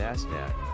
NASDAQ.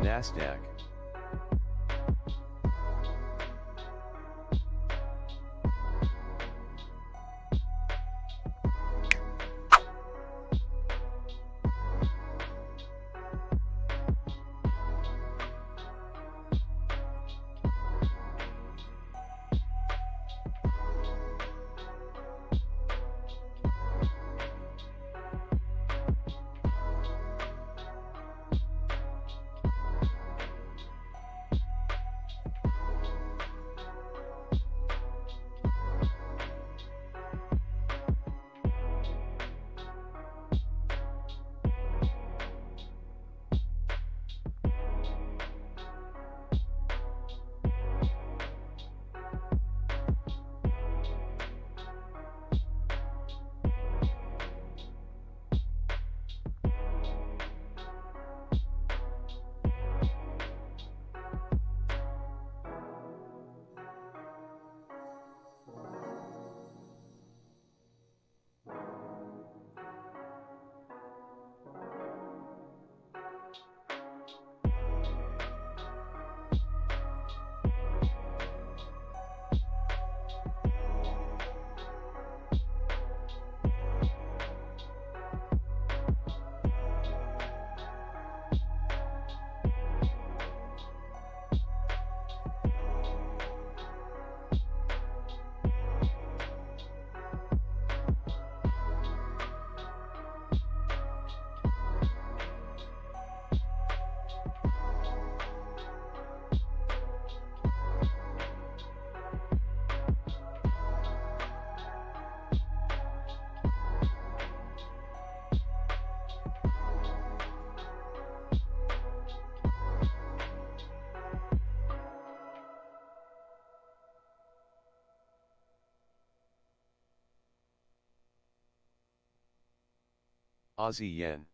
NASDAQ. Aussie yen.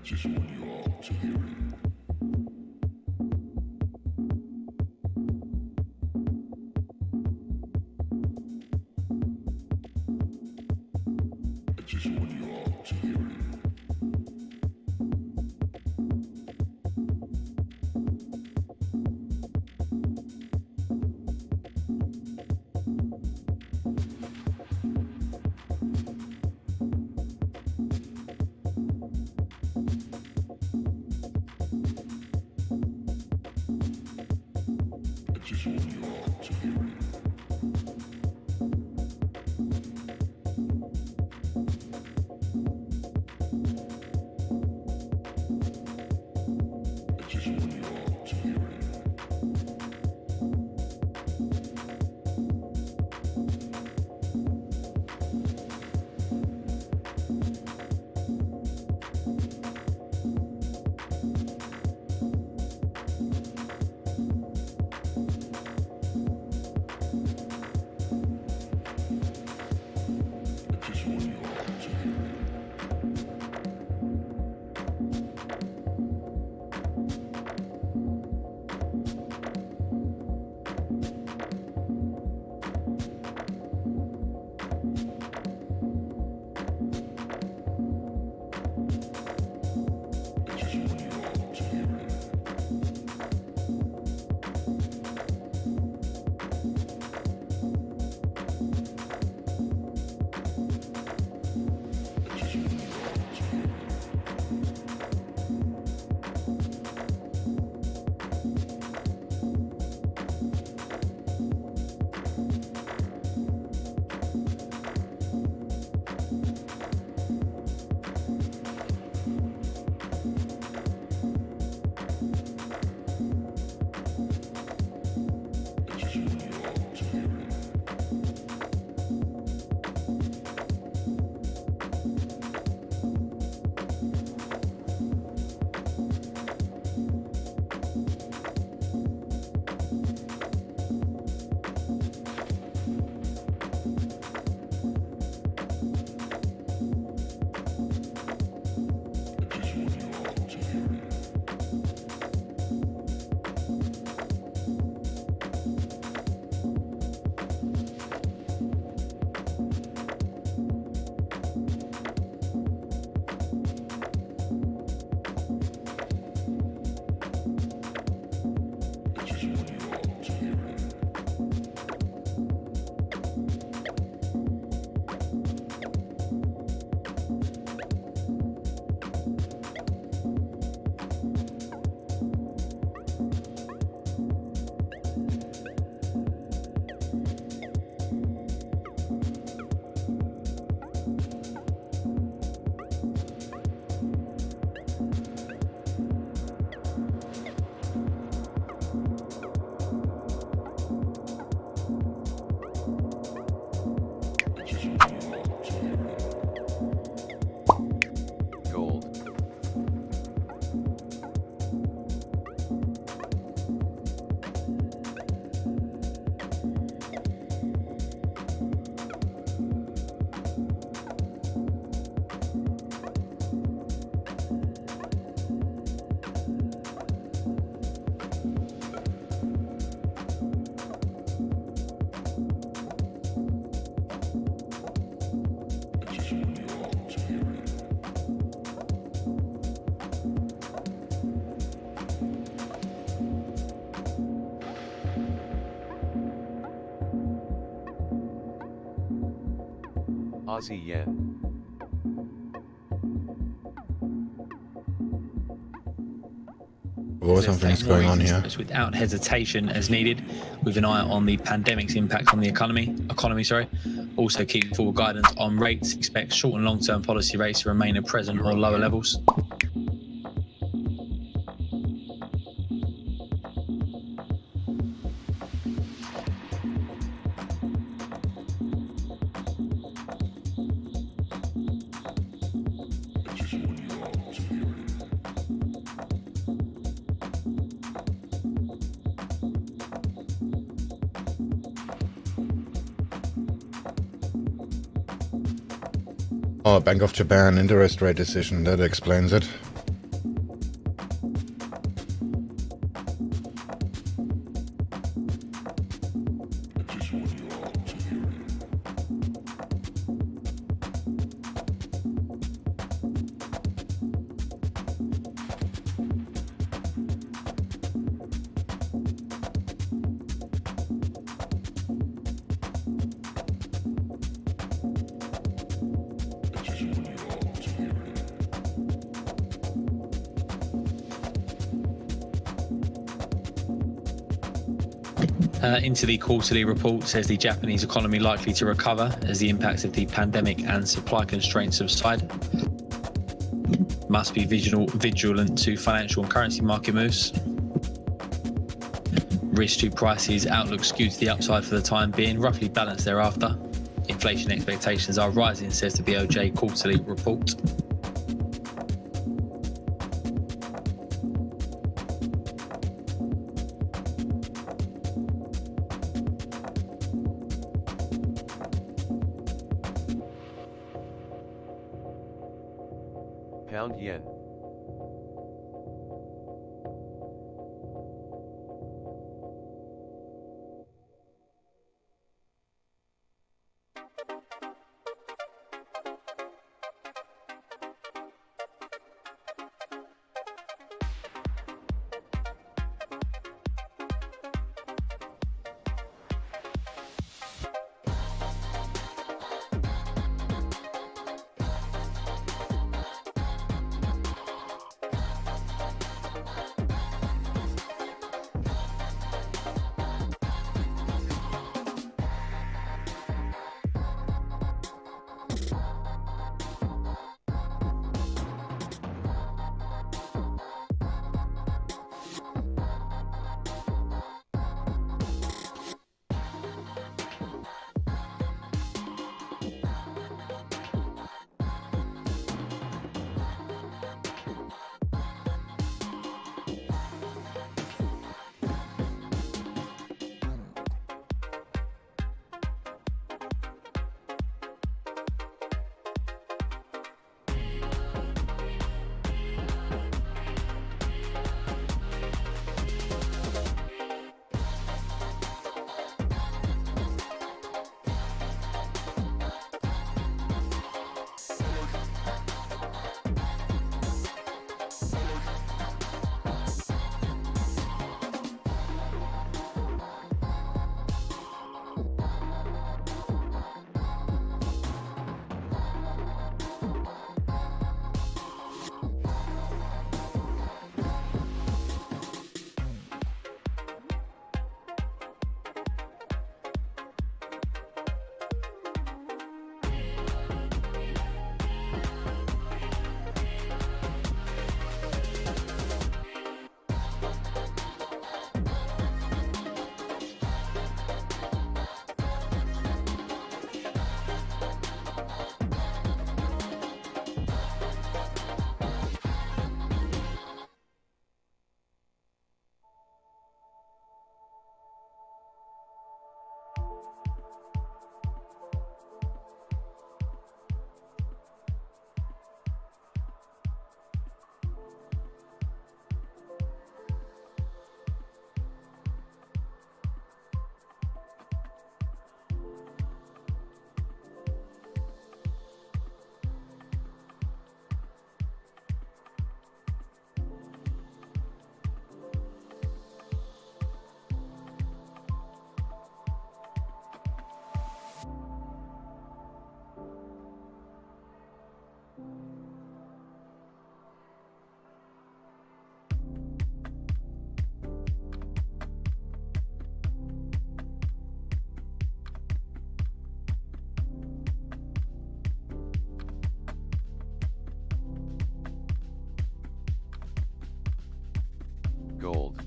just want you all to hear it. I just want you all to hear it. Just want you all to hear it. I just want you all to hear it. I just want you all to hear it. I just want you all to hear it. I just want you all to hear it. I just want you all to hear it. I just want you all to hear it. I just want you all to hear it. I just want you all to hear it. Gold. I just want you all to hear it. Aussie yen. Or something's going on here. Without hesitation as needed, with an eye on the pandemic's impact on the economy. Also keep forward guidance on rates. Expect short and long-term policy rates to remain at present or lower levels. I just want you all to hear it. Oh, Bank of Japan interest rate decision, that explains it. Into the quarterly report says the Japanese economy likely to recover as the impacts of the pandemic and supply constraints subside. Must be vigilant to financial and currency market moves. Risk to prices outlook skewed to the upside for the time being, roughly balanced thereafter. Inflation expectations are rising, says the BOJ quarterly report. Pound yen. Gold.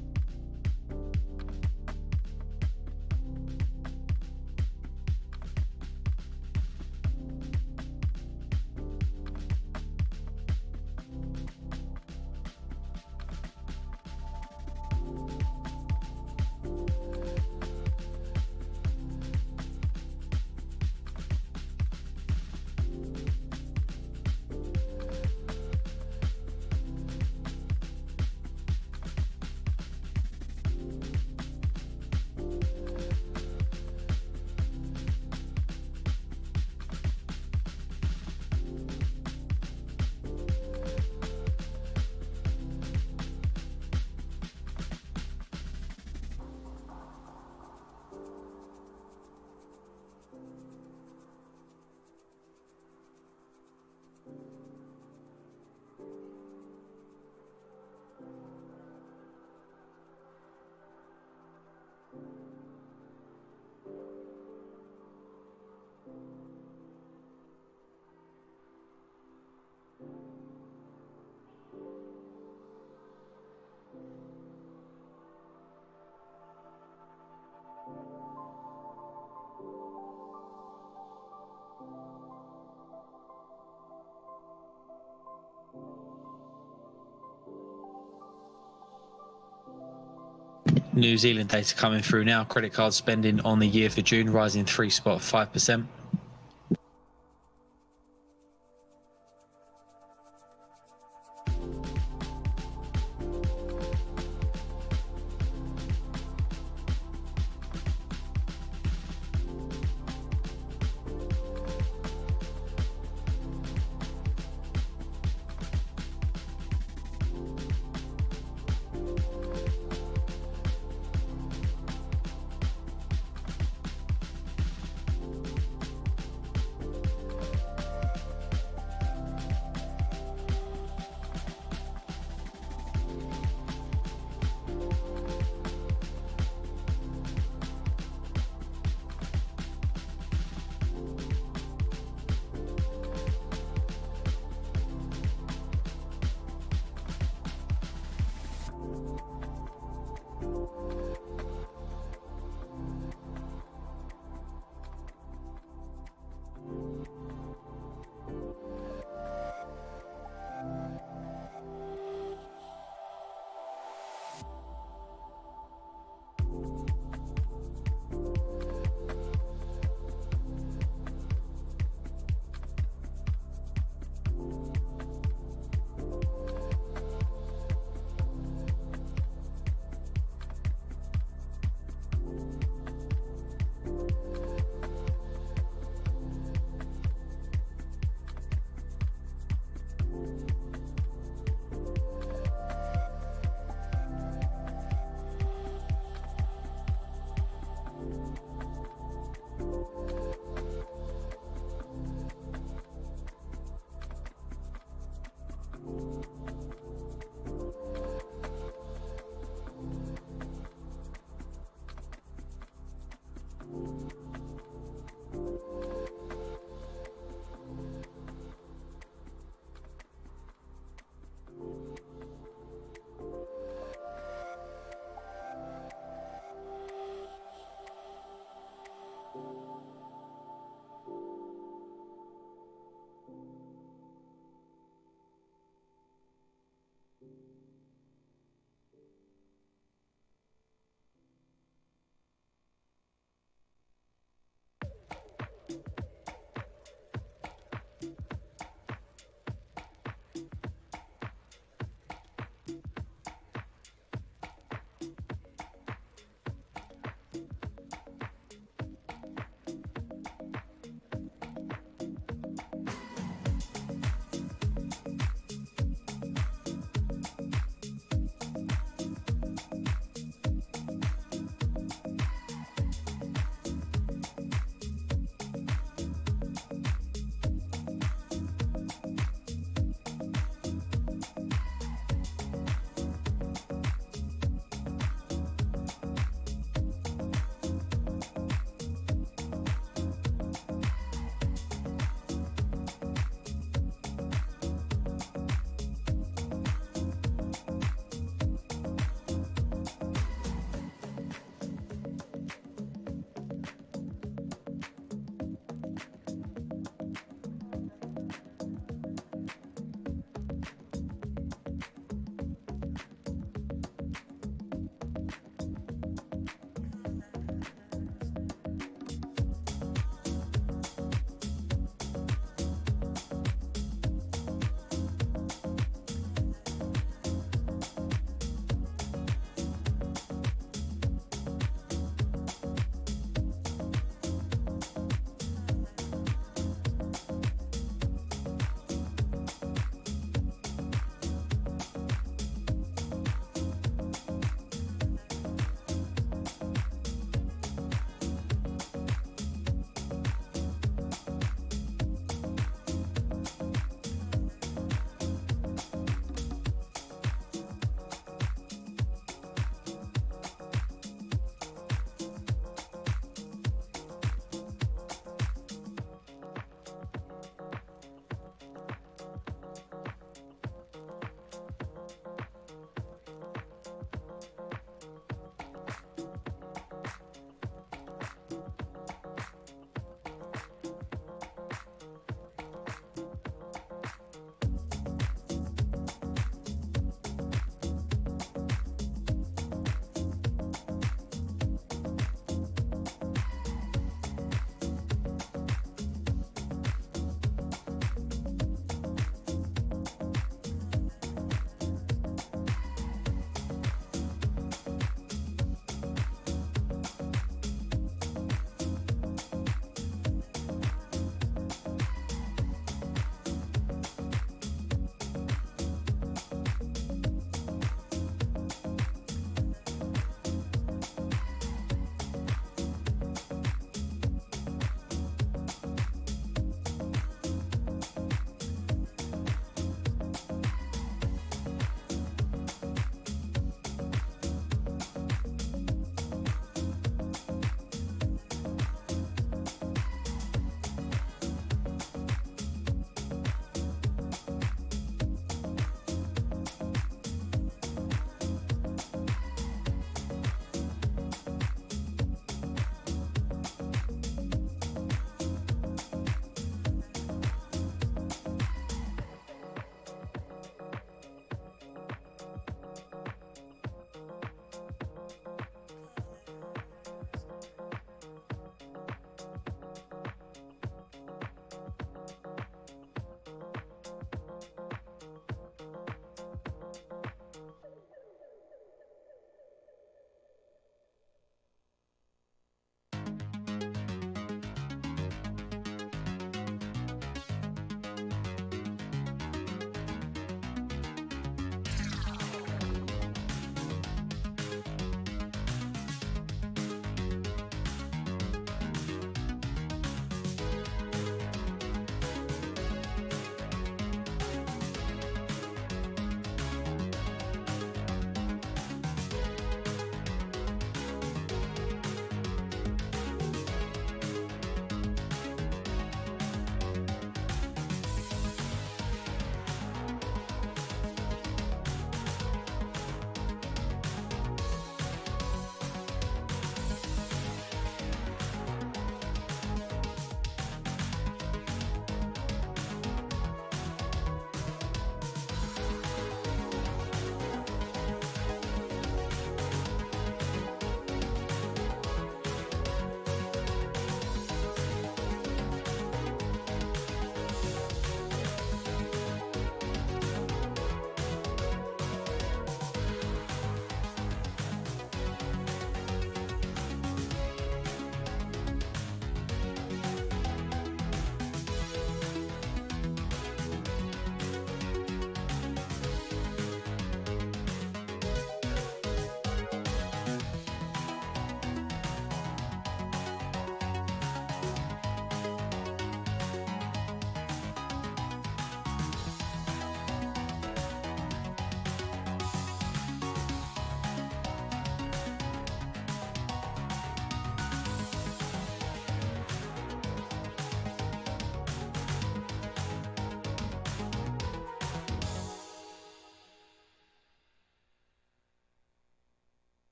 New Zealand data coming through now. Credit card spending on the year for June rising 3.5%.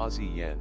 Aussie yen.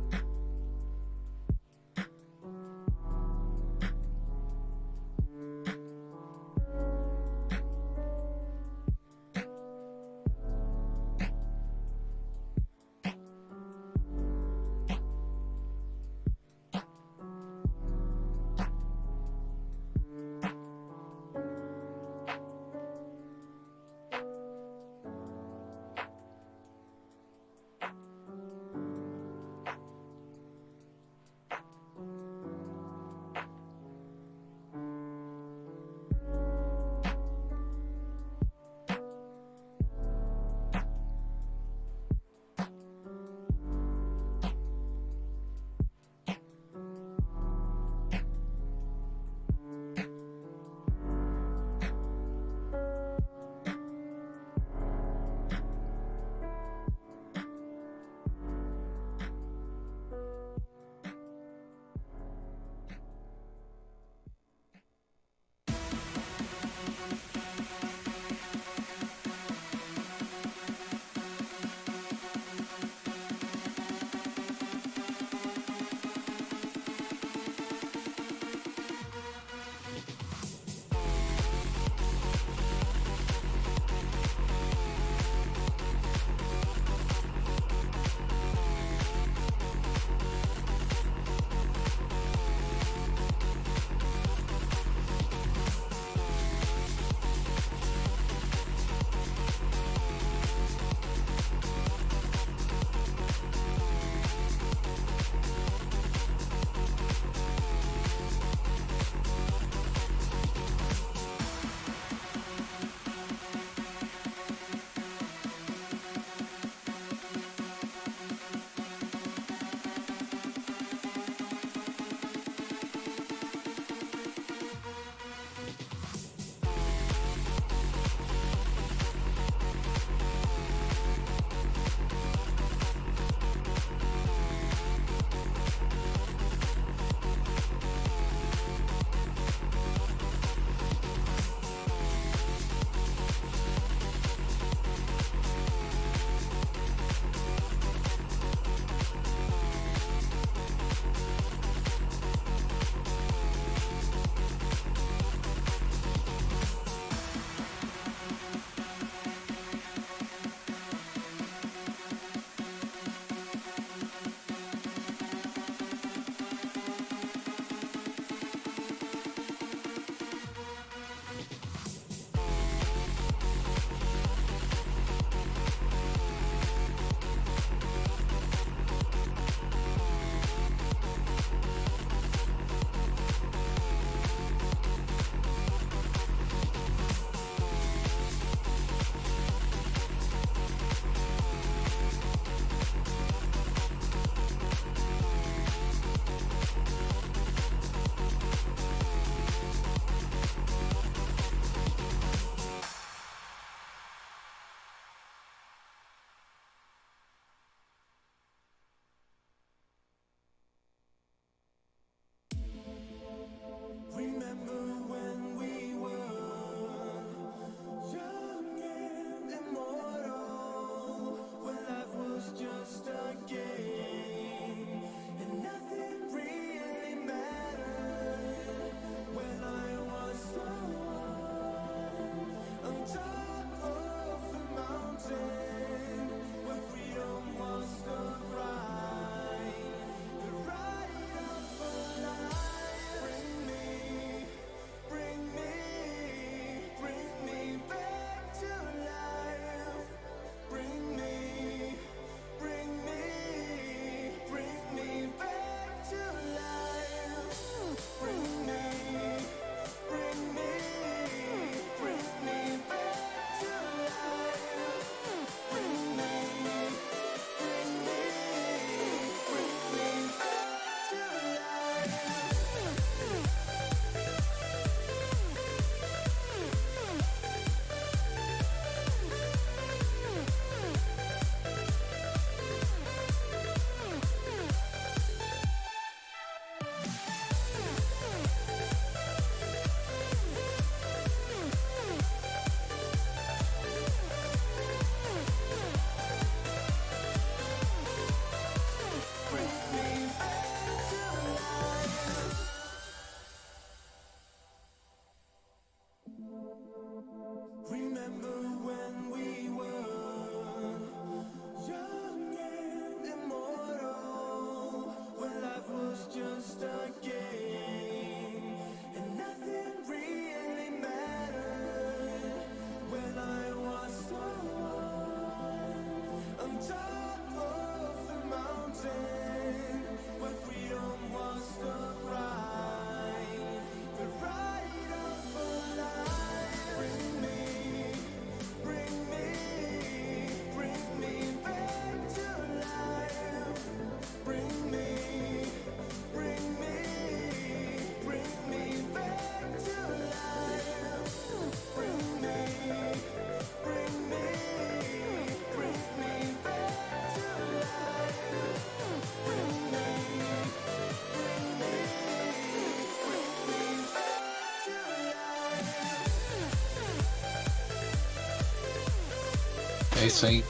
Anything?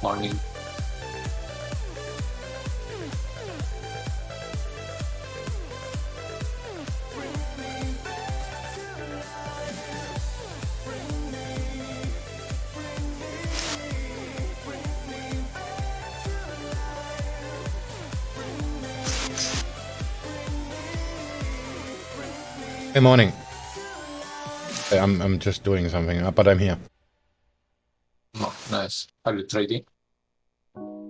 Morning. Hey, morning. I'm just doing something, but I'm here. Oh, nice. Are you trading?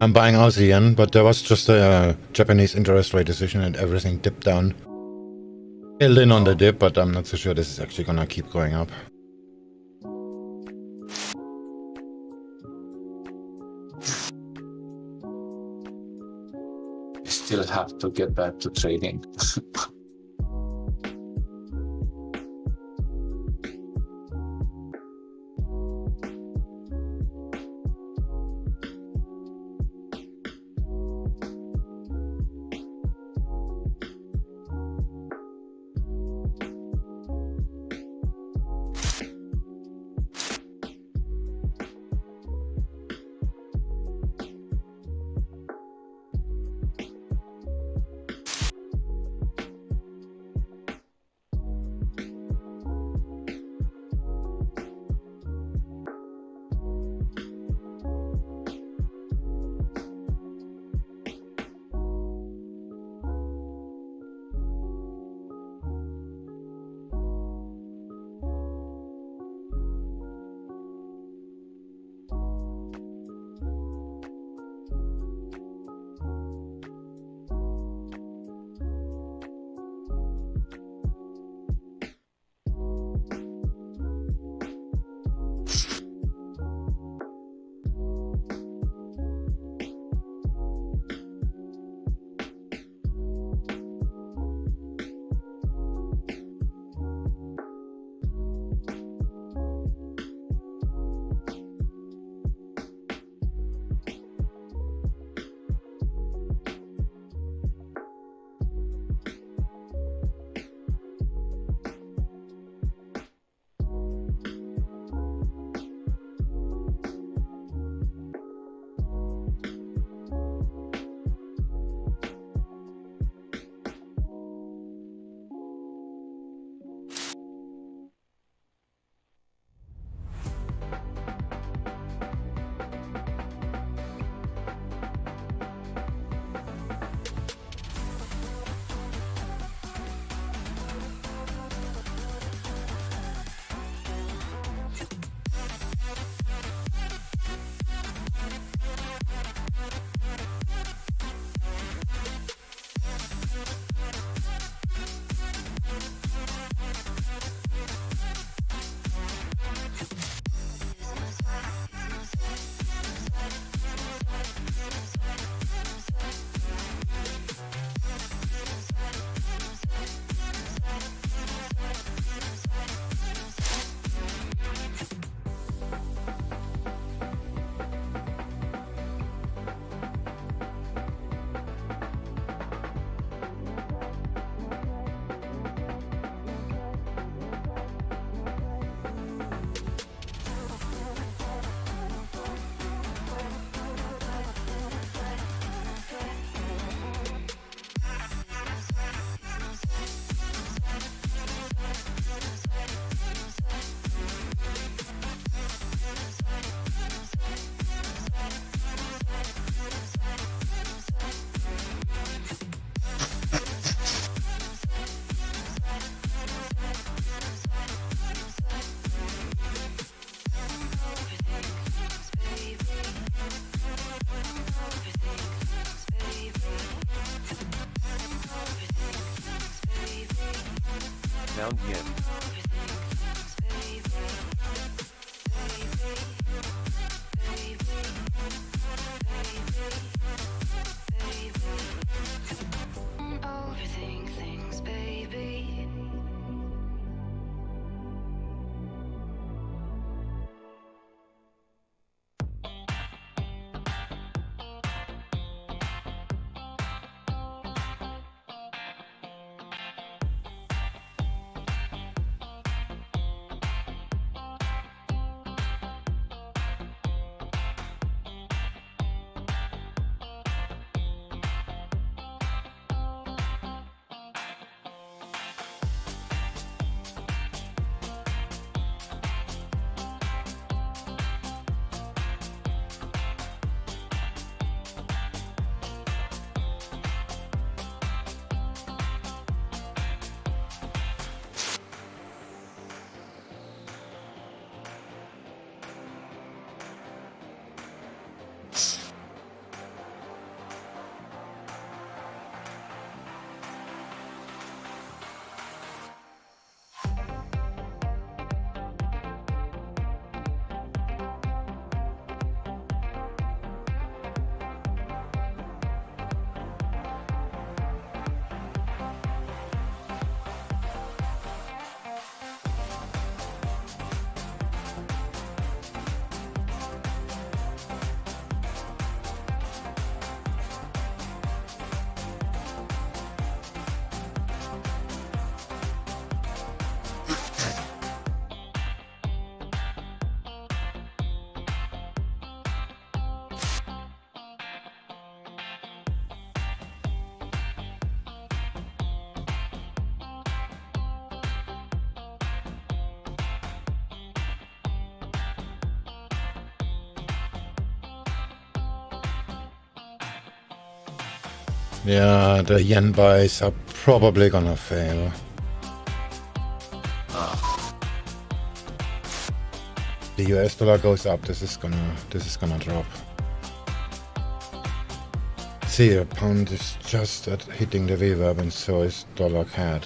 I'm buying Aussie yen, but there was just a Japanese interest rate decision and everything dipped down. Held in on the dip, but I'm not so sure this is actually gonna keep going up. I still have to get back to trading. Pound yen. Overthink things, baby. Yeah, the yen buys are probably gonna fail. The US dollar goes up, this is gonna drop. See, a pound is just at hitting the VWAP and so is dollar CAD.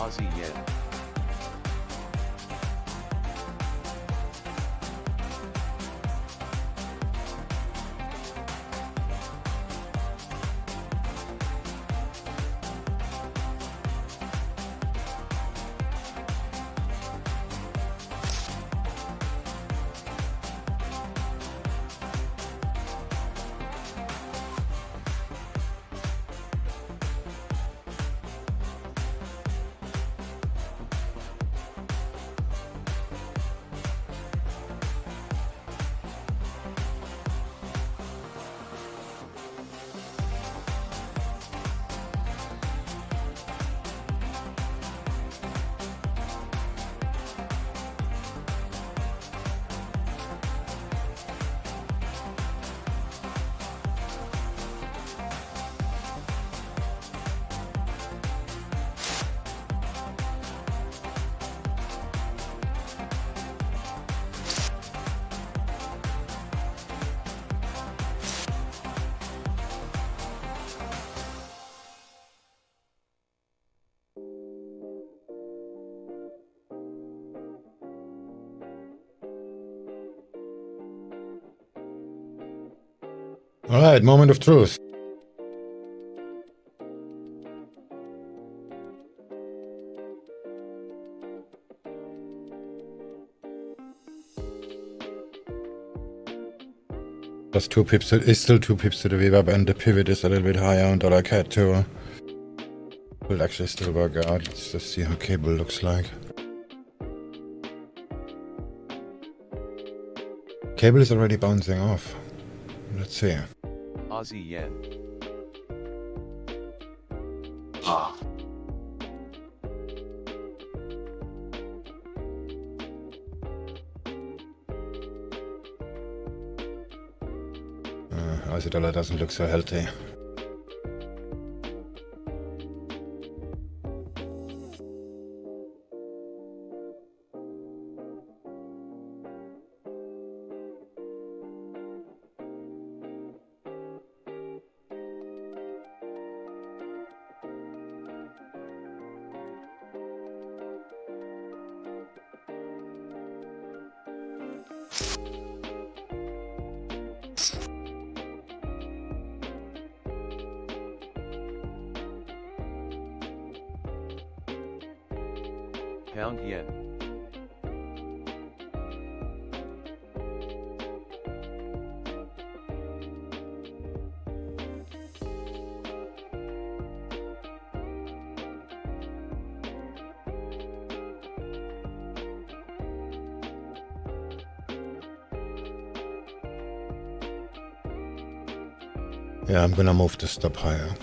Aussie yen. Alright, moment of truth. Just 2 pips, it's still 2 pips to the VWAP and the pivot is a little bit higher on dollar CAD too. Will actually still work out. Let's just see how cable looks like. Cable is already bouncing off. Let's see. Aussie yen. Ah. Aussie dollar doesn't look so healthy. Pound yen. Yeah, I'm gonna move the stop higher.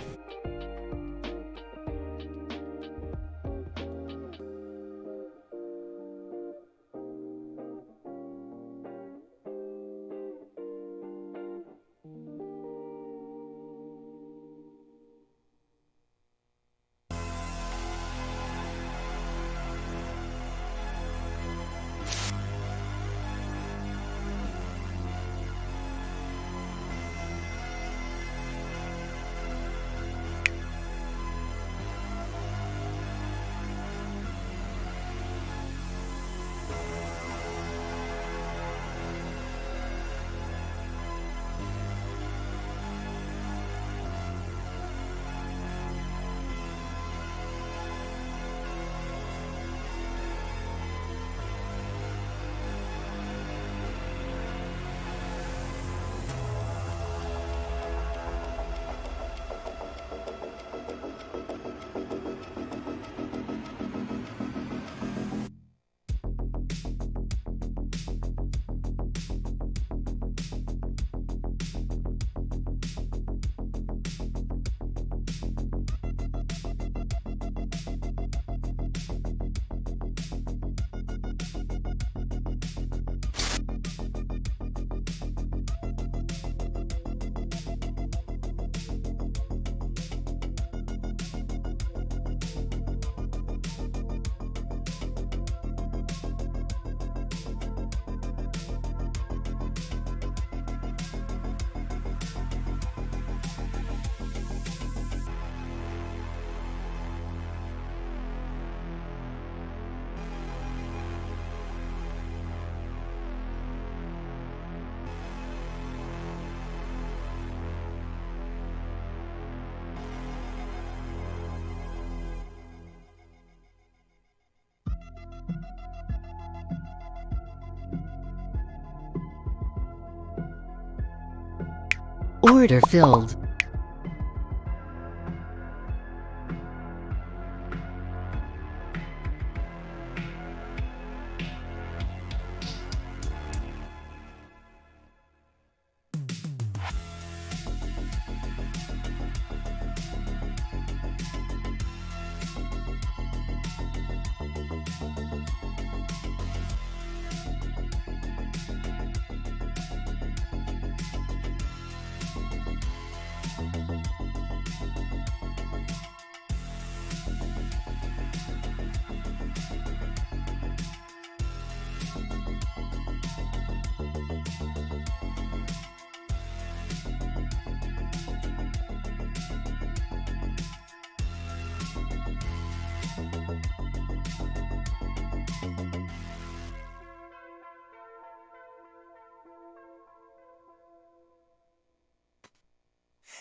Order filled.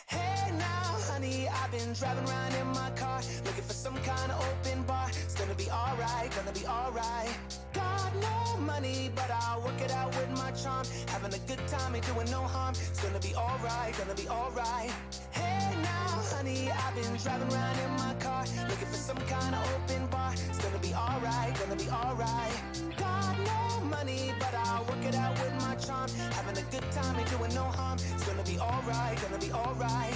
Hey now, honey, I've been driving around in my car, looking for some kind of open bar. It's gonna be alright, gonna be alright. Got no money, but I'll work it out with my charm. Having a good time, ain't doing no harm. It's gonna be alright, gonna be alright. Hey now, honey, I've been driving around in my car, looking for some kind of open bar. It's gonna be alright, gonna be alright. Got no money, but I'll work it out with my charm. Having a good time, ain't doing no harm. It's gonna be alright, gonna be alright.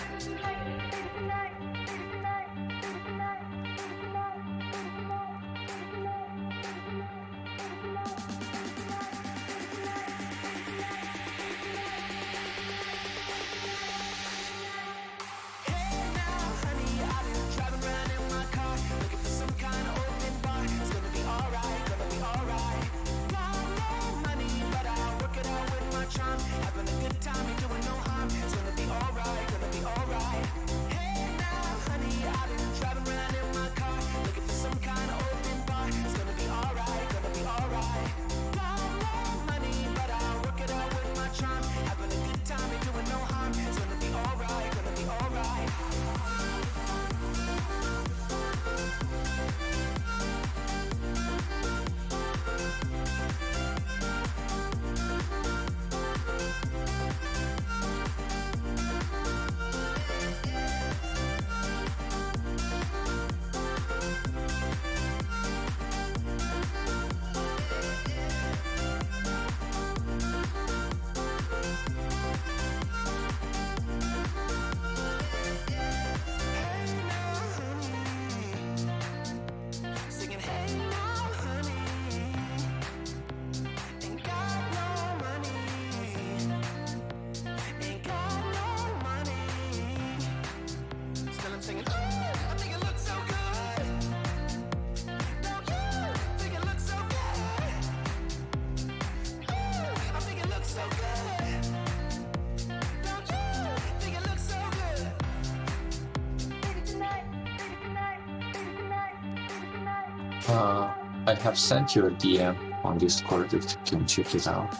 I have sent you a DM on Discord if you can check it out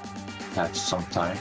at some time.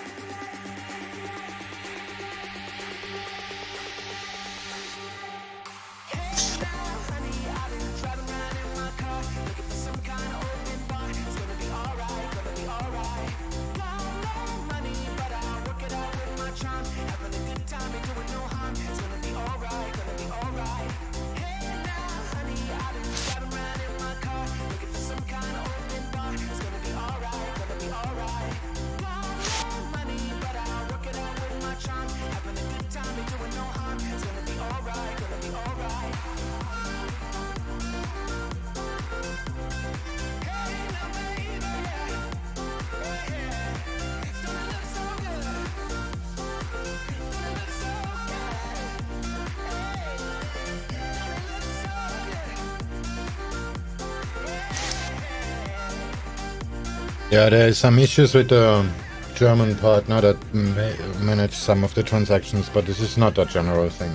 Yeah, there is some issues with the German partner that manage some of the transactions, but this is not a general thing.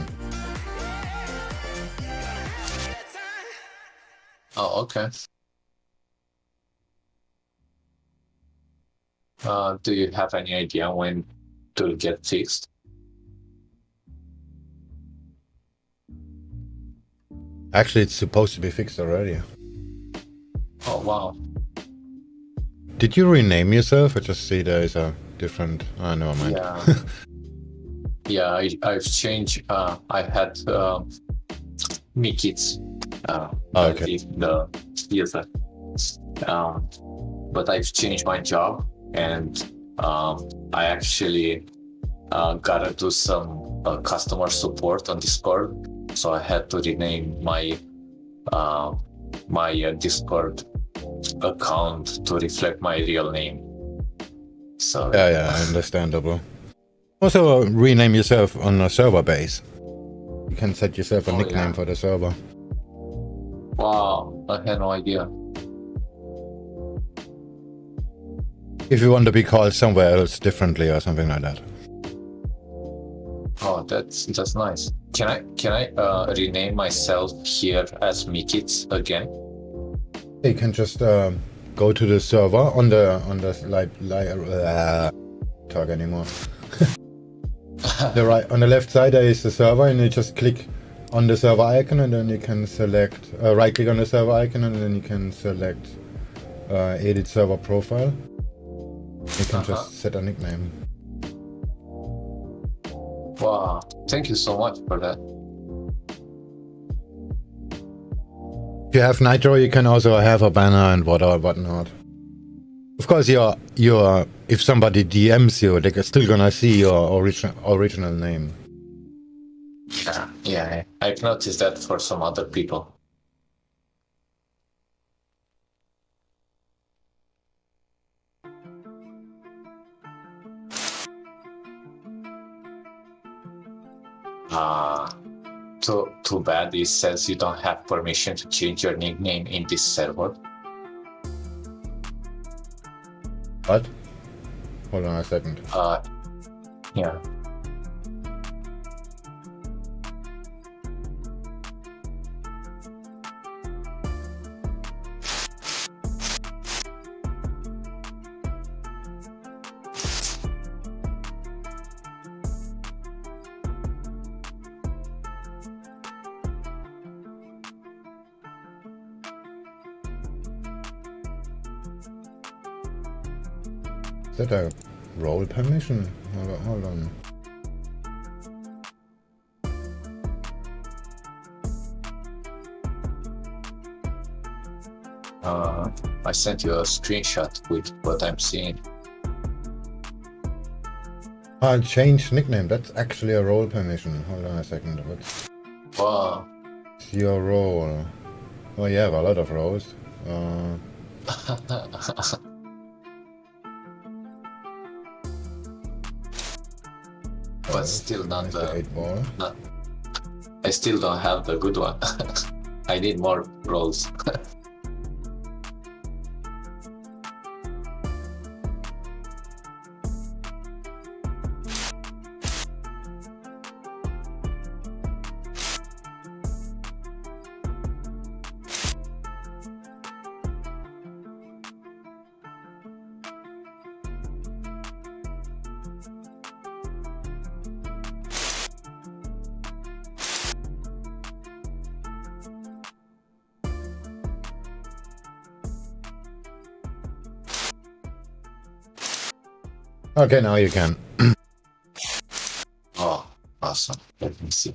Oh, okay. Do you have any idea when to get fixed? Actually, it's supposed to be fixed already. Oh, wow. Did you rename yourself? I just see there is a different... Oh, never mind. Yeah. Yeah, I've changed. I had Mikits. Okay. The user. But I've changed my job, and I actually gotta do some customer support on Discord. So I had to rename my Discord account to reflect my real name. So Yeah, understandable. Also, rename yourself on a server base. You can set yourself a nickname for the server. Wow, I had no idea. If you want to be called somewhere else differently or something like that. Oh, that's nice. Can I rename myself here as Mikits again? You can just go to the server on the talk anymore. On the left side there is the server, and you just click on the server icon, and then you can select right click on the server icon, and then you can select edit server profile. You can just set a nickname. Wow, thank you so much for that. If you have Nitro, you can also have a banner and whatnot. Of course, if somebody DMs you, they're still gonna see your original name. Yeah, I've noticed that for some other people. Too bad it says you don't have permission to change your nickname in this server. What? Hold on a second. Yeah. Is that a role permission? Hold on. I sent you a screenshot with what I'm seeing. Change nickname. That's actually a role permission. Hold on a second. What's Wow. your role? Oh, you have a lot of roles. But still not Mr. 8-ball. I still don't have the good one. I need more roles. Okay, now you can. Oh, awesome. Let me see.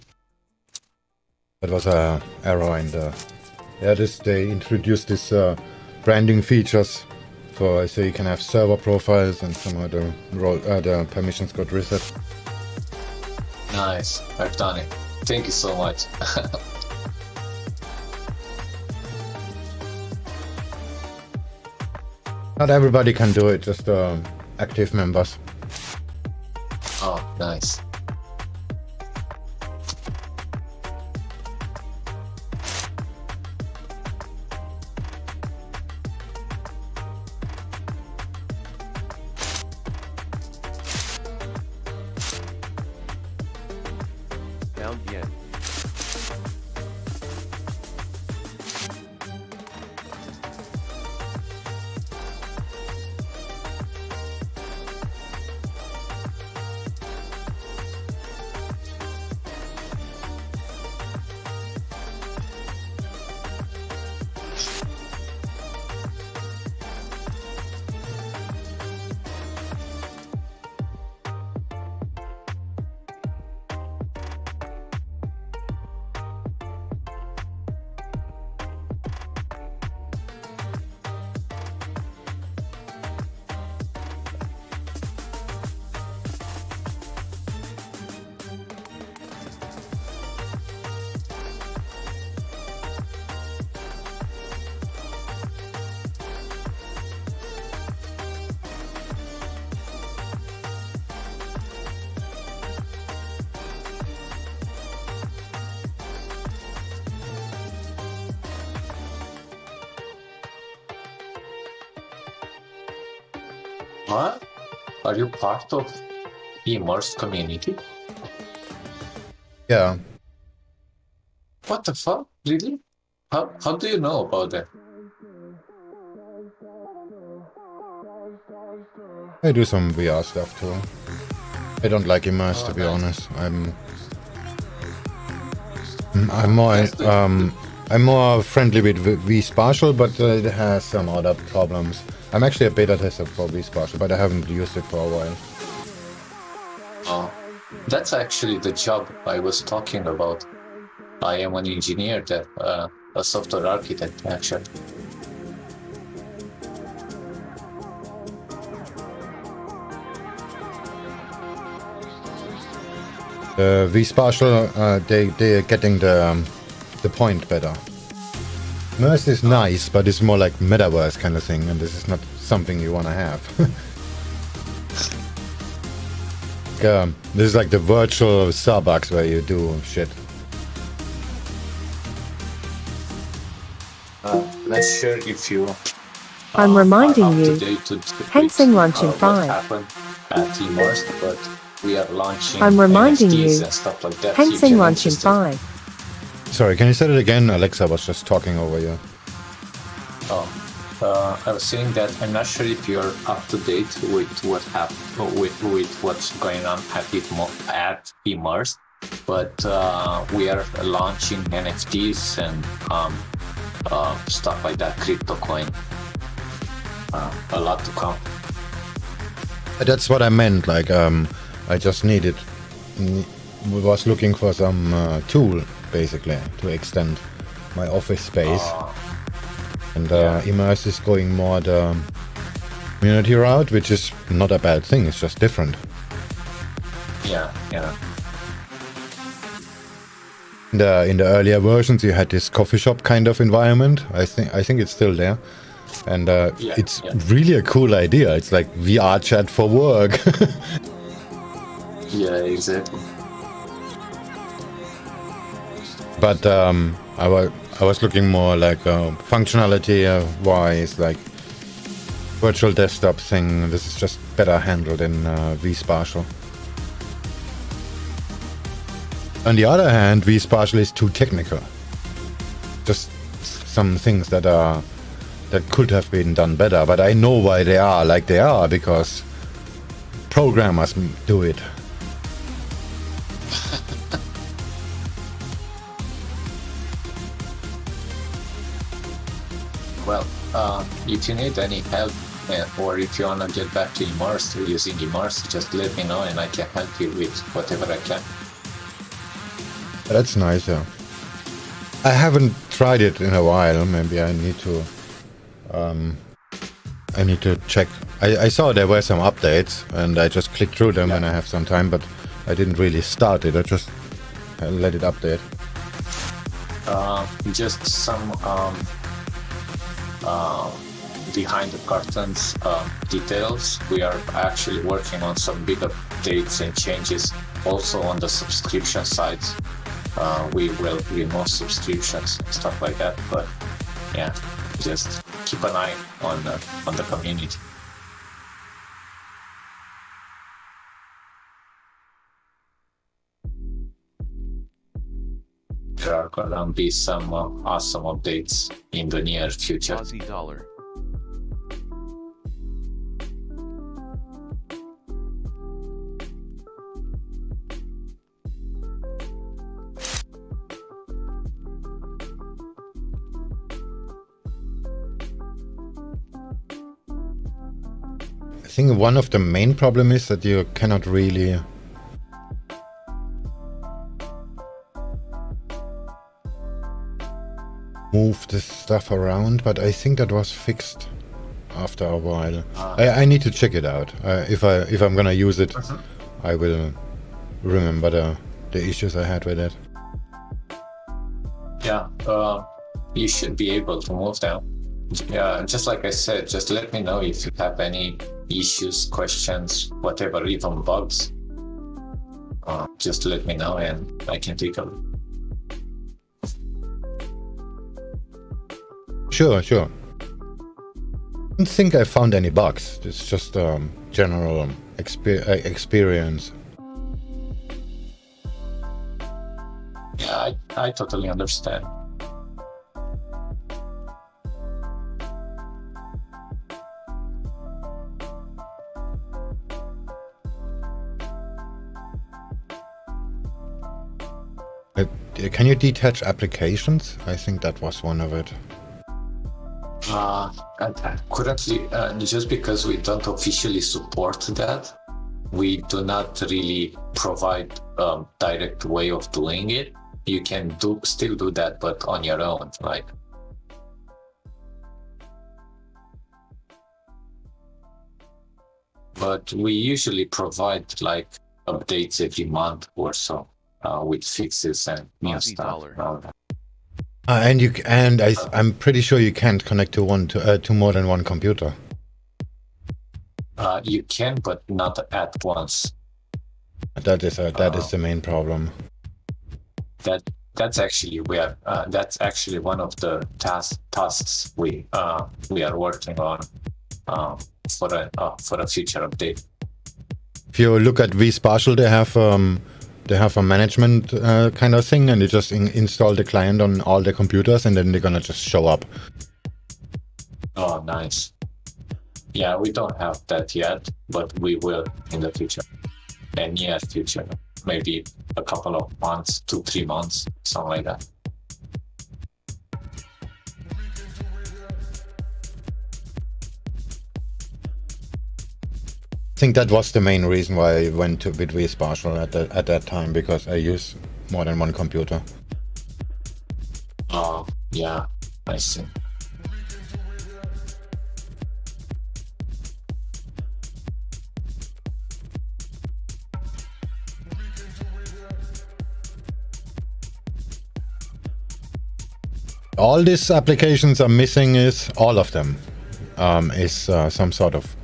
That was a error in the. Yeah, they introduced this branding features for so you can have server profiles, and somehow the permissions got reset. Nice. I've done it. Thank you so much. Not everybody can do it, just active members. Oh, nice. Pound yen. What? Are you part of Immersed community? Yeah. What the fuck? Really? How do you know about that? I do some VR stuff too. I don't like Immerse, to be honest. I'm more friendly with vSpatial, but it has some other problems. I'm actually a beta tester for vSpatial, but I haven't used it for a while. Oh, that's actually the job I was talking about. I am an engineer, a software architect, actually. vSpatial, they're getting the point better. Immerse is nice, but it's more like metaverse kind of thing, and this is not something you want to have. This is like the virtual Starbucks where you do shit. Not sure if you. I'm reminding are up you, to date with Hensing launching what 5. happened at Immersed, but we are launching. I'm reminding NFTs you, and stuff like that. Hensing launching 5. Sorry, can you say that again? Alexa was just talking over you. I was saying that I'm not sure if you're up to date with what happened with what's going on at Immersed, but we are launching NFTs and stuff like that, crypto coin. A lot to come. That's what I meant. Like, I just was looking for some tool basically to extend my office space. And Immerse is going more the community route, which is not a bad thing. It's just different. Yeah. In the earlier versions, you had this coffee shop kind of environment. I think it's still there, and it's really a cool idea. It's like VR chat for work. Yeah, exactly. But I was looking more like functionality wise, like virtual desktop thing. This is just better handled in vSpatial. On the other hand, vSpatial is too technical. Just some things that could have been done better, but I know why they are like they are, because programmers do it. Well, if you need any help, or if you want to get back to Immerse using Immerse, just let me know and I can help you with whatever I can. That's nice, yeah. I haven't tried it in a while. Maybe I need to check. I saw there were some updates, and I just clicked through them when I have some time, but I didn't really start it. I just let it update. Just some behind the curtains details. We are actually working on some big updates and changes also on the subscription side. We will remove subscriptions and stuff like that, but yeah, just keep an eye on the community. There are gonna be some awesome updates in the near future. Aussie dollar. I think one of the main problem is that you cannot really move this stuff around, but I think that was fixed after a while. I need to check it out. If I'm gonna use it, I will remember the issues I had with it. Yeah, you should be able to move them. Yeah, just like I said, just let me know if you have any issues, questions, whatever, even bugs. Just let me know and I can take a look. Sure. don't think I found any bugs. It's just general experience. Yeah, I totally understand. Can you detach applications? I think that was one of it. Currently, just because we don't officially support that, we do not really provide a direct way of doing it. You can still do that, but on your own, right? But we usually provide like updates every month or so with fixes and new Aussie stuff. dollar. I'm pretty sure you can't connect to more than one computer. You can, but not at once. That is the main problem. That's actually one of the tasks we are working on for a future update. If you look at vSpatial, they have a management kind of thing, and you just install the client on all the computers, and then they're gonna just show up. Oh, nice. Yeah, we don't have that yet, but we will in the future, and near future, maybe a couple of months, 2-3 months, something like that. I think that was the main reason why I went to with vSpatial at that time, because I use more than one computer. Oh, yeah, I see. All these applications are missing is, all of them, is some sort of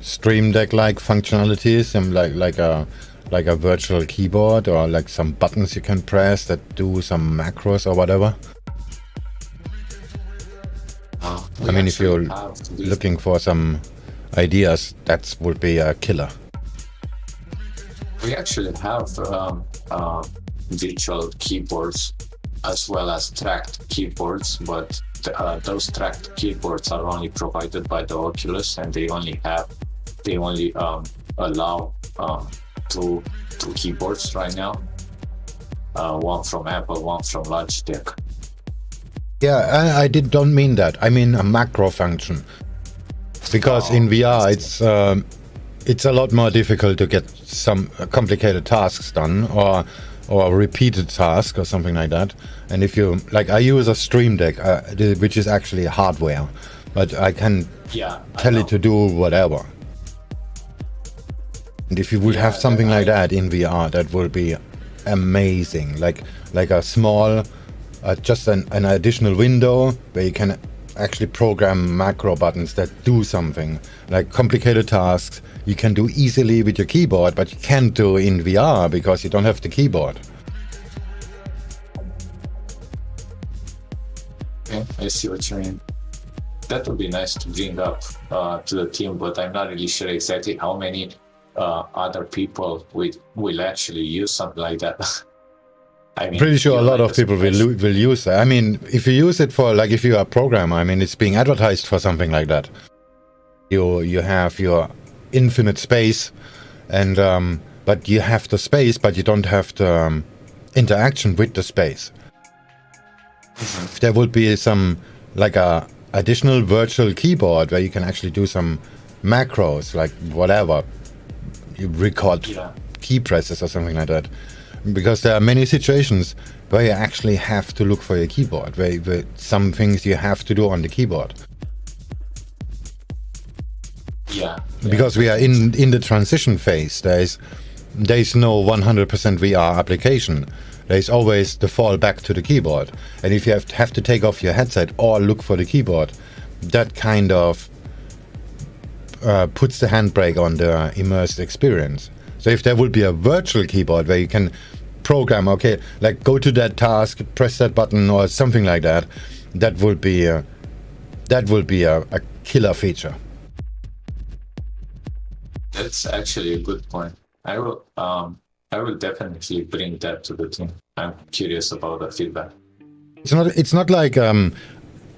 Stream Deck-like functionalities, and like a virtual keyboard, or like some buttons you can press that do some macros or whatever. I mean, if you're looking for some ideas, that would be a killer. We actually have virtual keyboards as well as tracked keyboards, but those tracked keyboards are only provided by the Oculus, and they only allow two keyboards right now, one from Apple, one from Logitech. Yeah, I don't mean that. I mean a macro function, because in VR it's a lot more difficult to get some complicated tasks done, or repeated task or something like that. And if you like, I use a Stream Deck, which is actually hardware, but I can tell it to do whatever. And if you would have something like that in VR, that would be amazing. Like a small, just an additional window where you can actually program macro buttons that do something, like complicated tasks you can do easily with your keyboard, but you can't do in VR because you don't have the keyboard. Okay, I see what you mean. That would be nice to bring up to the team, but I'm not really sure exactly how many other people will actually use something like that. I mean, pretty sure a lot of people will use that. I mean, if you use it for, like, if you're a programmer, I mean, it's being advertised for something like that. You have your infinite space, and but you have the space, but you don't have the interaction with the space. If there would be some, like a additional virtual keyboard where you can actually do some macros, like whatever, you record key presses or something like that. Because there are many situations where you actually have to look for your keyboard, where some things you have to do on the keyboard. Because we are in the transition phase. There is no 100% VR application. There is always the fall back to the keyboard. And if you have to take off your headset or look for the keyboard, that kind of puts the handbrake on the immersed experience. So if there would be a virtual keyboard where you can program, okay, like go to that task, press that button or something like that. That will be a killer feature. That's actually a good point. I will definitely bring that to the team. I'm curious about the feedback. It's not like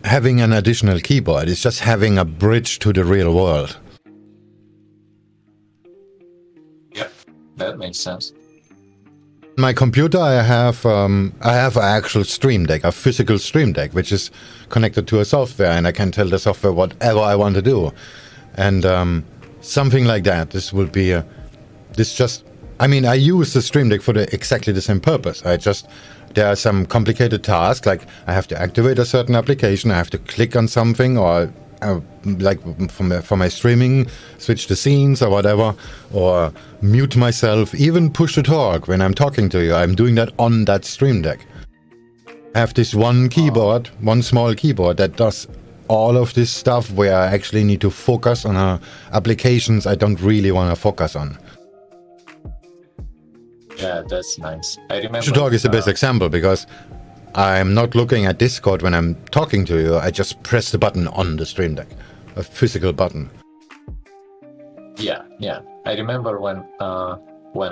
having an additional keyboard. It's just having a bridge to the real world. Yep, that makes sense. My computer, I have an actual Stream Deck, a physical Stream Deck, which is connected to a software, and I can tell the software whatever I want to do, and something like that. This will be I mean, I use the Stream Deck for exactly the same purpose. There are some complicated tasks, like I have to activate a certain application, I have to click on something, or like for my streaming, switch the scenes or whatever, or mute myself, even push the talk when I'm talking to you. I'm doing that on that Stream Deck. I have this one keyboard, one small keyboard that does all of this stuff where I actually need to focus on applications I don't really want to focus on. Yeah, that's nice. I remember. Push to talk is the best example because I'm not looking at Discord when I'm talking to you. I just press the button on the Stream Deck, a physical button. Yeah. I remember when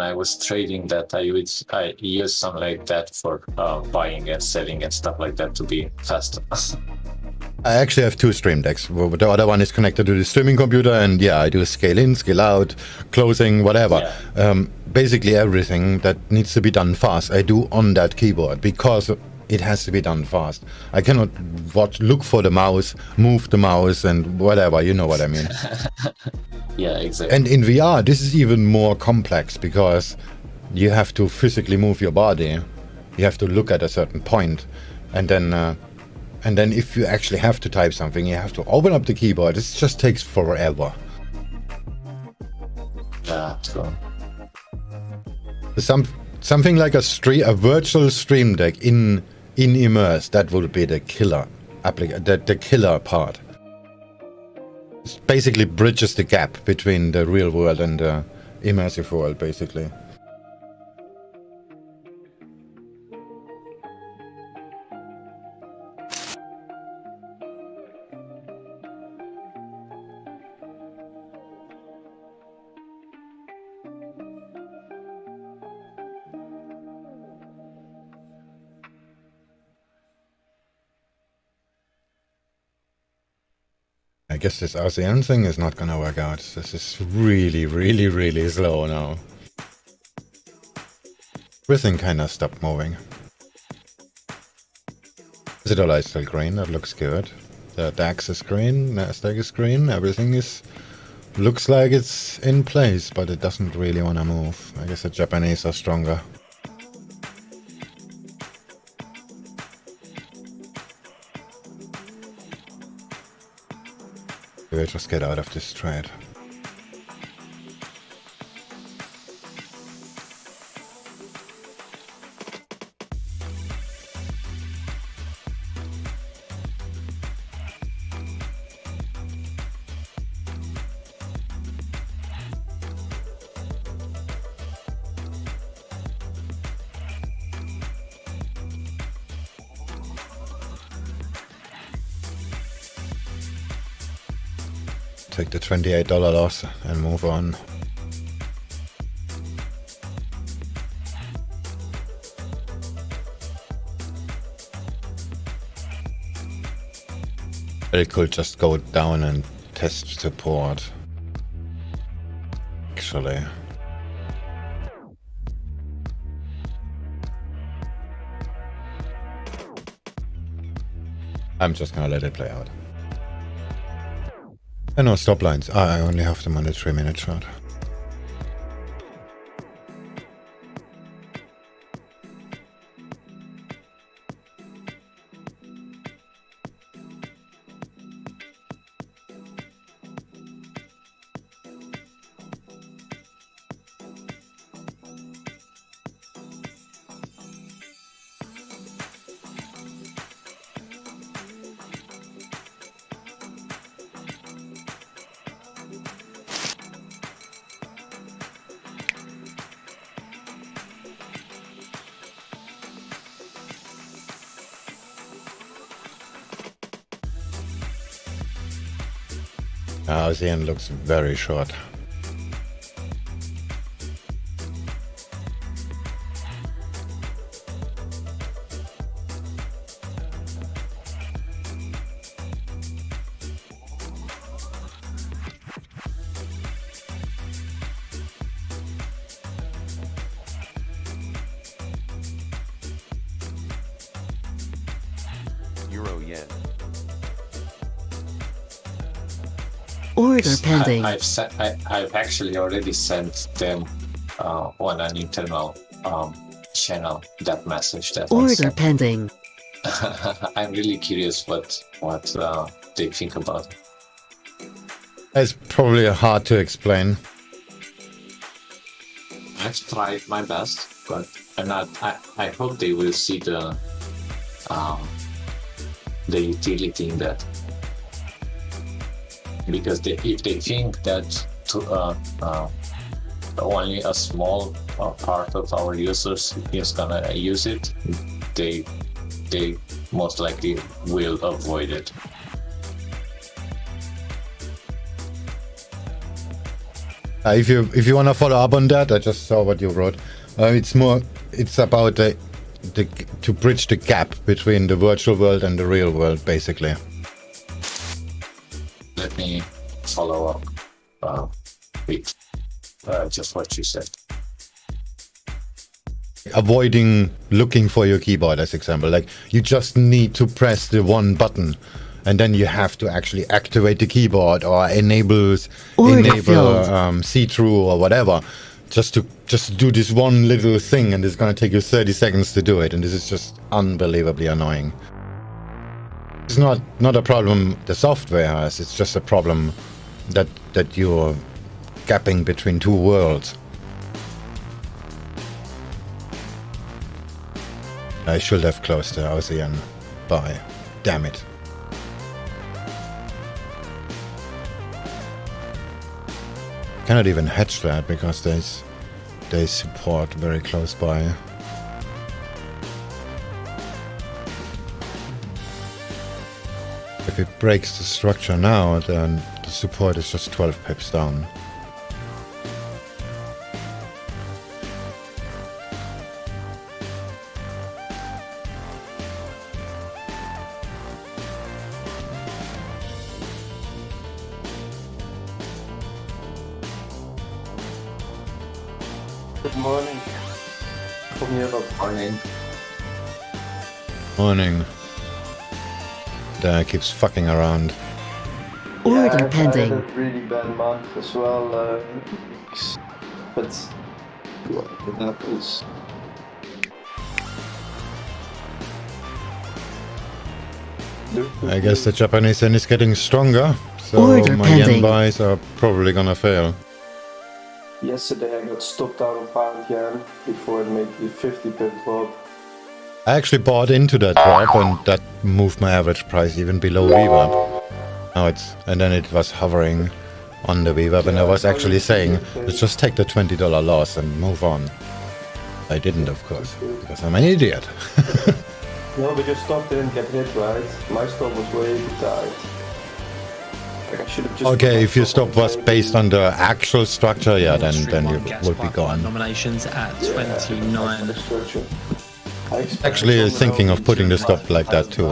I was trading that I used something like that for buying and selling and stuff like that to be faster. I actually have two Stream Decks. The other one is connected to the streaming computer, and yeah, I do scale in, scale out, closing, whatever. Yeah. Basically everything that needs to be done fast, I do on that keyboard because it has to be done fast. I cannot look for the mouse, move the mouse, and whatever. You know what I mean? Yeah, exactly. And in VR, this is even more complex because you have to physically move your body. You have to look at a certain point, and then if you actually have to type something, you have to open up the keyboard. It just takes forever. Yeah, true. Something like a virtual Stream Deck in Immerse, that would be the killer the killer part. It basically bridges the gap between the real world and the immersive world, basically. I guess this ASEAN thing is not gonna work out. This is really, really, really slow now. Everything kinda stopped moving. The dollar is still green, that looks good. The DAX is green, NASDAQ is green, everything looks like it's in place, but it doesn't really wanna move. I guess the Japanese are stronger. We'll just get out of this trade. Take the $28 loss and move on. It could just go down and test support. Actually. I'm just gonna let it play out. No stop lines. I only have them on the 3-minute chart. ASEAN looks very short. Euro yen. Order pending. I've actually already sent them on an internal channel that message that I Order sent. pending. I'm really curious what they think about it. It's probably hard to explain. I've tried my best, but I hope they will see the utility in that. Because if they think that only a small part of our users is gonna use it, they most likely will avoid it. If you want to follow up on that, I just saw what you wrote. It's about to bridge the gap between the virtual world and the real world, basically. Let me follow up with just what you said. Avoiding looking for your keyboard, as example. Like, you just need to press the one button, and then you have to actually activate the keyboard or enable see-through or whatever, just to do this one little thing, and it's gonna take you 30 seconds to do it, and this is just unbelievably annoying. It's not a problem the software has, it's just a problem that you're gapping between two worlds. I should have closed the ASEAN buy. Damn it. Cannot even hedge that because they support very close by. If it breaks the structure now, then the support is just 12 pips down. Good morning from Europe. Morning. Morning. That keeps fucking around. Order I pending. had a really bad month as well, but it happens. I guess the Japanese yen is getting stronger, so Order my yen pending. buys are probably gonna fail. Yesterday I got stopped out on pound yen before it made the 50 pip drop. I actually bought into that drop, and that moved my average price even below VWAP. Now and then it was hovering on the VWAP, and I was actually saying, let's just take the $20 loss and move on. I didn't, of course, because I'm an idiot. No, but your stop didn't get hit, right? My stop was way too tight. Like I should have just. Okay, if your stop was based on the actual structure, yeah, then you would be gone. Nominations at 29. The structure. Actually, thinking of putting the stop like that too.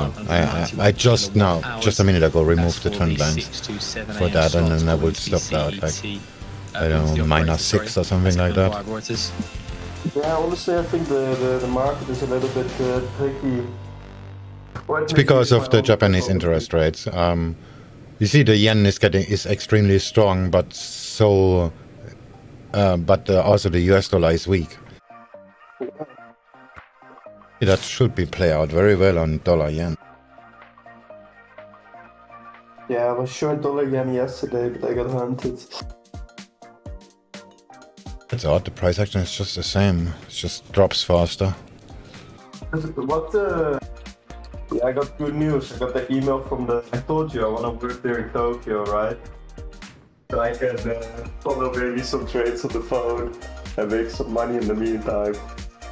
I just a minute ago, removed the trend lines for that, and then I would stop that like, I don't know, -6 or something like that. Yeah, honestly, I think the market is a little bit tricky. It's because of the Japanese interest rates. You see, the yen is extremely strong, but also the US dollar is weak. That should play out very well on dollar yen. Yeah, I was short dollar yen yesterday, but I got hunted. It's odd, the price action is just the same. It just drops faster. Yeah, I got good news. I got the email from I told you I want to work there in Tokyo, right? So I can follow maybe some trades on the phone and make some money in the meantime.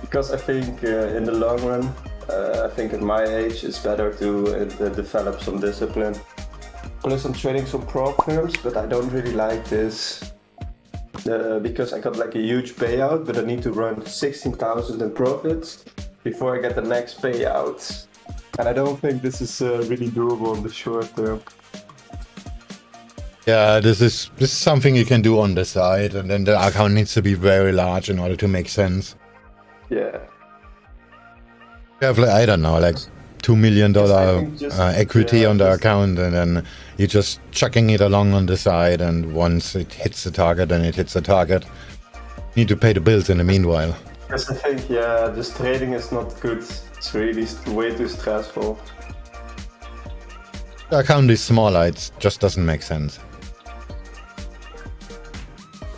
Because I think in the long run, I think at my age it's better to develop some discipline. Plus I'm trading some prop firms, but I don't really like this. Because I got like a huge payout, but I need to run 16,000 in profits before I get the next payout. And I don't think this is really doable in the short term. Yeah, this is something you can do on the side, and then the account needs to be very large in order to make sense. Yeah. You have like, I don't know, like $2 million equity yeah, on the account, and then you're just chucking it along on the side, and once it hits the target, then it hits the target. You need to pay the bills in the meanwhile. Because I think, yeah, just trading is not good. It's really way too stressful. The account is smaller, it just doesn't make sense.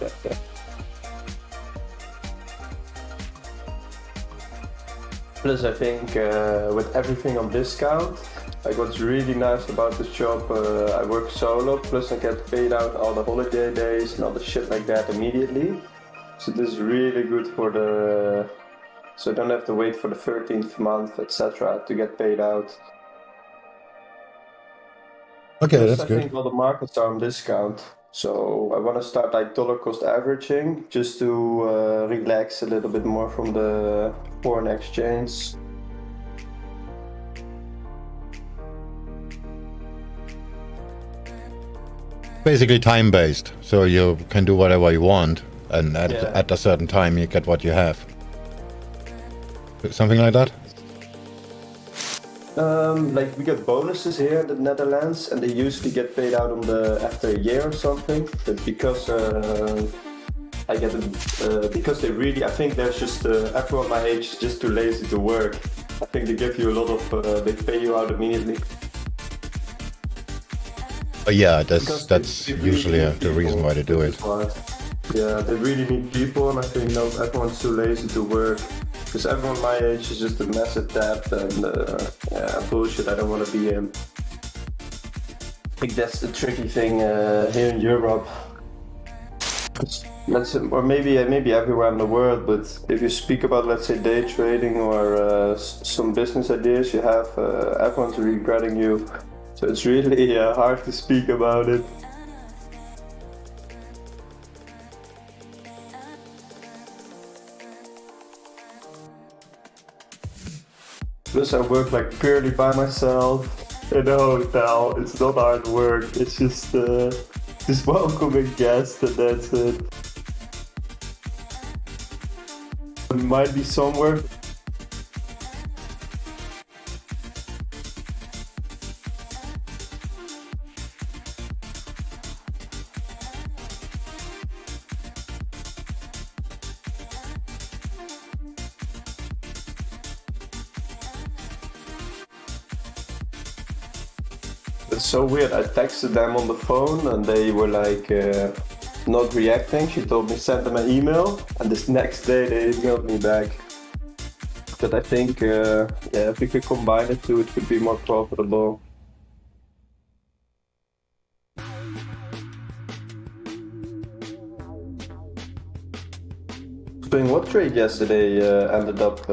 Yeah. Plus, I think with everything on discount, like what's really nice about this job, I work solo, plus I get paid out all the holiday days and all the shit like that immediately. So this is really good for the... So I don't have to wait for the 13th month, etc. to get paid out. Okay, Plus, that's I good. think all the markets are on discount. So I want to start like dollar cost averaging just to relax a little bit more from the foreign exchange. Basically time-based, so you can do whatever you want, and Yeah. at a certain time you get what you have. Something like that? Like we get bonuses here in the Netherlands, and they usually get paid out on after a year or something. But because I get because they really, I think there's just everyone my age is just too lazy to work. I think they give you a lot of, they pay you out immediately. Yeah, Because that's they really usually need the reason people. why they do it. That's why. Yeah, they really need people, and I think no, everyone's too lazy to work. Because everyone my age is just a massive debt, and yeah, bullshit. I don't want to be in. I think that's the tricky thing here in Europe. Or maybe everywhere in the world. But if you speak about, let's say, day trading or some business ideas, you have everyone's regretting you. So it's really hard to speak about it. Plus I work like purely by myself in a hotel. It's not hard work. It's just welcoming guests, and that's it. It might be somewhere. It's so weird. I texted them on the phone and they were like not reacting. She told me send them an email, and this next day they emailed me back. But I think yeah, if we could combine the two, it could be more profitable. Doing what trade yesterday ended up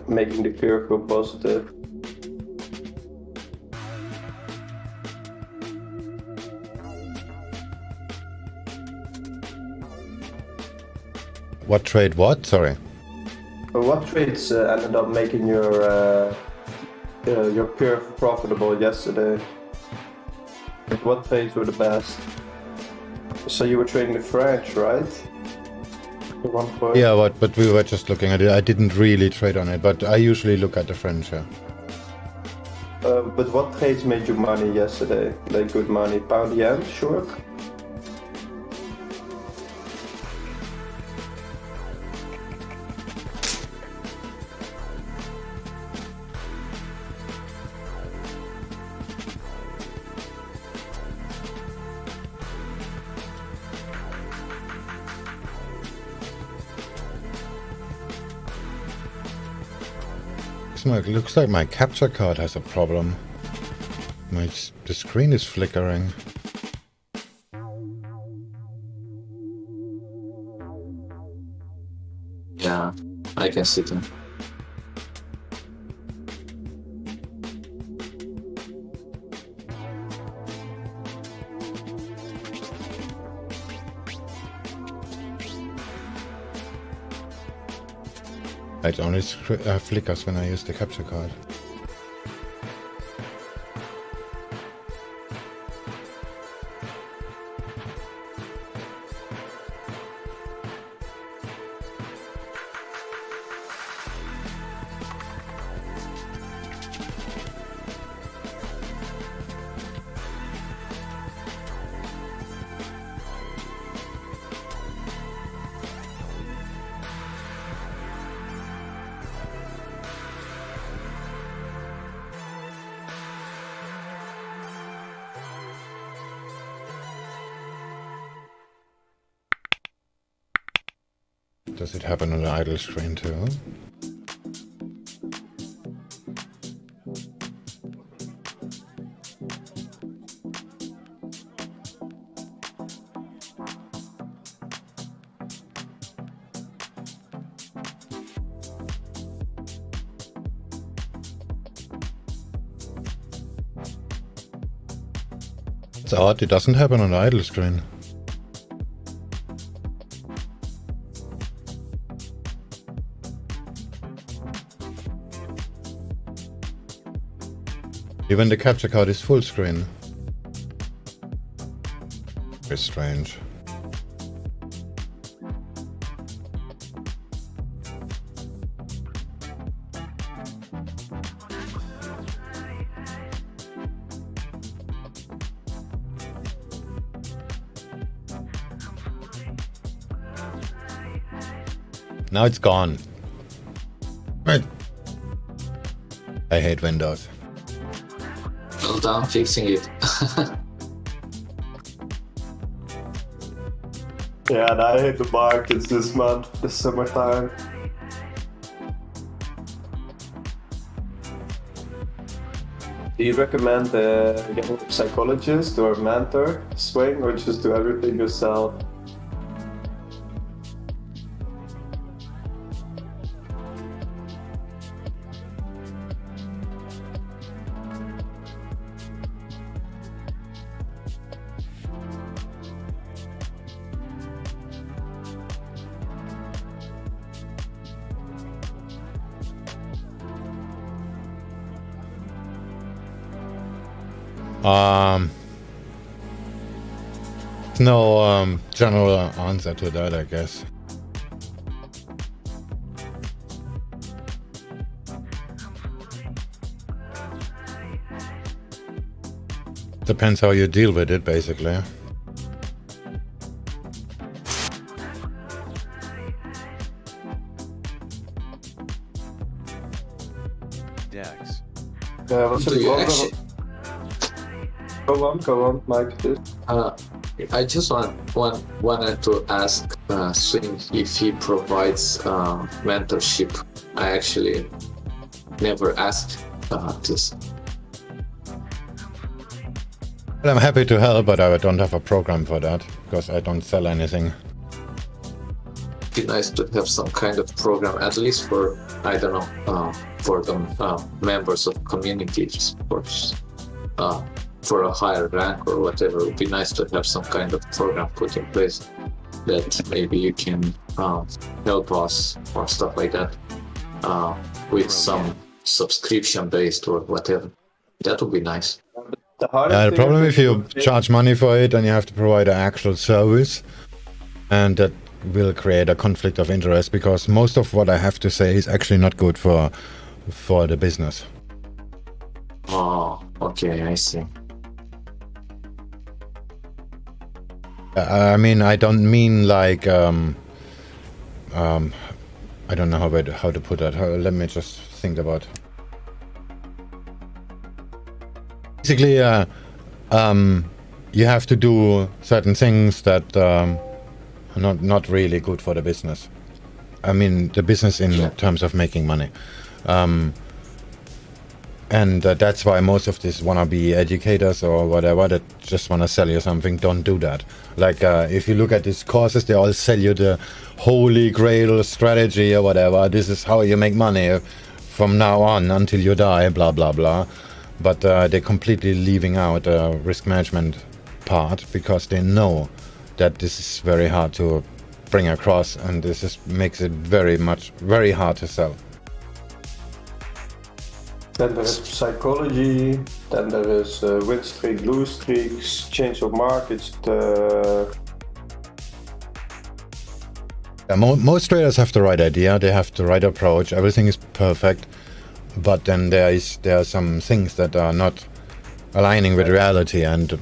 making the curve go positive? What trade what? Sorry. What trades ended up making your curve profitable yesterday? Like what trades were the best? So you were trading the French, right? At one point. Yeah, but we were just looking at it. I didn't really trade on it, but I usually look at the French, yeah. But what trades made you money yesterday? Like good money? Pound yen, short? It looks like my capture card has a problem. The screen is flickering. Yeah, I can see them. It only flickers when I use the capture card. Does it happen on the idle screen too? It's odd, it doesn't happen on the idle screen. Even the capture card is full screen. Very strange. Now it's gone. Right. I hate Windows. Well done fixing it. Yeah, and I hate the markets this month, this summertime. Do you recommend getting a psychologist or a mentor swing, or just do everything yourself? No general answer to that, I guess. Depends how you deal with it, basically. DAX. Yeah, what's Do you your actually- Go on, Mike, please. I just wanted to ask Swing if he provides mentorship. I actually never asked this. Well, I'm happy to help, but I don't have a program for that, because I don't sell anything. It'd be nice to have some kind of program, at least for, I don't know, for the members of communities, for a higher rank or whatever. It would be nice to have some kind of program put in place that maybe you can help us or stuff like that with some subscription based or whatever. That would be nice. The hardest The thing problem I if think you would be- charge money for it and you have to provide an actual service, and that will create a conflict of interest, because most of what I have to say is actually not good for the business. Oh, okay, I see. I mean, I don't mean like I don't know how to put that. Let me just think about. Basically, you have to do certain things that are not really good for the business. I mean, the business in terms of making money. And that's why most of these wannabe educators or whatever that just want to sell you something don't do that. Like if you look at these courses, they all sell you the holy grail strategy or whatever. This is how you make money from now on until you die, blah, blah, blah. But they're completely leaving out the risk management part, because they know that this is very hard to bring across, and this just makes it very hard to sell. Then there is psychology, then there is win streak, lose streaks, change of markets. Yeah, most traders have the right idea, they have the right approach, everything is perfect, but then there are some things that are not aligning with reality, and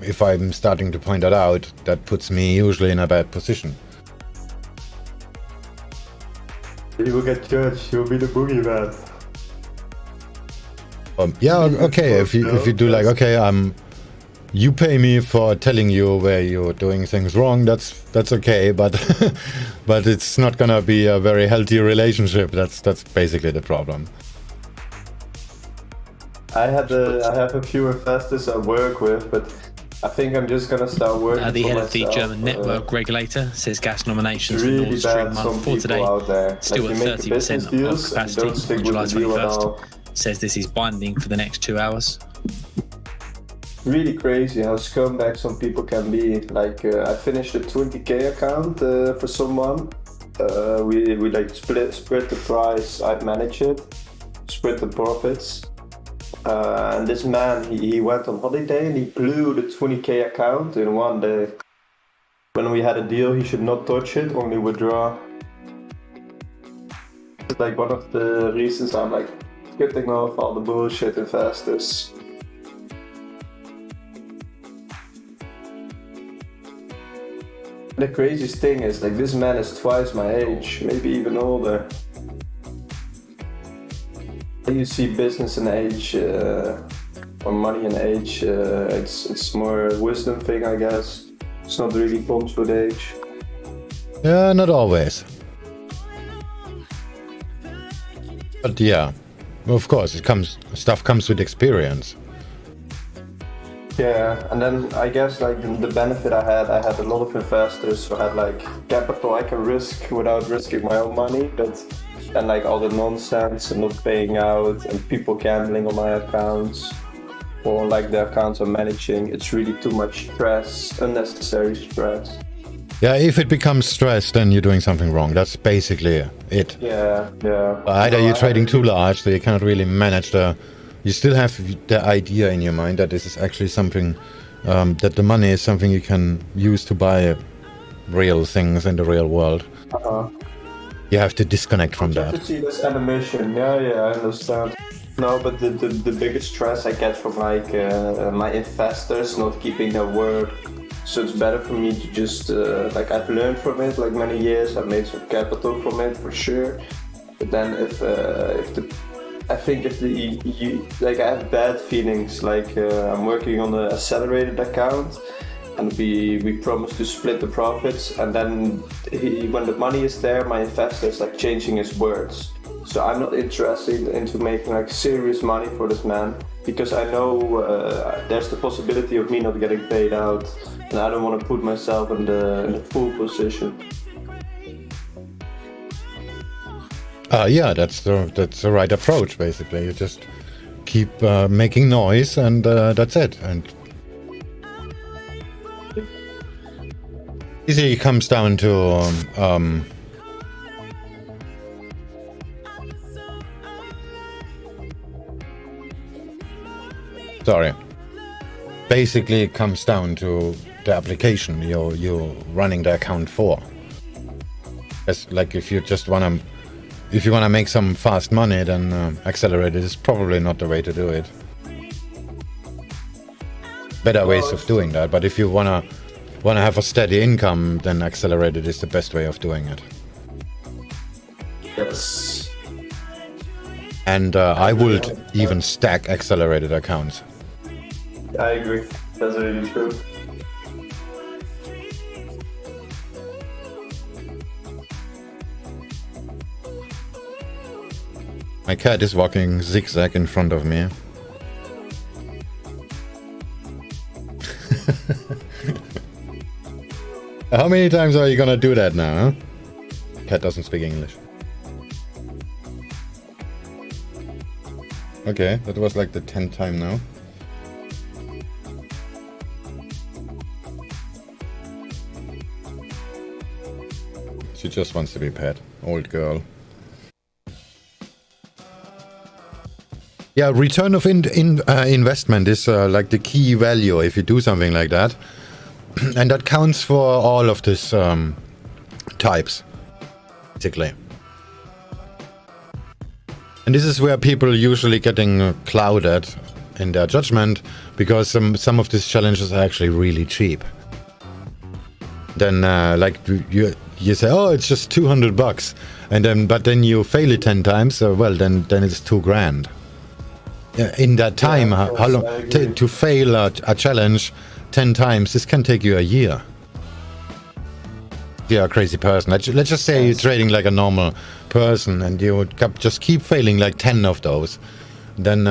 if I'm starting to point that out, that puts me usually in a bad position. You will get judged, you will be the boogeyman. Yeah, okay, if you do like, okay, you pay me for telling you where you're doing things wrong, that's okay, but but it's not gonna be a very healthy relationship. That's basically the problem. I have a few investors I work with, but I think I'm just gonna start working The for head of the myself. German network regulator says gas nominations for Really Nord Stream bad 1 some for today people out there. still Like, at you make the business 30% of deals and capacity don't stick on with July the deal at 21st. all. Says this is binding for the next 2 hours. Really crazy how scumbag some people can be. Like I finished a 20k account for someone. We like split the price. I manage it, split the profits. And this man, he went on holiday and he blew the 20k account in one day. When we had a deal, he should not touch it, only withdraw. It's like one of the reasons I'm like cutting off all the bullshit investors. The craziest thing is, like, this man is twice my age, maybe even older. You see business and age, or money and age, it's more a wisdom thing, I guess. It's not really comes with age. Yeah, not always. But yeah, of course, stuff comes with experience. Yeah, and then I guess like the benefit I had a lot of investors who had like capital I can risk without risking my own money, but then like all the nonsense and not paying out and people gambling on my accounts or like the accounts I'm managing, it's really too much stress, unnecessary stress. Yeah, if it becomes stress, then you're doing something wrong. That's basically it. Yeah. Either you're trading too large, so you cannot really manage you still have the idea in your mind that this is actually something, that the money is something you can use to buy real things in the real world. You have to disconnect from You have that. to see this animation. Yeah, I understand. No, but the biggest stress I get from like my investors not keeping their word. So it's better for me to just like I've learned from it like many years. I've made some capital from it for sure. But then if like I have bad feelings. Like I'm working on an accelerated account, and we promised to split the profits. And then when the money is there, my investor is like changing his words. So I'm not interested into making like serious money for this man, because I know there's the possibility of me not getting paid out, and I don't want to put myself in the full position. Yeah, that's the right approach. Basically, you just keep making noise, and that's it. And it comes down to basically it comes down to the application you're running the account for. It's like if you wanna make some fast money, then accelerated is probably not the way to do it. Better ways of doing that, but if you wanna have a steady income, then accelerated is the best way of doing it. Yes. And I would even stack accelerated accounts. I agree. That's really true. My cat is walking zigzag in front of me. How many times are you gonna do that now, huh? Cat doesn't speak English. Okay, that was like the 10th time now. She just wants to be pet. Old girl. Yeah, return of investment is like the key value if you do something like that. And that counts for all of these types, basically. And this is where people usually getting clouded in their judgment, because some of these challenges are actually really cheap. Then like you say, oh, it's just $200, and but then you fail it 10 times. Well, then it's $2,000. In that time, how long to fail a challenge 10 times? This can take you a year. If you're a crazy person. Let's just say you're trading like a normal person, and you would just keep failing like 10 of those. Then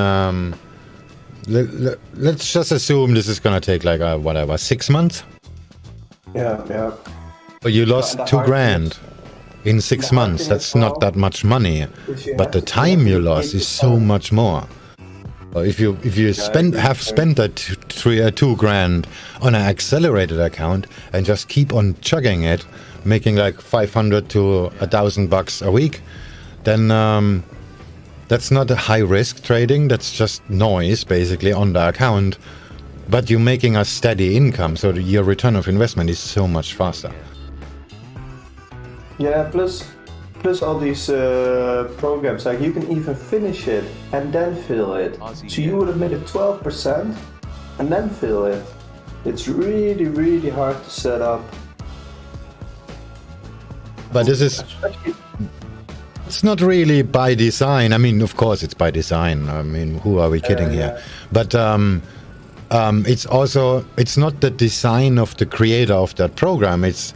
let's just assume this is gonna take like whatever, 6 months. Yeah. But you lost $2,000 in 6 months. That's not that much money, but the time you lost is so much more. If you have spent that $2,000 on an accelerated account and just keep on chugging it, making like $500 to $1,000 a week, then that's not a high risk trading. That's just noise basically on the account, but you're making a steady income, so your return of investment is so much faster. Yeah, plus all these programs, like you can even finish it and then fill it. So you would have made it 12% and then fill it. It's really, really hard to set up. But this is... It's not really by design. I mean, of course it's by design. I mean, who are we kidding here? But it's also... It's not the design of the creator of that program. It's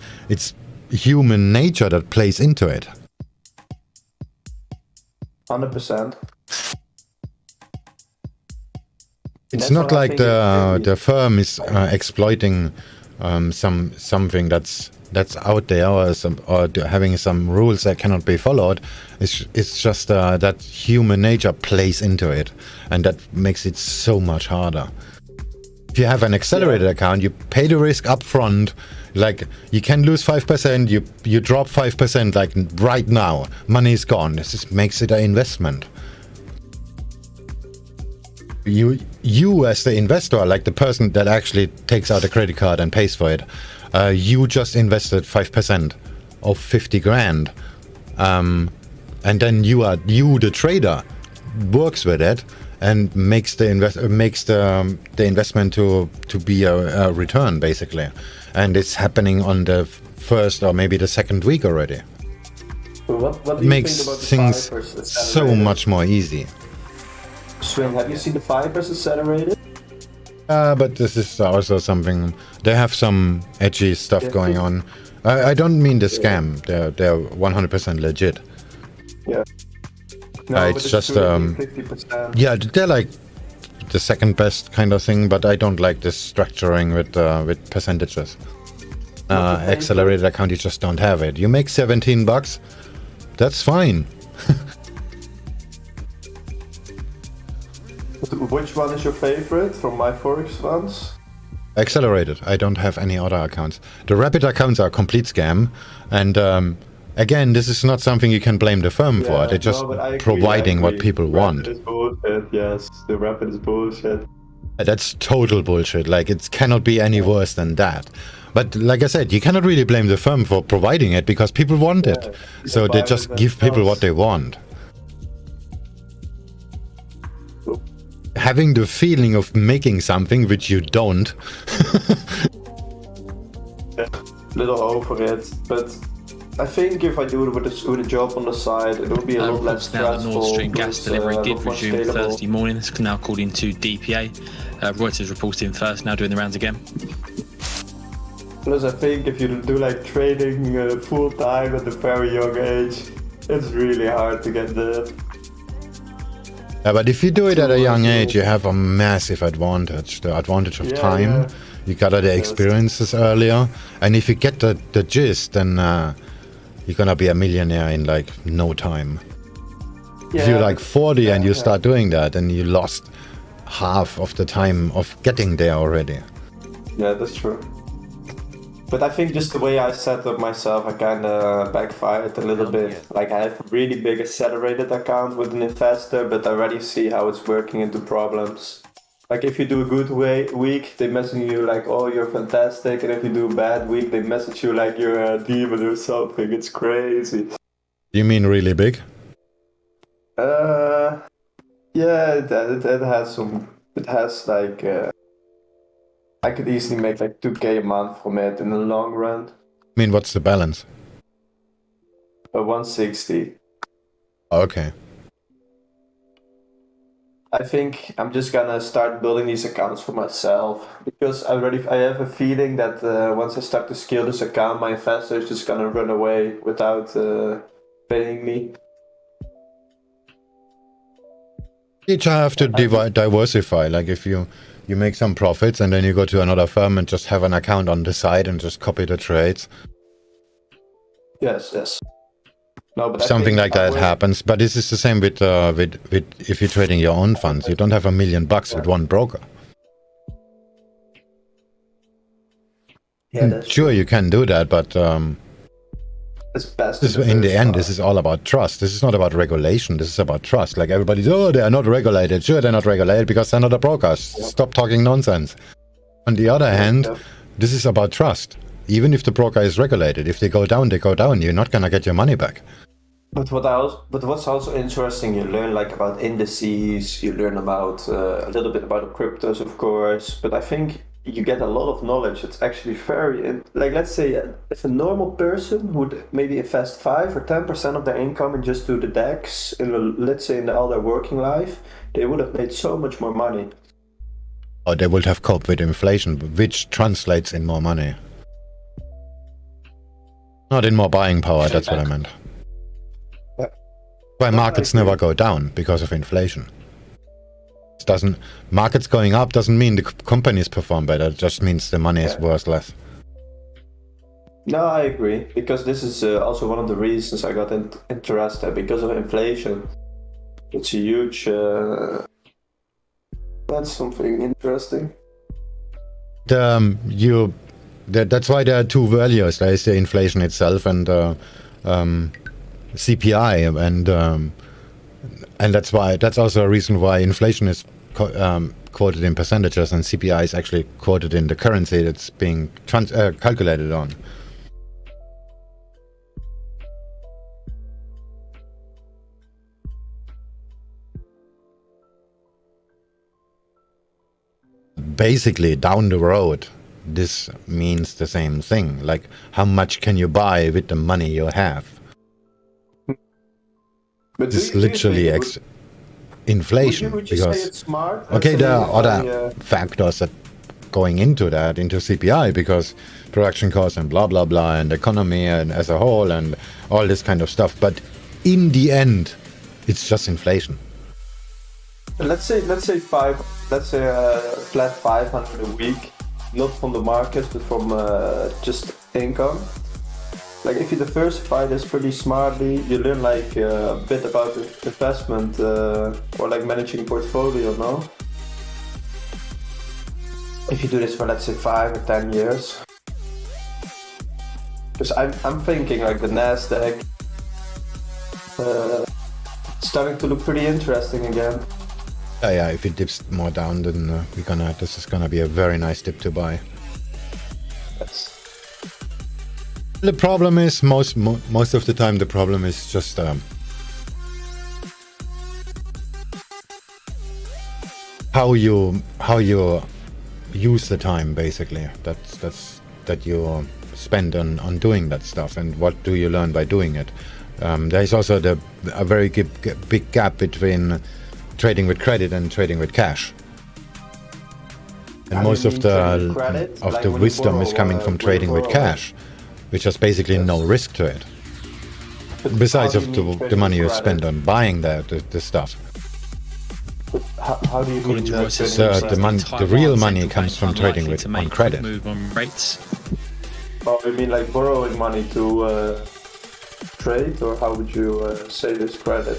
human nature that plays into it. 100%. It's not like the firm is exploiting something that's out there, or having some rules that cannot be followed. It's just that human nature plays into it, and that makes it so much harder. If you have an accelerated account, you pay the risk up front. Like, you can lose 5%, you drop 5%, like right now, money is gone. This just makes it an investment. You as the investor, like the person that actually takes out a credit card and pays for it, you just invested 5% of 50 grand, and then you the trader works with it and makes the investment to be a return basically, and it's happening on the first or maybe the second week already. What do you makes think about the things Vipers so much more easy. Swing, have you seen the Vipers accelerated? But this is also something, they have some edgy stuff going on. I don't mean the scam, they're 100% legit. Yeah. No, it's just 50%. yeah, they're like the second best kind of thing, but I don't like this structuring with percentages. Accelerated account, you just don't have it. You make $17, that's fine. Which one is your favorite from my Forex ones? Accelerated. I don't have any other accounts. The Rapid accounts are a complete scam, and again, this is not something you can blame the firm for. They're just providing what people want. Rapid is bullshit, yes. The Rapid is bullshit. That's total bullshit. Like, it cannot be any worse than that. But like I said, you cannot really blame the firm for providing it because people want it. So they just give people what they want. Having the feeling of making something which you don't. Little over it, but I think if I do it with a job on the side, it will be a lot less Now stressful. the Nord Stream gas delivery did lot more resume scalable. Thursday morning. It's now called into DPA. Reuters reporting first, now doing the rounds again. Plus, I think if you do like trading full time at a very young age, it's really hard to get the. Yeah, but if you do it at a young age, you have a massive advantage. The advantage of time. You got the experiences earlier, and if you get the gist, then you're gonna be a millionaire in like no time. If you're like 40 and you start doing that, then you lost half of the time of getting there already. Yeah, that's true. But I think just the way I set up myself, I kind of backfired a little bit. Like I have a really big accelerated account with an investor, but I already see how it's working into problems. Like if you do a good week, they message you like, oh, you're fantastic. And if you do a bad week, they message you like you're a demon or something. It's crazy. You mean really big? Yeah, it has some, it has like, I could easily make like 2K a month from it in the long run. I mean, what's the balance? 160. Okay. I think I'm just gonna start building these accounts for myself because I have a feeling that once I start to scale this account, my investor is just gonna run away without paying me. You just have to diversify. Like if you make some profits and then you go to another firm and just have an account on the side and just copy the trades. Yes. No, but Something like that happens. But this is the same with if you're trading your own funds. You don't have $1 million with one broker. Yeah, that's sure, you can do that, but it's best. in the end, this is all about trust. This is not about regulation. This is about trust. Like everybody's, oh, they are not regulated. Sure, they're not regulated because they're not a broker. Stop talking nonsense. On the other hand, this is about trust. Even if the broker is regulated, if they go down, they go down. You're not gonna get your money back. But what's also interesting, you learn like about indices. You learn about a little bit about the cryptos, of course. But I think you get a lot of knowledge. It's actually very like, let's say if a normal person would maybe invest 5 or 10% of their income and just do the DEX let's say in all their working life, they would have made so much more money. Or they would have coped with inflation, which translates in more money. Not in more buying power, that's what I meant. Why markets never go down because of inflation. Markets going up doesn't mean the companies perform better, it just means the money is worth less. No, I agree, because this is also one of the reasons I got interested, because of inflation. It's a huge... that's something interesting. That's why there are two values. There is the inflation itself and CPI, and that's also a reason why inflation is quoted in percentages and CPI is actually quoted in the currency that's being calculated on. Basically, down the road, this means the same thing. Like, how much can you buy with the money you have? But this is literally inflation. Would you say it's smart? Okay, there are other factors that going into CPI, because production costs and blah blah blah, and economy and as a whole and all this kind of stuff. But in the end, it's just inflation. Let's say flat 500 a week, not from the markets but from just income. Like if you diversify this pretty smartly, you learn like a bit about investment or like managing portfolio, no? If you do this for, let's say, 5 or 10 years. Because I'm thinking like the NASDAQ starting to look pretty interesting again. Yeah, if it dips more down, then this is gonna be a very nice dip to buy. Yes. The problem is most of the time the problem is just how you use the time, basically. That you spend on doing that stuff, and what do you learn by doing it. There is also a very big gap between trading with credit and trading with cash. And most of the wisdom is coming from trading with cash, which has basically no risk to it. Besides of the money you spend on buying the stuff. How do you mean the real money comes from trading on credit. Move on rates. Oh, you mean like borrowing money to trade, or how would you say this, credit?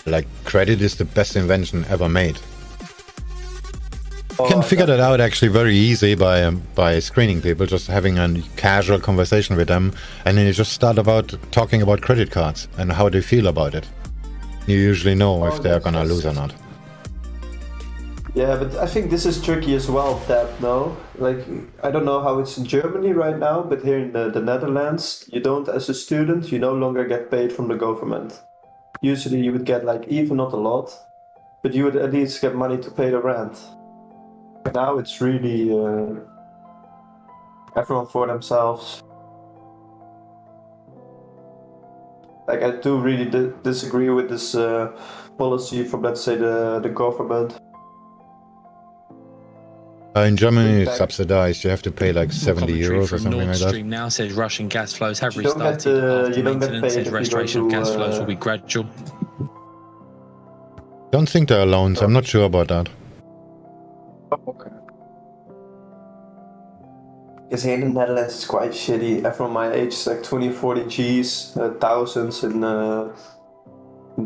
Like, credit is the best invention ever made. can figure that out actually very easy by screening people, just having a casual conversation with them, and then you just start talking about credit cards and how they feel about it. You usually know if they're gonna lose or not. Yeah, but I think this is tricky as well, debt, no? Like, I don't know how it's in Germany right now, but here in the Netherlands, you don't, as a student, you no longer get paid from the government. Usually you would get like, even not a lot, but you would at least get money to pay the rent. Now it's really everyone for themselves. Like, I do really disagree with this policy from, let's say, the government. In Germany, it's subsidized. You have to pay like 70 euros or something like that. Nord Stream now says Russian gas flows have You don't get, restarted after you don't get maintenance. paid Says if you restoration don't of gas do, flows will be gradual. Don't think there are loans. I'm not sure about that. Okay. Because here in the Netherlands it's quite shitty. Everyone my age is like 20, 40 G's, thousands in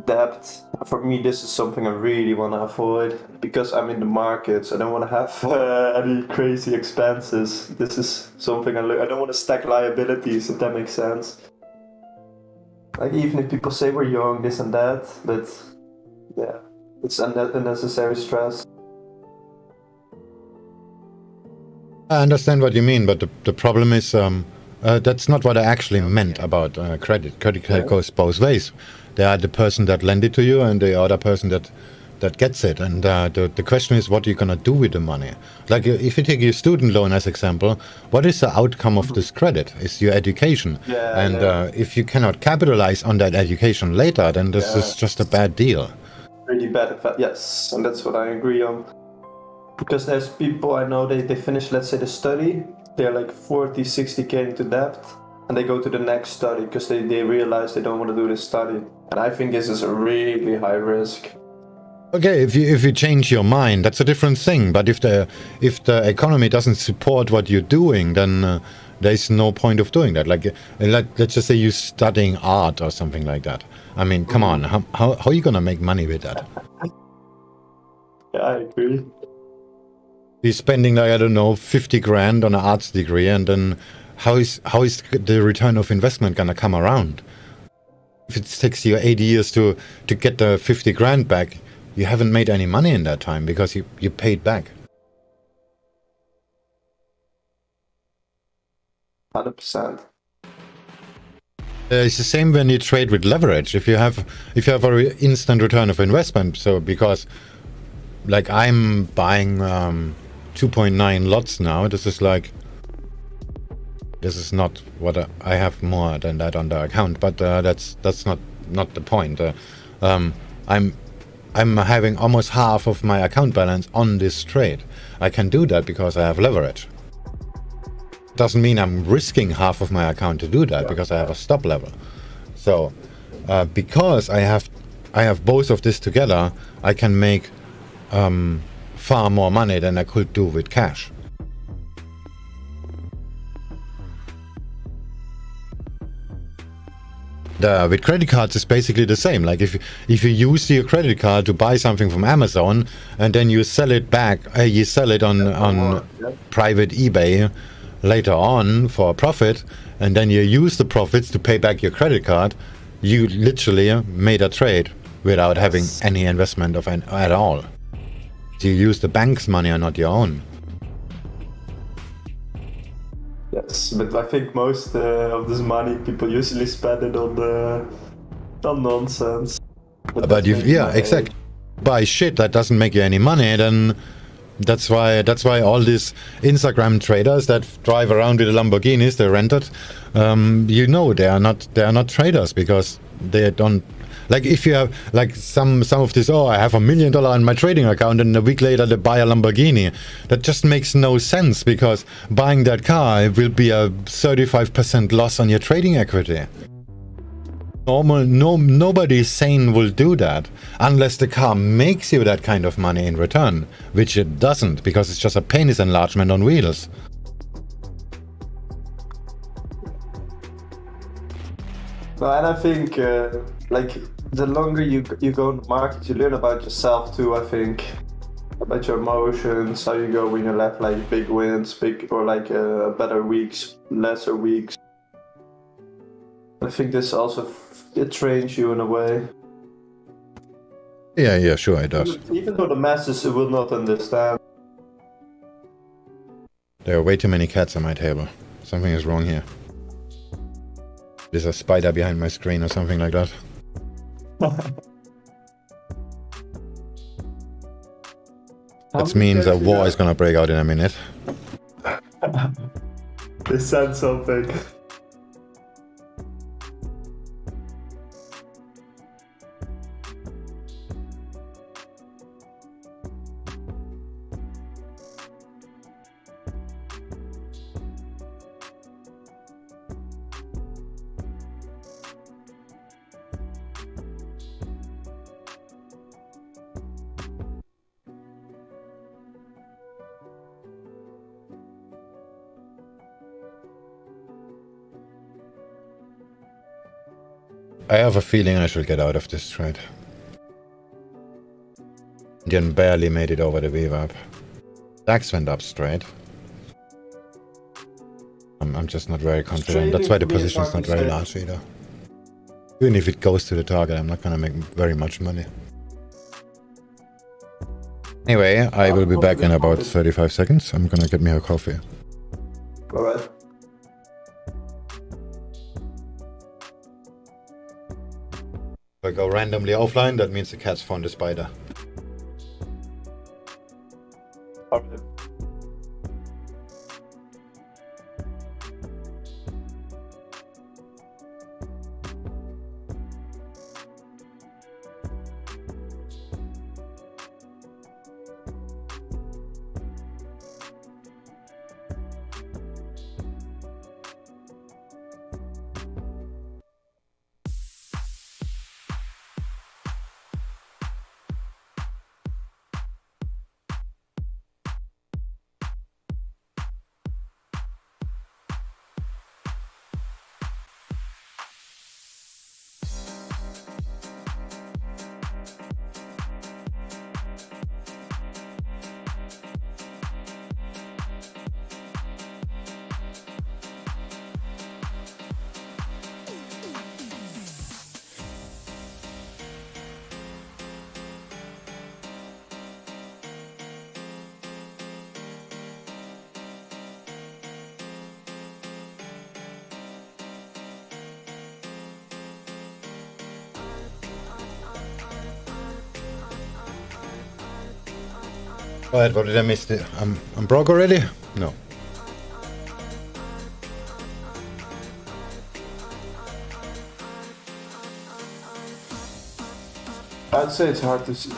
debt. For me, this is something I really want to avoid because I'm in the markets. I don't want to have any crazy expenses. This is something I don't want to stack liabilities, if that makes sense. Like, even if people say we're young, this and that, but yeah, it's unnecessary stress. I understand what you mean, but the problem is that's not what I actually meant about credit. Credit goes both ways. There are the person that lend it to you and the other person that gets it. And the question is, what are you going to do with the money? Like, if you take your student loan as example, what is the outcome of this credit? It's your education. If you cannot capitalize on that education later, then this is just a bad deal. Really bad, yes, and that's what I agree on. Because there's people I know, they finish, let's say, the study, they're like 40, 60k into debt, and they go to the next study because they realize they don't want to do this study. And I think this is a really high risk. Okay, if you change your mind, that's a different thing. But if the economy doesn't support what you're doing, then there's no point of doing that. Like, let's just say you're studying art or something like that. I mean, come on, how are you gonna make money with that? Yeah, I agree. You're spending like, I don't know, 50 grand on an arts degree, and then how is the return of investment gonna come around? If it takes you 80 years to get the 50 grand back, you haven't made any money in that time because you paid back. 100%. It's the same when you trade with leverage. If you have a instant return of investment, so because like I'm buying 2.9 lots now, this is not what I have more than that on the account, but that's not the point. I'm having almost half of my account balance on this trade. I can do that because I have leverage. Doesn't mean I'm risking half of my account to do that because I have a stop level. So because I have both of this together, I can make far more money than I could do with cash. With credit cards, it's basically the same. Like if you use your credit card to buy something from Amazon and then you sell it back, you sell it on private eBay later on for a profit, and then you use the profits to pay back your credit card, you literally made a trade without having any investment at all. You use the bank's money and not your own. Yes, but I think most of this money people usually spend it on nonsense. But exactly. Buy shit that doesn't make you any money, then that's why all these Instagram traders that drive around with the Lamborghinis they rented, they are not traders because they don't. Like if you have like some of this, I have $1 million in my trading account and a week later they buy a Lamborghini. That just makes no sense because buying that car will be a 35% loss on your trading equity. Nobody sane will do that unless the car makes you that kind of money in return, which it doesn't because it's just a penis enlargement on wheels. No, and I think like the longer you go in the market, you learn about yourself too, I think. about your emotions, how you go when you have like big wins, big or like better weeks, lesser weeks. I think this also it trains you in a way. Yeah, sure it does. Even though the masses will not understand. There are way too many cats on my table. Something is wrong here. There's a spider behind my screen or something like that. That means a war is gonna break out in a minute. They said something. I have a feeling I should get out of this trade. Indian barely made it over the VWAP. DAX went up straight. I'm just not very confident. That's why the position's not very large either. Even if it goes to the target, I'm not gonna make very much money. Anyway, I will be back in about 35 seconds. I'm gonna get me a coffee. Alright. If I go randomly offline, that means the cat's found the spider. Alright. Alright, what did I miss? I'm broke already? No. I'd say it's hard to see.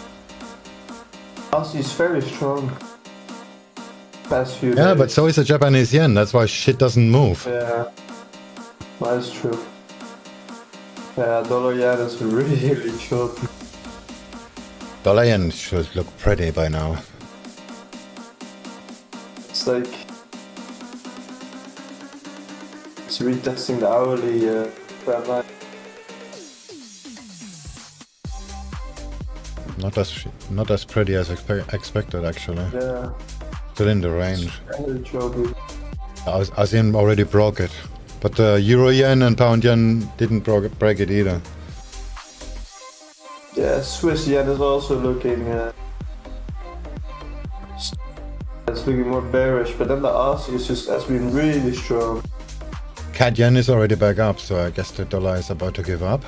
Aussie is very strong. Past few Yeah, days. but so is the Japanese yen. That's why shit doesn't move. Yeah, that's true. Yeah, dollar yen is really short. Dollar yen should look pretty by now. It's like it's retesting the hourly trend line. Not as pretty as expected actually. Yeah, Still in the range. really choppy. ASEAN already broke it, but Euro yen and Pound yen didn't break it either. Yeah, Swiss yen is also looking. It's looking more bearish, but then the Aussie is just has been really strong. CAD yen is already back up, so I guess the dollar is about to give up.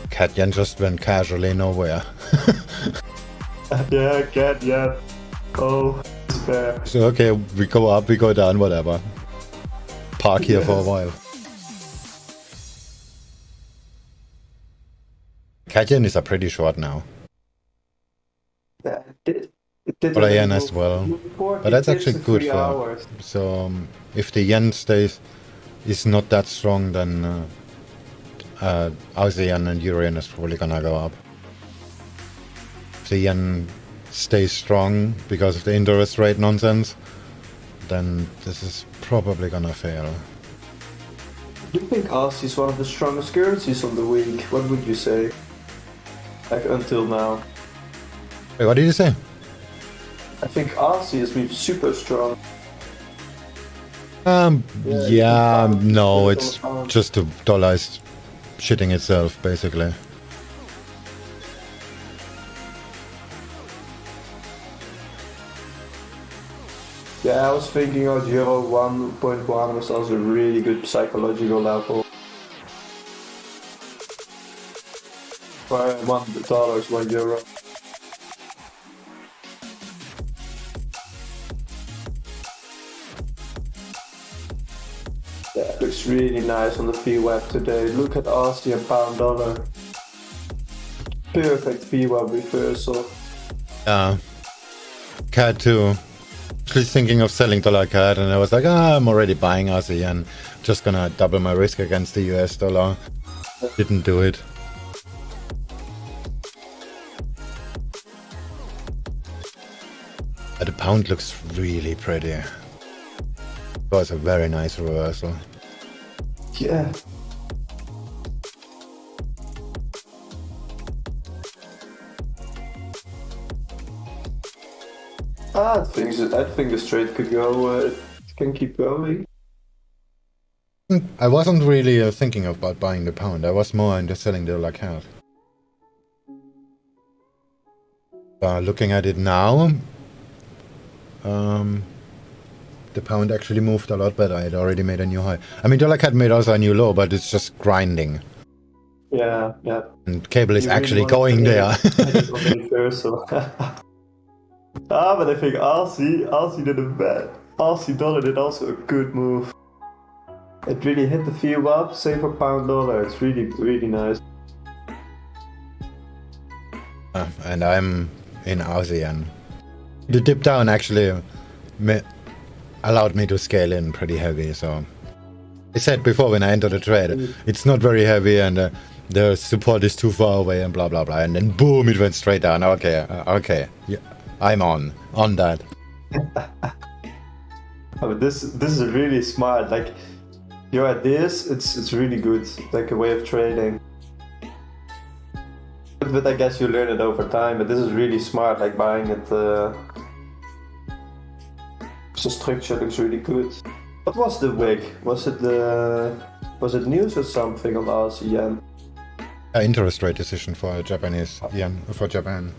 CAD yen just went casually nowhere. Yeah, CAD yen. Oh, it's fair. So okay, we go up, we go down, whatever. Park here for a while. CAD yen is a pretty short now. Yeah, it did Dollar yen as well. But that's actually good for. hours. So if the yen is not that strong, then ASEAN and Euro yen is probably gonna go up. If the yen stays strong because of the interest rate nonsense, then this is probably gonna fail. Do you think Aussie is one of the strongest currencies on the week? What would you say? Like until now. Wait, what did you say? I think Aussie has been super strong. Yeah, no, it's just the dollar is shitting itself, basically. Yeah, I was thinking of Euro 1.1 was also a really good psychological level. For $1 is €1. Yeah, it looks really nice on the VWAP today. Look at Aussie and pound dollar. Perfect VWAP reversal. Yeah. CAD too. Actually thinking of selling dollar CAD, and I was like, I'm already buying Aussie and just gonna double my risk against the US dollar. Didn't do it. But the pound looks really pretty. It was a very nice reversal. Yeah. I think the trade could go. It can keep going. I wasn't really thinking about buying the pound. I was more into selling the dollar CAD. Looking at it now, the pound actually moved a lot better. It already made a new high. I mean, dollar CAD made also a new low, but it's just grinding. Yeah, yeah. And cable is You actually really going there. But I think Aussie did a bad. Aussie dollar did also a good move. It really hit the VWAP, same for pound dollar. It's really, really nice. And I'm in Aussie, and the dip down actually allowed me to scale in pretty heavy. So I said before when I entered the trade, it's not very heavy, and the support is too far away, and blah blah blah. And then boom, it went straight down. Okay, yeah, I'm on that. But this is really smart. Like your ideas, it's really good. Like a way of trading. But I guess you learn it over time. But this is really smart. Like buying it. The structure looks really good. What was the wick? Was it news or something on Aussie yen? Interest rate decision for Japanese yen, for Japan.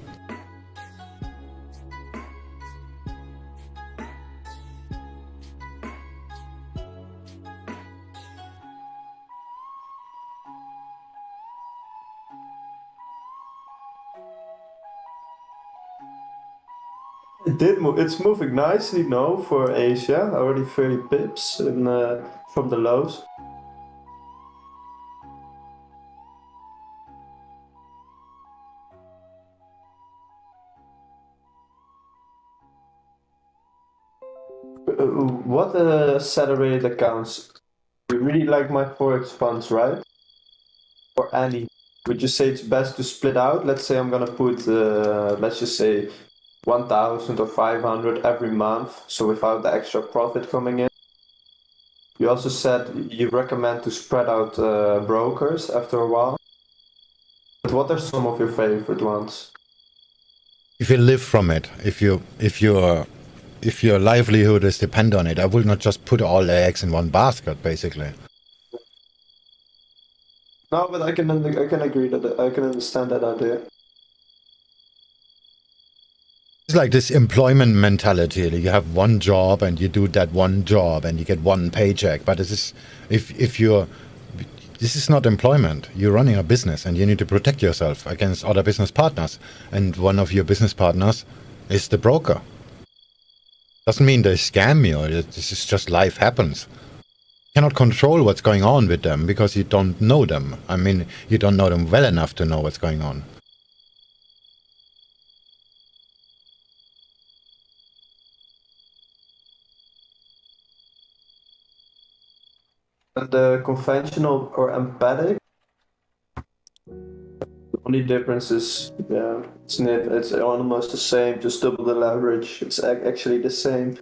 It did move. It's moving nicely now for Asia. Already 30 pips from the lows. What saturated accounts? You really like my Forex funds, right? Or any? Would you say it's best to split out? Let's say I'm gonna put, let's just say 1,000 or 500 every month, so without the extra profit coming in. You also said you recommend to spread out brokers after a while. But what are some of your favorite ones? If you live from it, if your livelihood is depend on it, I will not just put all the eggs in one basket, basically. No, but I can agree that I can understand that idea. It's like this employment mentality. You have one job and you do that one job and you get one paycheck. But this is this is not employment. You're running a business and you need to protect yourself against other business partners. And one of your business partners is the broker. Doesn't mean they scam you. This is just life happens. You cannot control what's going on with them because you don't know them. I mean, you don't know them well enough to know what's going on. And the conventional or empathic, the only difference is, yeah, it's almost the same, just double the leverage. It's actually the same.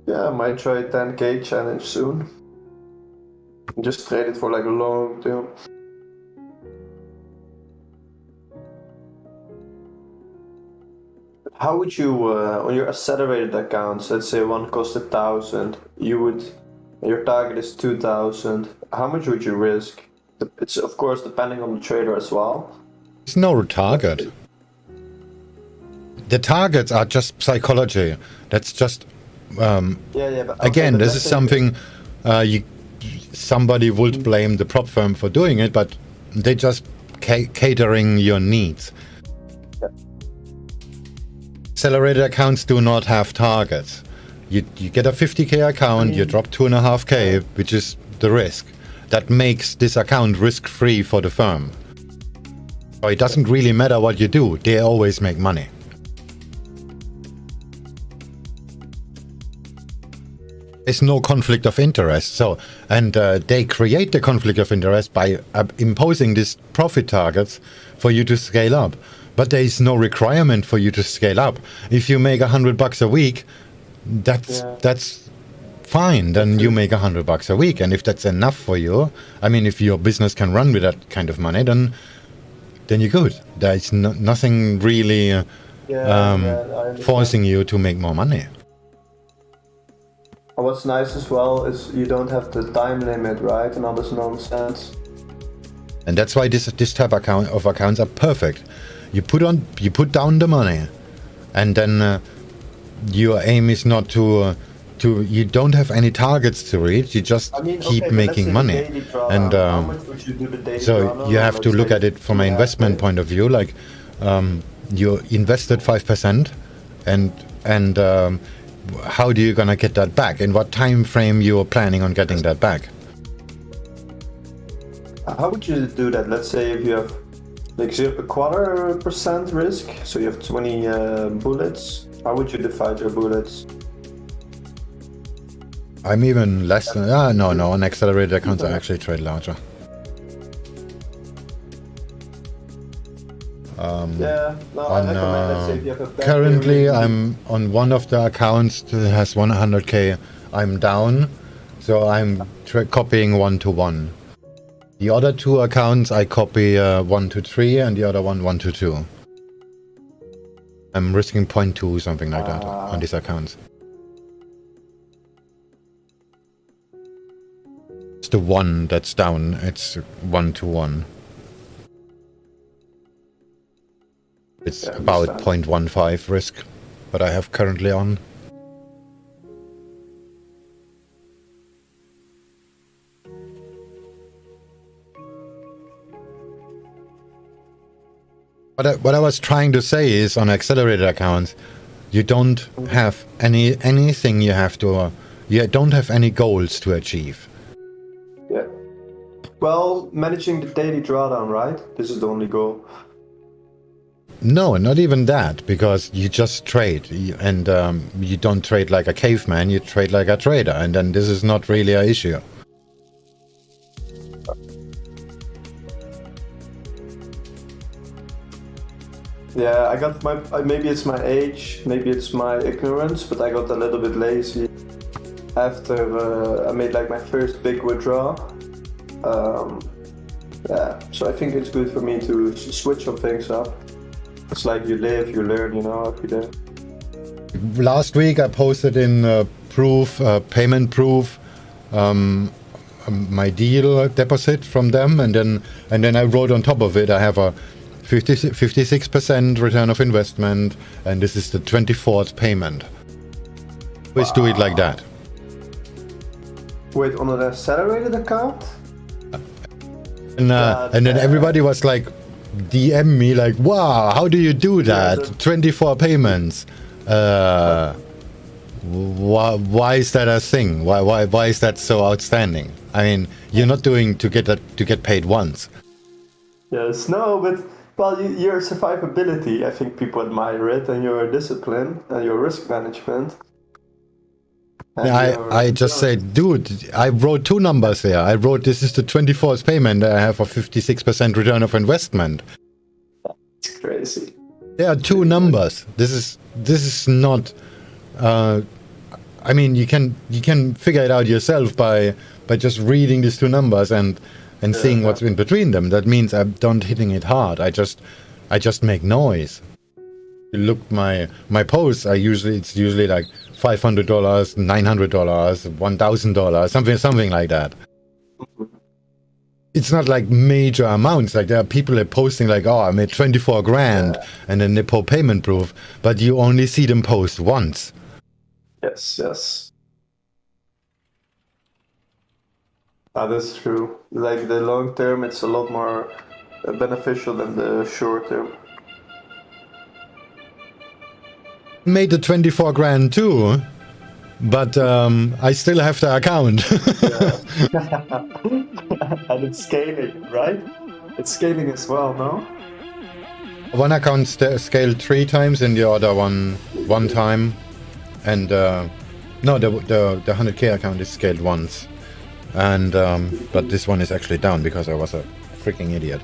Yeah, I might try a 10k challenge soon. Just trade it for like a long term. How would you, on your accelerated accounts, let's say one cost 1,000, your target is 2,000, how much would you risk? It's of course depending on the trader as well. There's no target. The targets are just psychology. That's just, But, again, but this let's is say something somebody would blame the prop firm for doing it, but they just catering your needs. Accelerated accounts do not have targets. You get a 50k account, you drop 2.5k, which is the risk. That makes this account risk-free for the firm. So it doesn't really matter what you do, they always make money. There's no conflict of interest. So, and they create the conflict of interest by imposing these profit targets for you to scale up. But there is no requirement for you to scale up. If you make $100 a week, that's fine. Then you make $100 a week, and if that's enough for you, I mean, if your business can run with that kind of money, then you're good. There is nothing really forcing you to make more money. What's nice as well is you don't have the time limit, right? And all this nonsense. And that's why this type of accounts are perfect. You put down the money, and then your aim is not to you don't have any targets to reach. You just keep making money, and so you have to look at it from an investment point of view. Like you invested 5%, and how do you gonna get that back? In what time frame you are planning on getting that back? How would you do that? Let's say if you have like 0.25% risk, so you have 20 bullets. How would you divide your bullets? I'm even less than no. On accelerated accounts, I actually trade larger. I recommend, let's say if you have a bad Currently, period, I'm on one of the accounts that has 100k. I'm down, so I'm copying 1-to-1. The other two accounts I copy 1-to-3, and the other one 1-to-2. I'm risking 0.2, something like that, on these accounts. It's the one that's down. It's 1-to-1. It's about 0.15 risk, what I have currently on. What I was trying to say is, on accelerated accounts, you don't have anything you have to, you don't have any goals to achieve. Yeah. Well, managing the daily drawdown, right? This is the only goal. No, not even that, because you just trade, and you don't trade like a caveman, you trade like a trader, and then this is not really an issue. Yeah, I got maybe it's my age, maybe it's my ignorance, but I got a little bit lazy after I made like my first big withdrawal. Yeah, so I think it's good for me to switch some things up. It's like you live, you learn, you know, every day. Last week I posted in payment proof, my deal deposit from them, and then I wrote on top of it, I have a 56% return of investment, and this is the 24th payment. Always do it like that. Wait, on an accelerated account? And then everybody was like, DM me like, wow, how do you do that? 24 payments. Why is that a thing? Why is that so outstanding? I mean, you're not doing to get paid once. Yes, no, but well, your survivability, I think people admire it, and your discipline and your risk management. I just said, dude, I wrote two numbers here. I wrote, this is the 24th payment. I have a 56% return of investment. It's crazy. There are two numbers. This is not. I mean, you can figure it out yourself by by just reading these two numbers and seeing what's in between them. That means I don't hitting it hard. I just make noise. You look my posts are usually like $500, $900, $1,000, something like that. It's not like major amounts. Like there are people that are posting like, oh, I made 24 grand, and then they post payment proof, but you only see them post once. Yes. That's true. Like the long term, it's a lot more beneficial than the short term. Made the 24 grand too, but I still have the account. And it's scaling, right? It's scaling as well, no? One account scaled 3 times and the other one time, and no, the 100k account is scaled once, and but this one is actually down because I was a freaking idiot.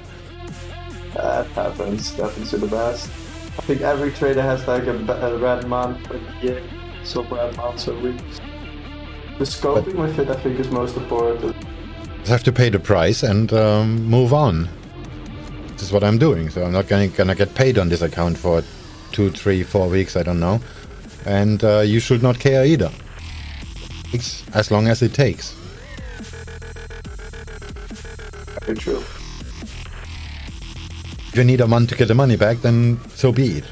That happens to the best. I think every trader has like a red month a year, so red months or weeks. The scoping with it, I think, is most important. I have to pay the price and move on. This is what I'm doing. So I'm not gonna get paid on this account for 2, 3, 4 weeks. I don't know. And you should not care either. It's as long as it takes. Very true. If you need a month to get the money back, then so be it.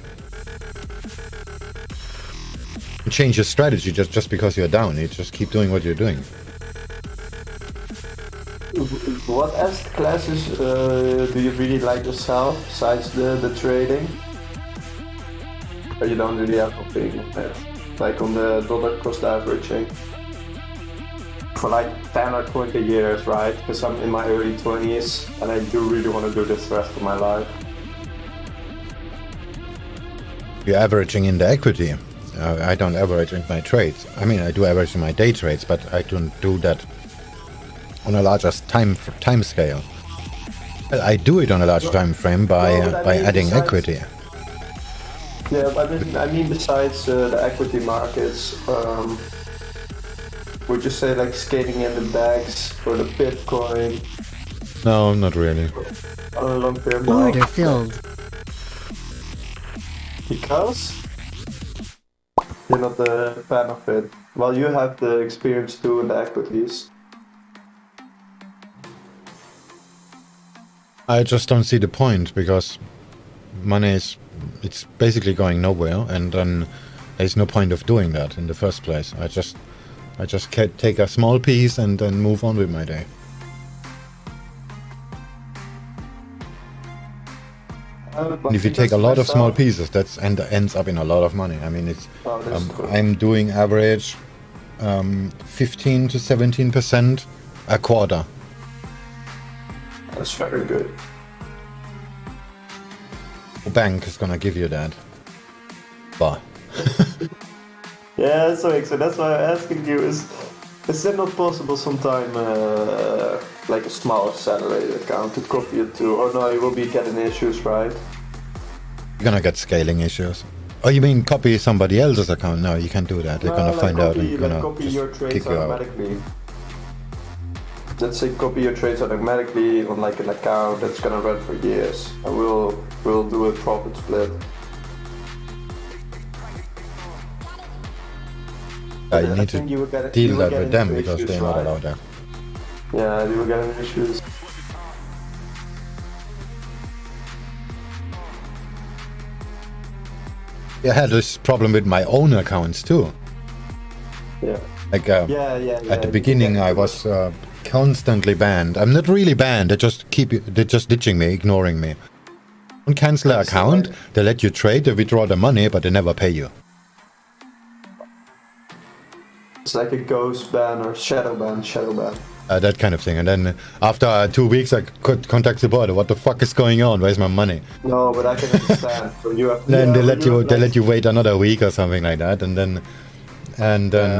Change your strategy just because you're down. You just keep doing what you're doing. What asset classes do you really like yourself besides the trading? Or you don't really have opinion on it? Like on the dollar cost averaging? For like 10 or 20 years, right? Because I'm in my early 20s and I do really want to do this the rest of my life. You're averaging in the equity. I don't average in my trades. I mean, I do average in my day trades, but I don't do that on a larger time scale. I do it on a large time frame by adding equity. Yeah, but I mean besides the equity markets, would you say like scaling in the DAX or the Bitcoin? No, not really. On a long term. Order filled. Because you're not a fan of it. Well, you have the experience too in the equities. I just don't see the point because money it's basically going nowhere, and then there's no point of doing that in the first place. I just can take a small piece and then move on with my day. And if you take a lot of small pieces, that ends up in a lot of money. I mean, it's I'm doing average 15 to 17% a quarter. That's very good. The bank is gonna give you that. But yeah, so that's why I'm asking you: is it not possible sometime, like a smaller salary account, to copy it to? Or no, you will be getting issues, right? you're gonna get scaling issues. Oh, you mean copy somebody else's account? No, you can't do that. They're gonna find out and gonna copy just your trades kick you out. automatically. Let's say copy your trades automatically on like an account that's gonna run for years, and we'll do a profit split. You need to deal that with them because they're not allowed that. Yeah, you will get any issues. I had this problem with my own accounts too. Yeah. Like Yeah. at the beginning, I was constantly banned. I'm not really banned. They're just ditching me, ignoring me. Don't cancel an account. They let you trade. They withdraw the money, but they never pay you. It's like a ghost ban or shadow ban. That kind of thing. And then after 2 weeks, I could contact the board. What the fuck is going on? Where's my money? No, but I can understand. So you have. Then they let you wait another week or something like that, and then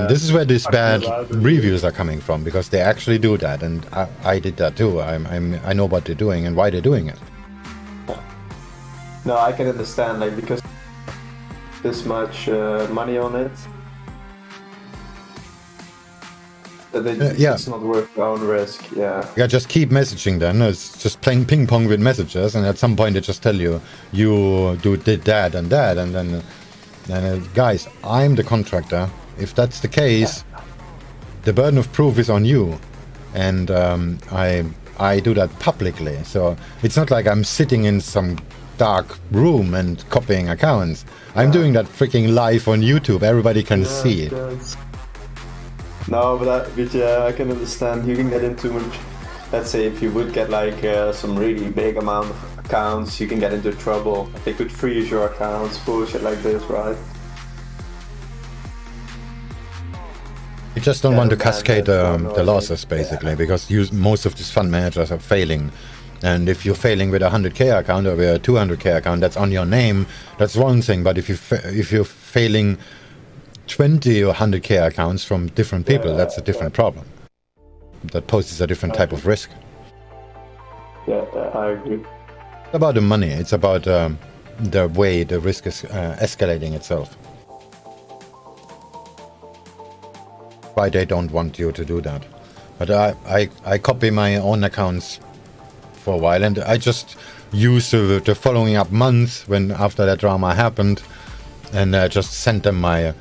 this is where these bad reviews are coming from, because they actually do that, and I did that too. I know what they're doing and why they're doing it. No, I can understand, like, because this much money on it. Yeah. It's not worth your own risk. Yeah. Yeah, just keep messaging then. It's just playing ping pong with messages, and at some point they just tell you, did that and that, and then guys, I'm the contractor. If that's the case, the burden of proof is on you, and I do that publicly. So it's not like I'm sitting in some dark room and copying accounts. I'm doing that freaking live on YouTube. Everybody can see it. Yes. No, but yeah, I can understand. You can get into, let's say, if you would get like some really big amount of accounts, you can get into trouble. They could freeze your accounts, bullshit like this, right? You just don't want to cascade the losses, basically, because most of these fund managers are failing. And if you're failing with a 100k account or with a 200k account, that's on your name. That's one thing. But if you're failing 20 or 100k accounts from different people, that's a different problem. That poses a different type of risk. Yeah, I agree. It's about the money. It's about the way the risk is escalating itself. Why they don't want you to do that. But I copy my own accounts for a while, and I just used the following up months when after that drama happened, and just sent them my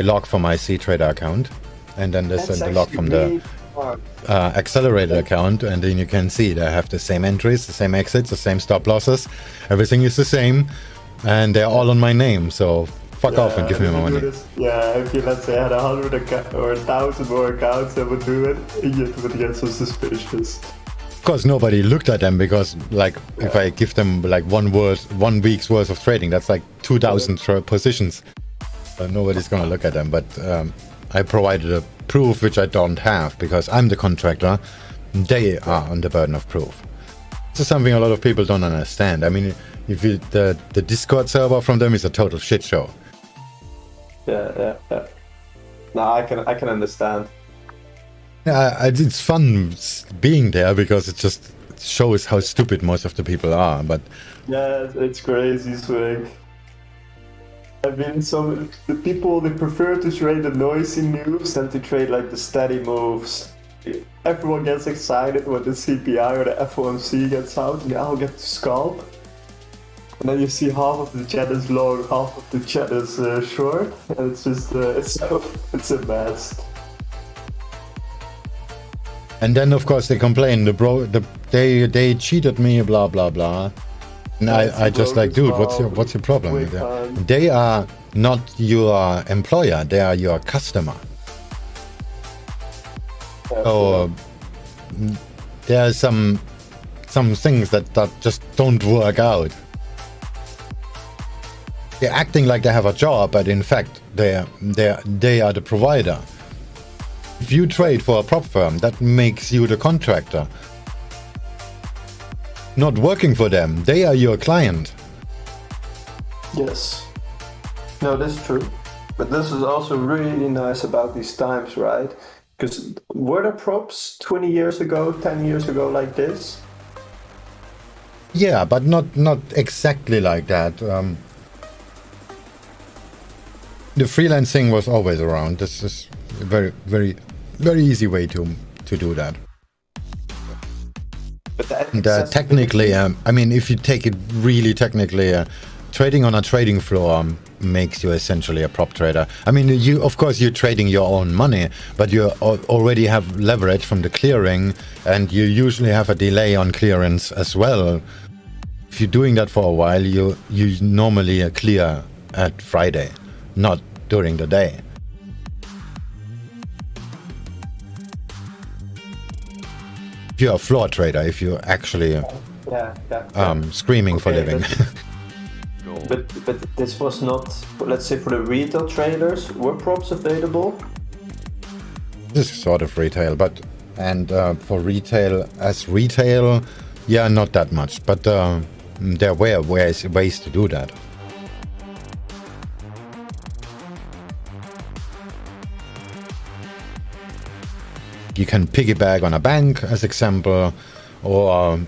log for my C-Trader account, and then they sent the log from the accelerator account, and then you can see they have the same entries, the same exits, the same stop losses, everything is the same, and they're all on my name. So fuck off and give me my money. Yeah, if you, let's say, had 100 or 1,000 more accounts that would do it, you would get so suspicious. Of course, nobody looked at them because, like, if I give them like 1 week's worth of trading, that's like 2,000 positions. Nobody's gonna look at them. But I provided a proof which I don't have because I'm the contractor. They are on the burden of proof. This is something a lot of people don't understand. I mean, if the Discord server from them is a total shit show. Yeah. No, I can understand. Yeah, it's fun being there because it just shows how stupid most of the people are. But yeah, it's crazy, Swig. I mean, the people, they prefer to trade the noisy moves than to trade like the steady moves. Everyone gets excited when the CPI or the FOMC gets out, and they all get to scalp. And then you see half of the chat is long, half of the chat is short, and it's just it's a mess. And then of course they complain, they cheated me, blah blah blah. And I just like, dude, what's your problem? They are not your employer, they are your customer. So there are some things that just don't work out. They're acting like they have a job, but in fact they are the provider. If you trade for a prop firm, that makes you the contractor. Not working for them, they are your client. Yes. No, that's true. But this is also really nice about these times, right? Because were the props 20 years ago, 10 years ago like this? Yeah, but not exactly like that. The freelancing was always around. This is a very, very, very easy way to do that. And technically, I mean, if you take it really technically, trading on a trading floor makes you essentially a prop trader. I mean, of course you're trading your own money, but you already have leverage from the clearing, and you usually have a delay on clearance as well. If you're doing that for a while, you normally clear at Friday, not during the day. If you're a floor trader, if you're actually screaming for living. But this was not, let's say, for the retail traders. Were props available? This is sort of retail, and for retail, yeah, not that much. But there were ways to do that. You can piggyback on a bank, as example, or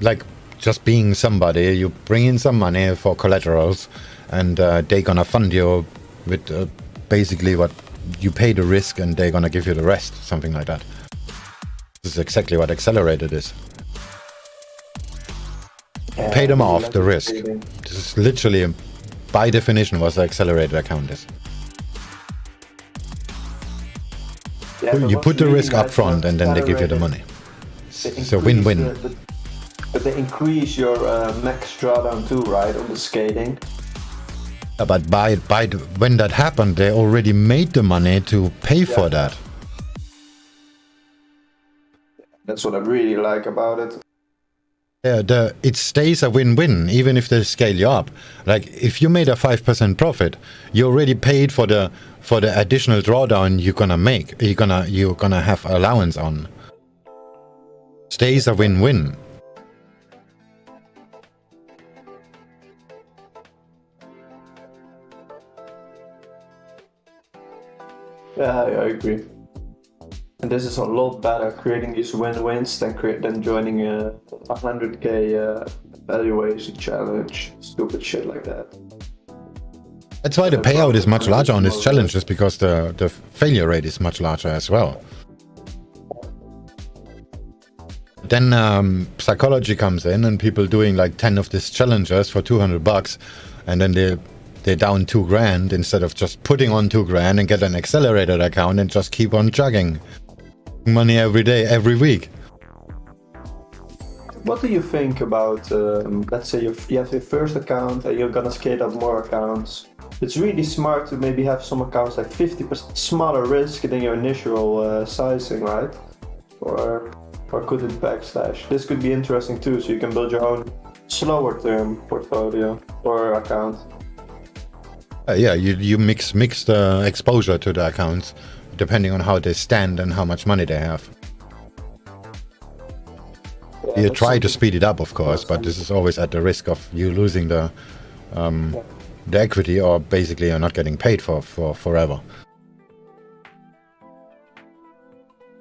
like just being somebody. You bring in some money for collaterals, and they're gonna fund you with basically what you pay the risk and they're gonna give you the rest, something like that. This is exactly what accelerated is. Pay them off the risk. This is literally, by definition, what the accelerated account is. Yeah, You put the risk up front and then they give you the money. It's a win-win. But they increase your max drawdown too, right, on the skating? But when that happened, they already made the money to pay for that. That's what I really like about it. Yeah, it stays a win-win, even if they scale you up. Like, if you made a 5% profit, you already paid for the additional drawdown you're gonna make. You're gonna have allowance on. Stays a win-win. Yeah, I agree. And this is a lot better, creating these win-wins than joining a 100k valuation challenge, stupid shit like that. That's why the payout is much larger on this challenge, just because the failure rate is much larger as well. Then psychology comes in and people doing like 10 of these challenges for 200 bucks, and then they're down 2 grand instead of just putting on 2 grand and get an accelerated account and just keep on chugging money every day, every week. What do you think about, let's say you have your first account and you're gonna scale up more accounts? It's really smart to maybe have some accounts like 50% smaller risk than your initial sizing, right? Or could it backslash? This could be interesting too, so you can build your own slower term portfolio or account. Yeah, you mix the exposure to the accounts depending on how they stand and how much money they have. Yeah, You try to speed it up, of course, but this is always at the risk of you losing the equity, or basically you're not getting paid for forever.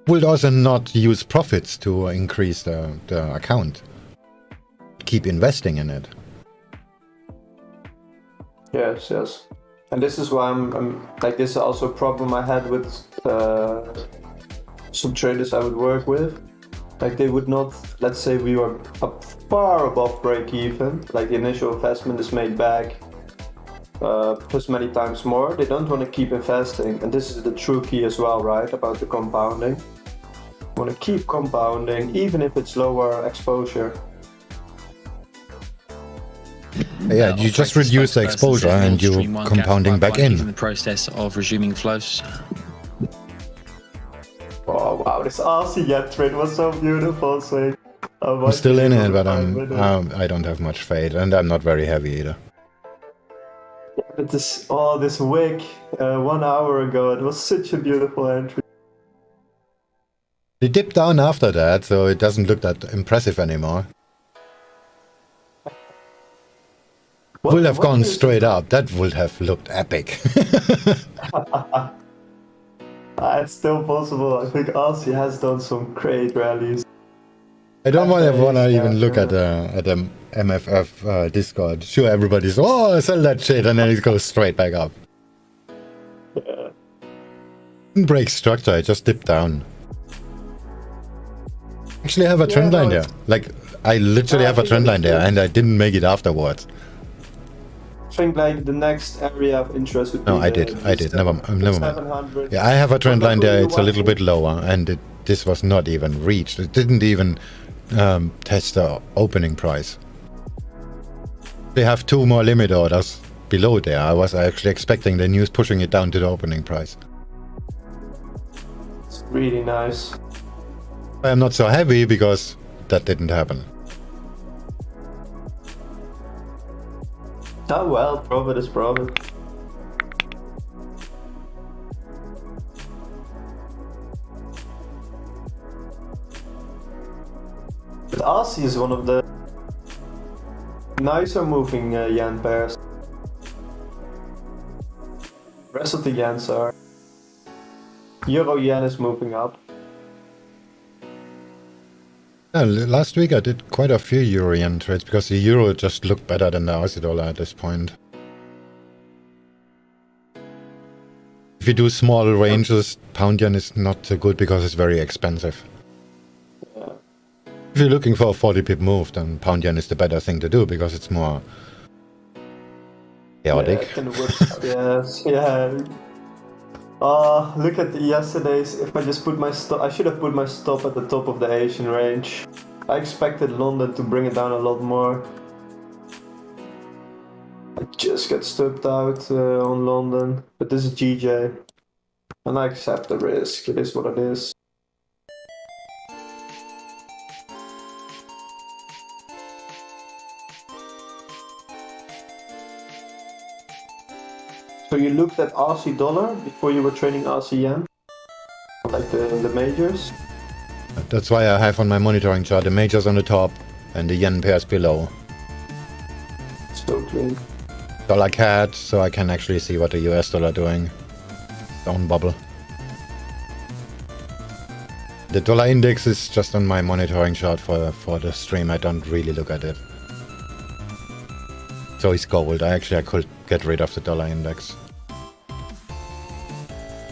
Would also not use profits to increase the account. Keep investing in it. Yes. And this is why I'm like, this is also a problem I had with some traders I would work with. Like, they would not, let's say we were up far above break even, like the initial investment is made back plus many times more. They don't want to keep investing, and this is the true key as well, right, about the compounding. You want to keep compounding even if it's lower exposure. Yeah, you just reduce the exposure and you're compounding back in the process of resuming flows. Oh wow, this RC yet trade was so beautiful. So I'm still in it, but I don't have much faith, and I'm not very heavy either. Yeah, but this wick 1 hour ago, it was such a beautiful entry. They dipped down after that, so it doesn't look that impressive anymore. Would have gone straight up. That would have looked epic. It's still possible. I think RC has done some great rallies. I don't want to even look at the MFF Discord. Sure, everybody's, oh, sell that shit, and then it goes straight back up. Yeah. Didn't break structure, it just dipped down. Actually, I have a trend line there. Like, I literally have a trend line there, and I didn't make it afterwards. I think like the next area of interest would be. No, I did. Never mind. 700. Yeah, I have a trend line there. It's a little bit lower, and this was not even reached. It didn't even test the opening price. They have 2 more limit orders below there. I was actually expecting the news pushing it down to the opening price. It's really nice. I am not so heavy because that didn't happen. Oh well, profit is profit. But RC is one of the nicer moving yen pairs. The rest of the yens are. Euro yen is moving up. Yeah, last week I did quite a few euro yen trades because the euro just looked better than the Aussie dollar at this point. If you do small ranges, pound yen is not so good because it's very expensive. Yeah. If you're looking for a 40 pip move, then pound yen is the better thing to do because it's more chaotic. Yeah, it can work. Yes, yeah. Look at yesterday's. If I just put my stop, I should have put my stop at the top of the Asian range. I expected London to bring it down a lot more. I just got stopped out on London, but this is GJ, and I accept the risk. It is what it is. So you looked at Aussie dollar before you were trading Aussie yen, like the majors. That's why I have on my monitoring chart the majors on the top and the yen pairs below. So clean. Dollar CAD, so I can actually see what the US dollar doing. Down bubble. The dollar index is just on my monitoring chart for the stream. I don't really look at it. So is gold. I could get rid of the dollar index.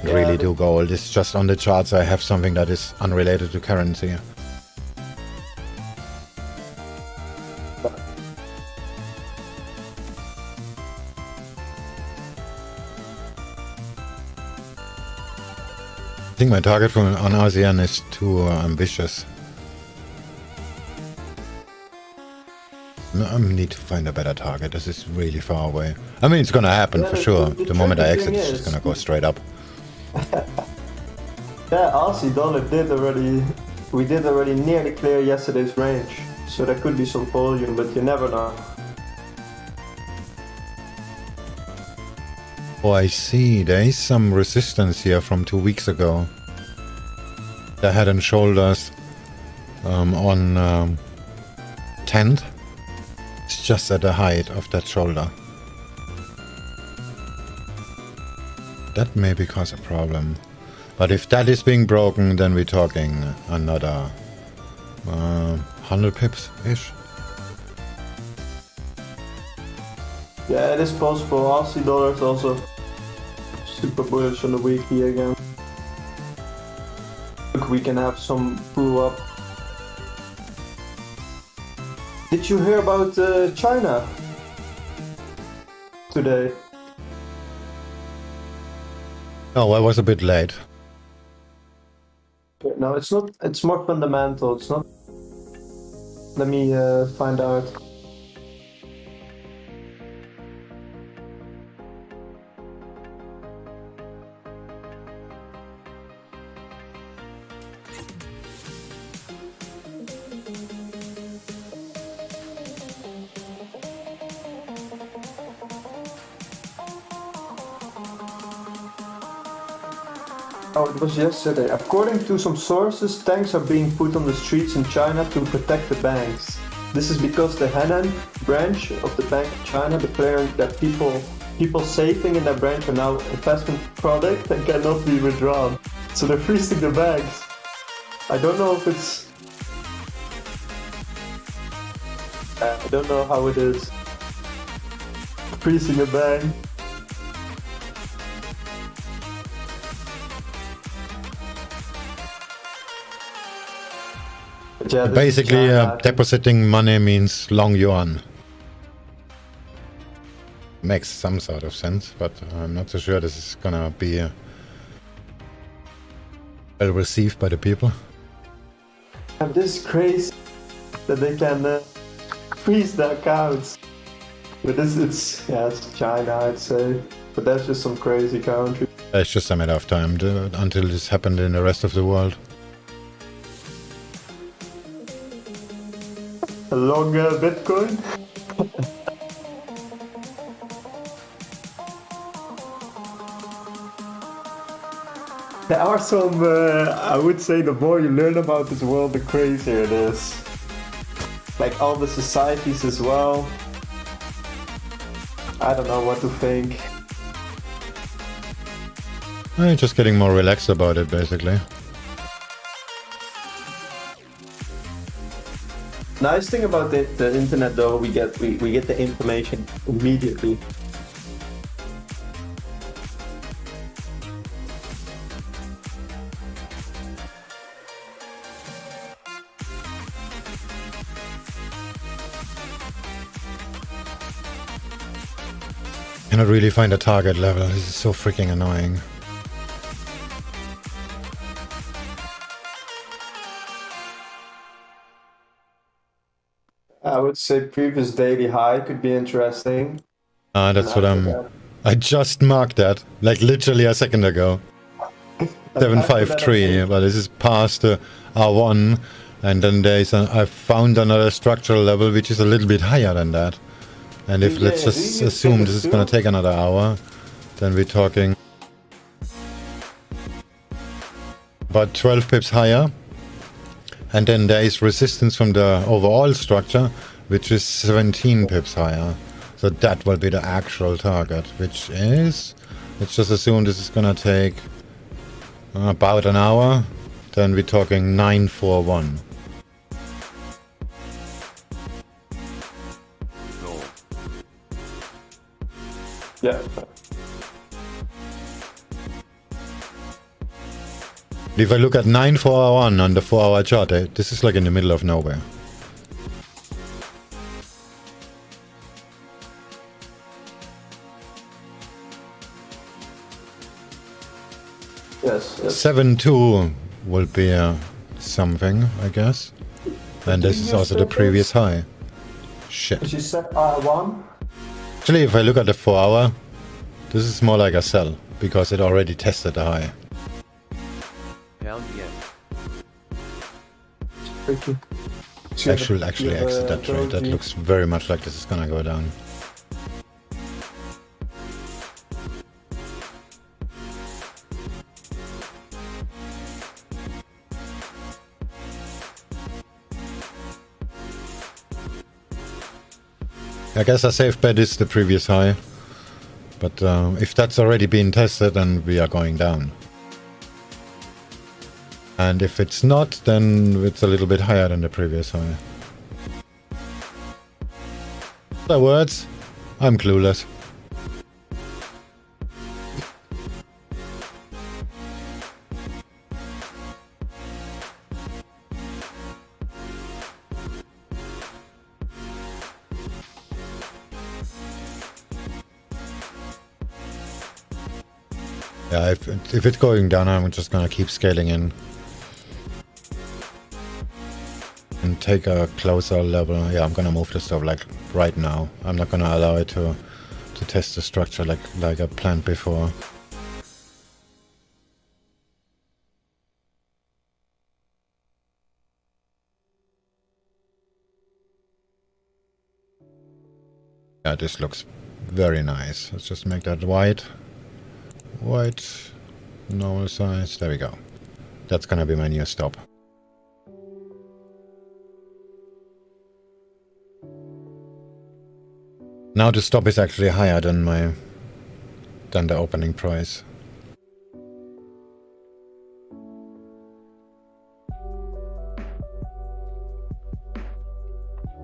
Yeah, Really do gold. It's just on the charts I have something that is unrelated to currency. I think my target on ASEAN is too ambitious. I need to find a better target. This is really far away. I mean, it's gonna happen for sure. The moment I exit, it's just gonna go straight up. Yeah, Aussie dollar we did already nearly clear yesterday's range. So there could be some volume, but you never know. Oh, I see. There is some resistance here from 2 weeks ago. The head and shoulders on 10th. It's just at the height of that shoulder. That may cause a problem. But if that is being broken, then we're talking another 100 pips-ish. Yeah, it is possible. Aussie dollar is also super bullish on the weekly again. Look, we can have some pull up. Did you hear about China today? Oh, I was a bit late. No, it's not. It's more fundamental. It's not. Let me find out. Oh, it was yesterday. According to some sources, tanks are being put on the streets in China to protect the banks. This is because the Henan branch of the Bank of China declaring that people saving in that branch are now investment product and cannot be withdrawn. So they're freezing the banks. I don't know if it's... I don't know how it is. Freezing a bank. Yeah, Basically, depositing money means long yuan. Makes some sort of sense, but I'm not so sure this is gonna be well received by the people. And this is crazy that they can freeze the accounts. But it's China, I'd say. But that's just some crazy country. It's just a matter of time until this happened in the rest of the world. A long Bitcoin. There are some, I would say the more you learn about this world, the crazier it is. Like all the societies as well. I don't know what to think. I'm just getting more relaxed about it, basically. Nice thing about the internet though, we get the information immediately. Cannot really find a target level. This is so freaking annoying. I would say previous daily high could be interesting. That's what I just marked that, like literally a second ago. 753, but this is past the R1, and then I found another structural level which is a little bit higher than that. And if let's just assume this is gonna take another hour, then we're talking about 12 pips higher. And then there is resistance from the overall structure, which is 17 pips higher. So that will be the actual target, which is, let's just assume this is gonna take about an hour. Then we're talking 941. Gold. Yeah. If I look at 941 on the 4-hour chart, this is like in the middle of nowhere. Yes. 7.2 will be something, I guess. And this is also the previous high. Shit. Did you set R1? Actually, if I look at the 4-hour, this is more like a sell, because it already tested the high. Pound yen. Actually exit that trade. That looks very much like this is gonna go down. I guess a safe bet is the previous high, but if that's already been tested, then we are going down. And if it's not, then it's a little bit higher than the previous high. In other words, I'm clueless. Yeah, if it's going down, I'm just gonna keep scaling in. And take a closer level. Yeah, I'm gonna move the stuff like right now. I'm not gonna allow it to test the structure like I planned before. Yeah, this looks very nice. Let's just make that white. White, normal size. There we go. That's gonna be my new stop. Now the stop is actually higher than the opening price.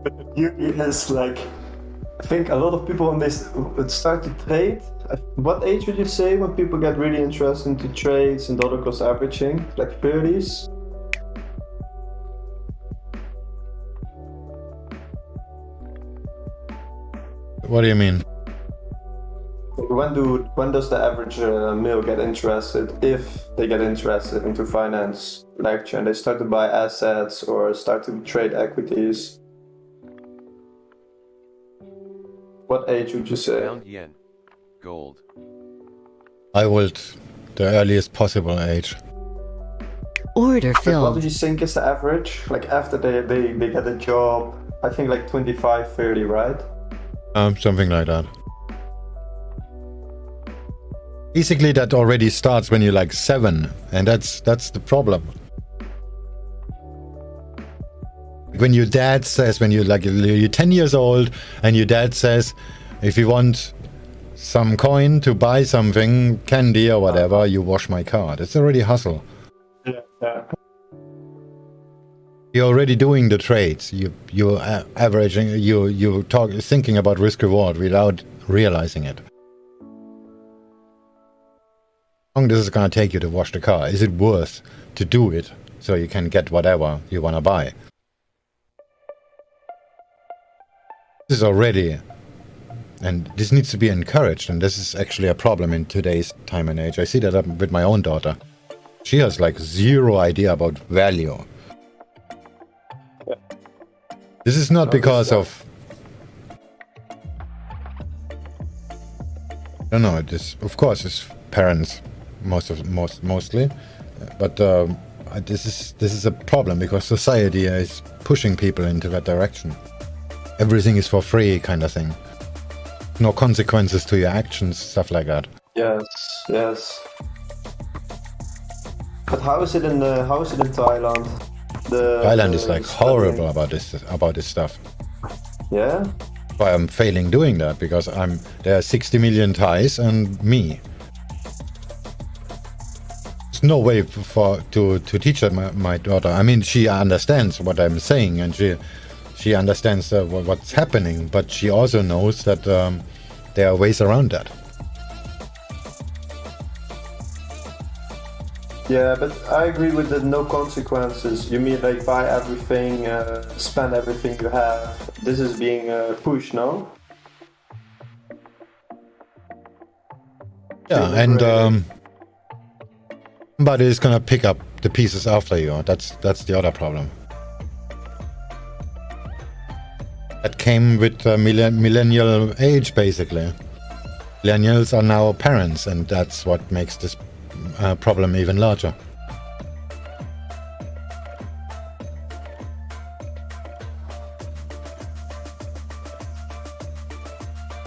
But the beauty is, like, I think a lot of people when they start to trade, what age would you say when people get really interested into trades and dollar cost averaging? Like 30s? What do you mean? When does the average male get interested, if they get interested into finance lecture and they start to buy assets or start to trade equities? What age would you say? Pound yen. Gold. I would the earliest possible age. Order But what filled. do you think is the average? Like after they get a job, I think like 25, 30, right? Something like that. Basically, that already starts when you're like 7, and that's the problem. When your dad says, when you're 10 years old, and your dad says, if you want some coin to buy something, candy or whatever, you wash my card. It's already hustle. Yeah. You're already doing the trades. You're averaging. You thinking about risk reward without realizing it. How long this is gonna take you to wash the car? Is it worth to do it so you can get whatever you wanna buy? This is already And this needs to be encouraged, and this is actually a problem in today's time and age. I see that with my own daughter. She has like zero idea about value. This is not because of... I don't know, this, of course, it's parents mostly, but this is a problem because society is pushing people into that direction. Everything is for free, kind of thing. No consequences to your actions, stuff like that. Yes, yes. But how is it in Thailand? Thailand is like horrible about this stuff. Yeah. Why I'm failing doing that, because there are 60 million Thais and me. There's no way to teach my daughter. I mean, she understands what I'm saying, and she understands what's happening, but she also knows that there are ways around that. Yeah, but I agree with the no consequences. You mean like buy everything, spend everything you have. This is being pushed, no? Yeah, and somebody is gonna pick up the pieces after you. That's the other problem. That came with millennial age, basically. Millennials are now parents, and that's what makes this problem even larger.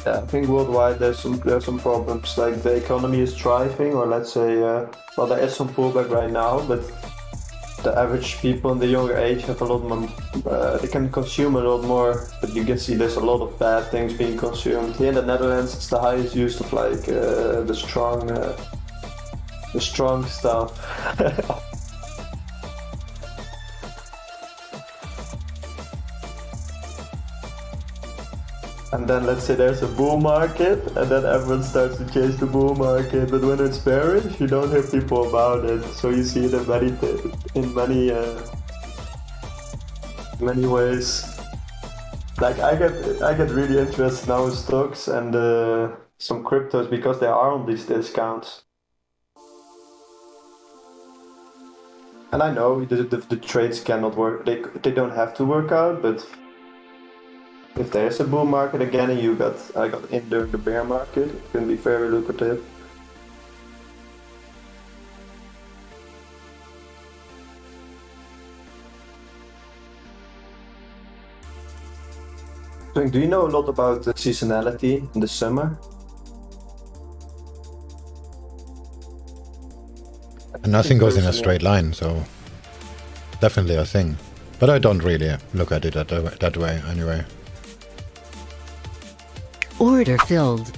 Yeah, I think worldwide there's some problems. Like the economy is thriving, or let's say, well, there is some pullback right now, but the average people in the younger age have a lot more. They can consume a lot more, but you can see there's a lot of bad things being consumed. Here in the Netherlands, it's the highest use of like the strong stuff. And then let's say there's a bull market, and then everyone starts to chase the bull market. But when it's bearish, you don't hear people about it. So you see it in many ways. Like I get really interested now in stocks and some cryptos because they are on these discounts. And I know the trades cannot work. They don't have to work out, but if there's a bull market again and I got in during the bear market, it can be very lucrative. So, do you know a lot about the seasonality in the summer? And nothing goes in a straight line, so definitely a thing. But I don't really look at it that way anyway. Order filled.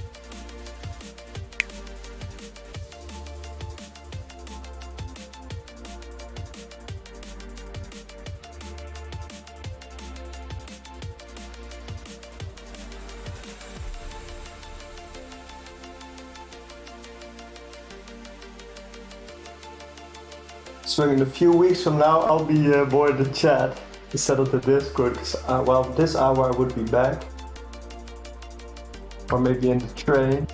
So in a few weeks from now, I'll be aboard the chat instead of the Discord. Cause, well, this hour I would be back. Or maybe in the train.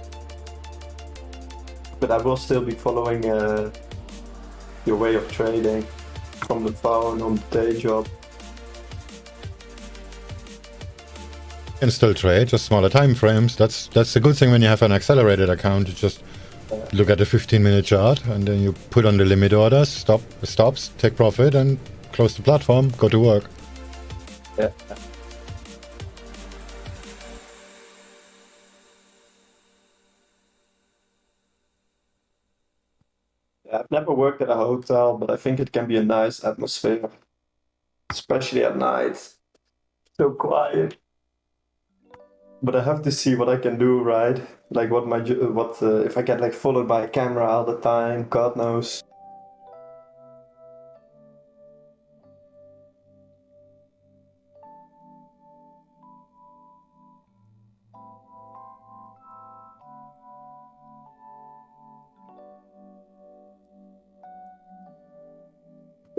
But I will still be following your way of trading from the phone, on the day job. You can still trade, just smaller time frames. That's the good thing when you have an accelerated account. You just look at the 15-minute chart, and then you put on the limit orders, stops, take profit, and close the platform, go to work. Yeah. I've never worked at a hotel, but I think it can be a nice atmosphere, especially at night. So quiet. But I have to see what I can do, right? Like if I get like followed by a camera all the time, God knows.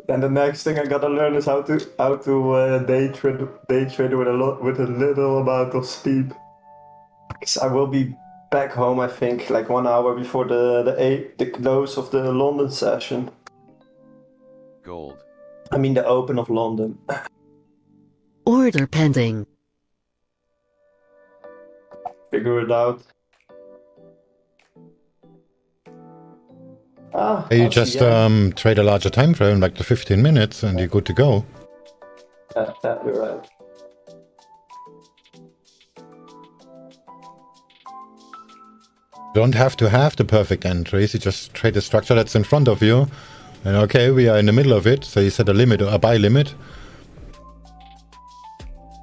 And the next thing I gotta learn is how to day trade with a little amount of speed. 'Cause I will be back home, I think, like 1 hour before the close of the London session. Gold. I mean the open of London. Order pending. Figure it out. Ah, You I see, just yeah. trade a larger time frame, like the 15 minutes, and you're good to go. Yeah, you're right. You don't have to have the perfect entries, you just trade the structure that's in front of you. And okay, we are in the middle of it, so you set a limit or a buy limit.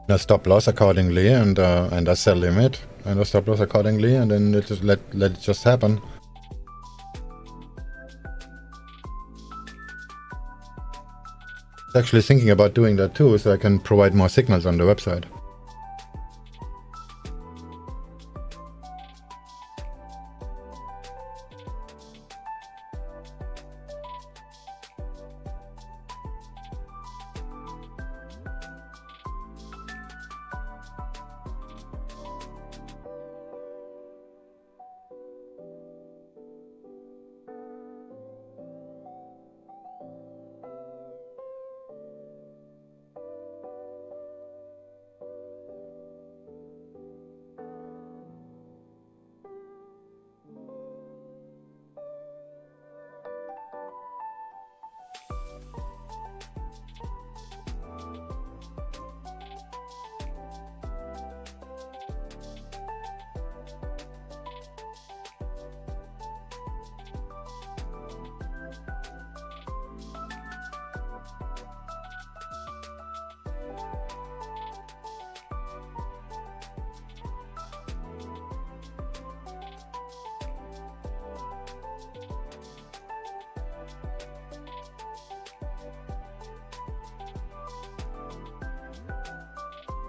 And a stop loss accordingly, and a sell limit, and a stop loss accordingly, and then just let it just happen. Actually thinking about doing that too, so I can provide more signals on the website.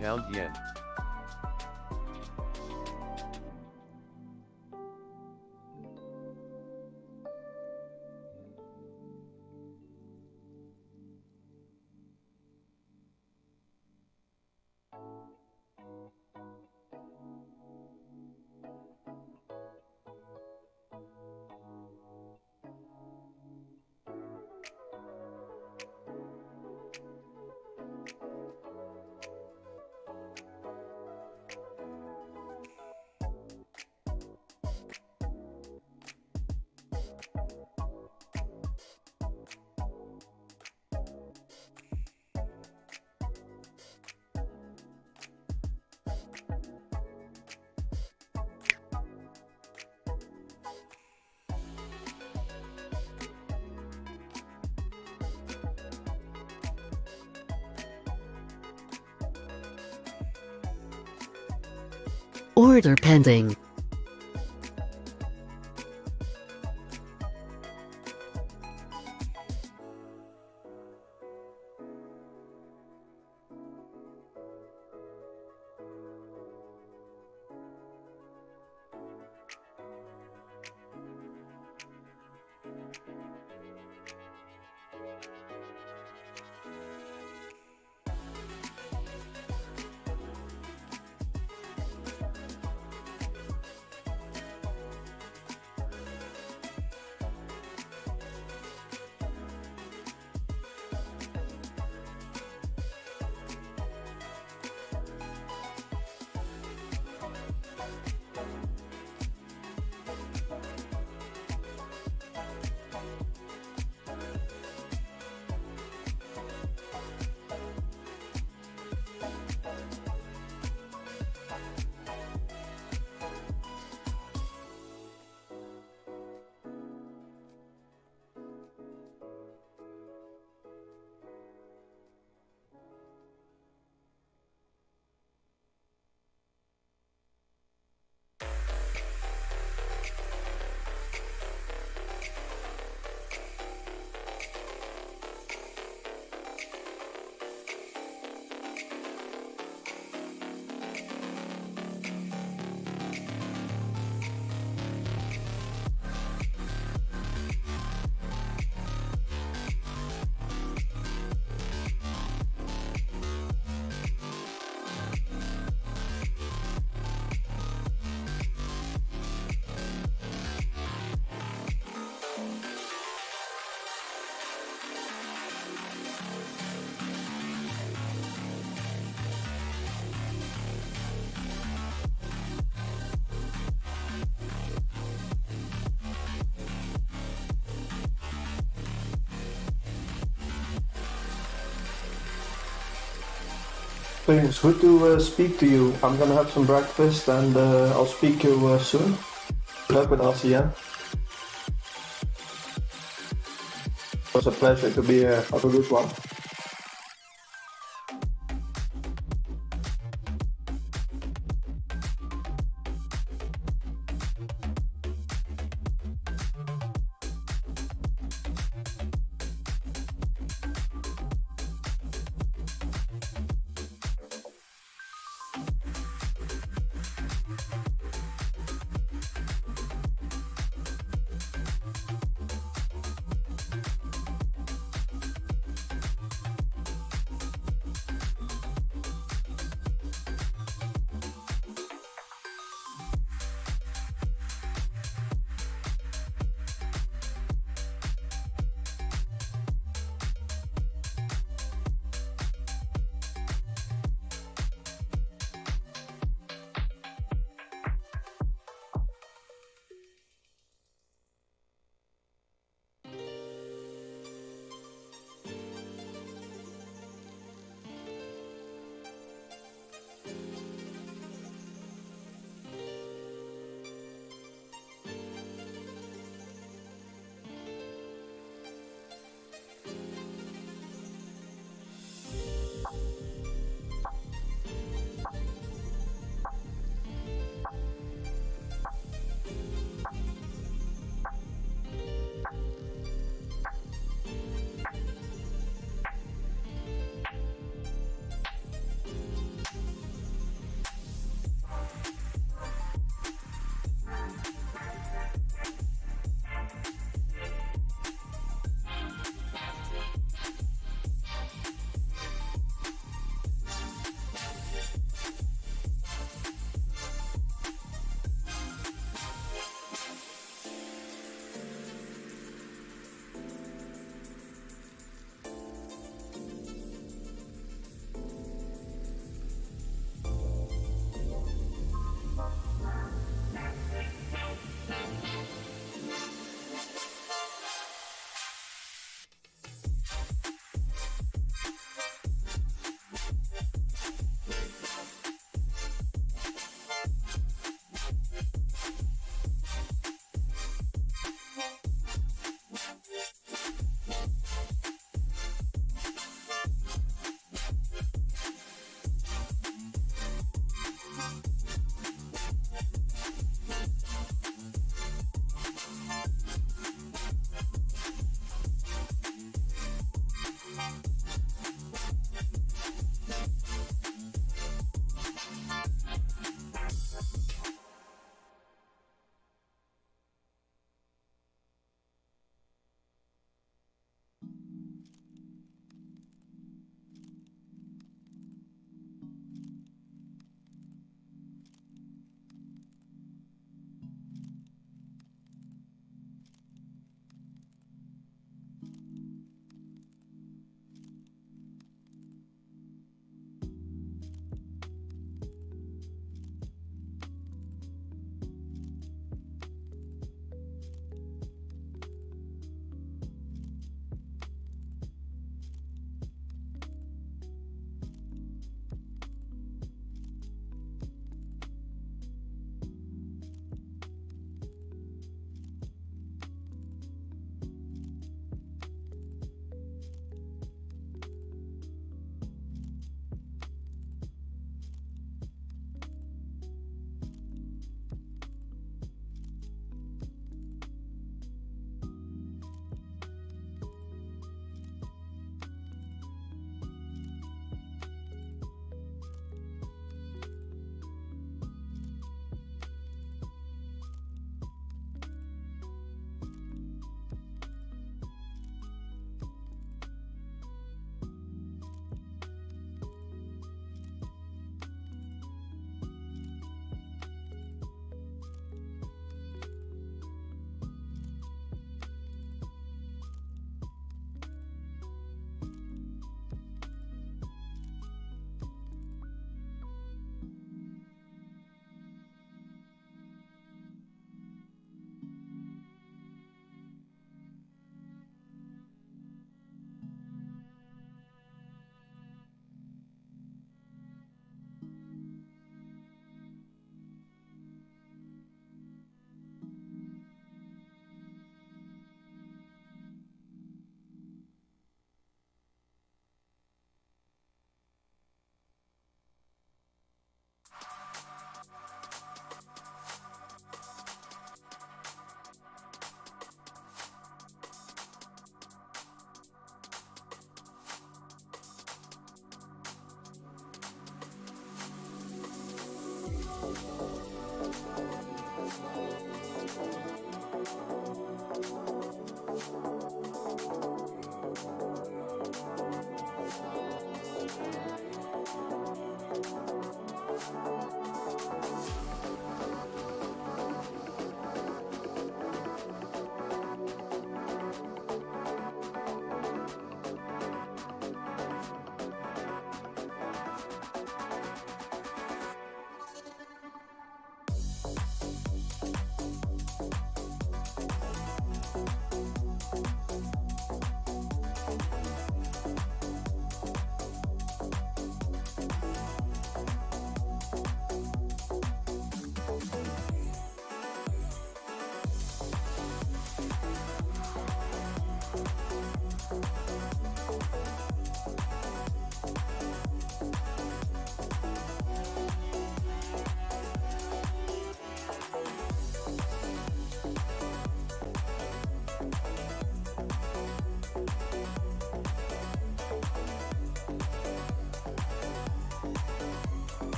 Pound yen. Order pending. Things. Good to speak to you. I'm gonna have some breakfast and I'll speak to you soon. Good luck with ASEAN. It was a pleasure to be here. Have a good one.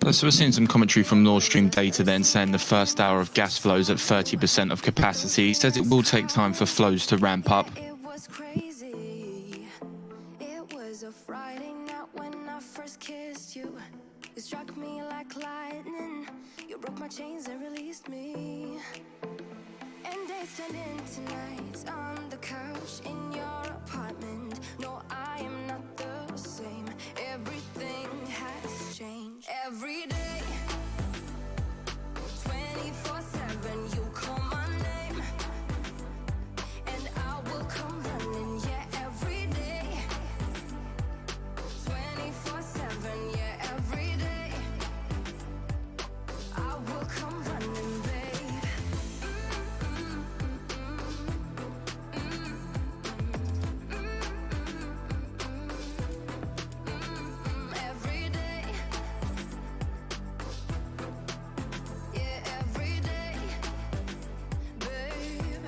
So we're seeing some commentary from Nord Stream data then saying the first hour of gas flows at 30% of capacity. Says it will take time for flows to ramp up. It was crazy. It was a Friday night when I first kissed you. You struck me like lightning. You broke my chains and released me. And days turned into nights on the couch in your apartment. No, I am not the same. Everything has changed. Every day, 24/7, you call my name, and I will come running. Yeah, every day, 24/7. Yeah, every day, I will come running, babe. Every day, yeah, every day, babe.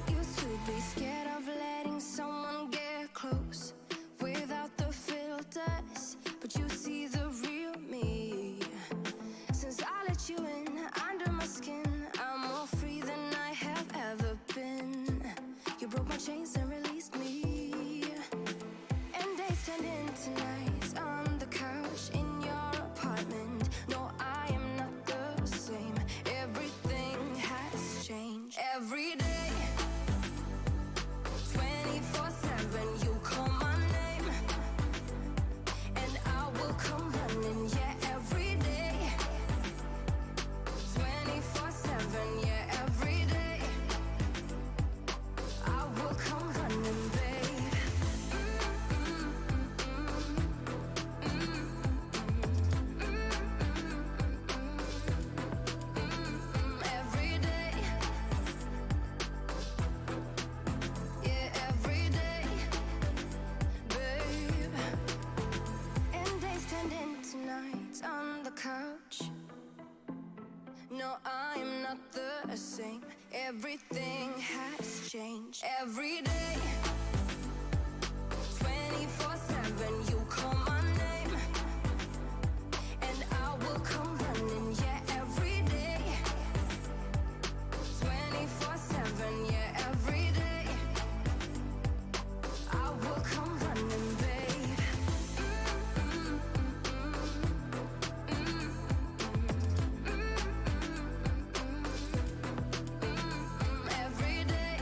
Used to be scared of letting someone get close without the filters, but you see the real me. Since I let you in under my skin, I'm more free than I have ever been. You broke my chains and released me. And days turned into nights on the couch in your apartment. No, I am not the same. Everything has changed. Every day, 24/7, you call my name, and I will come running. Yeah, every day, 24/7. Yeah, every day, I will come running, babe. Every day, yeah, every day, babe. And days turned into nights on the couch. No, I am not the same. Everything has changed. Every day, 24/7, you call my name, and I will come running. Yeah, every day, 24/7. Yeah, every day, I will come running, babe. Every day,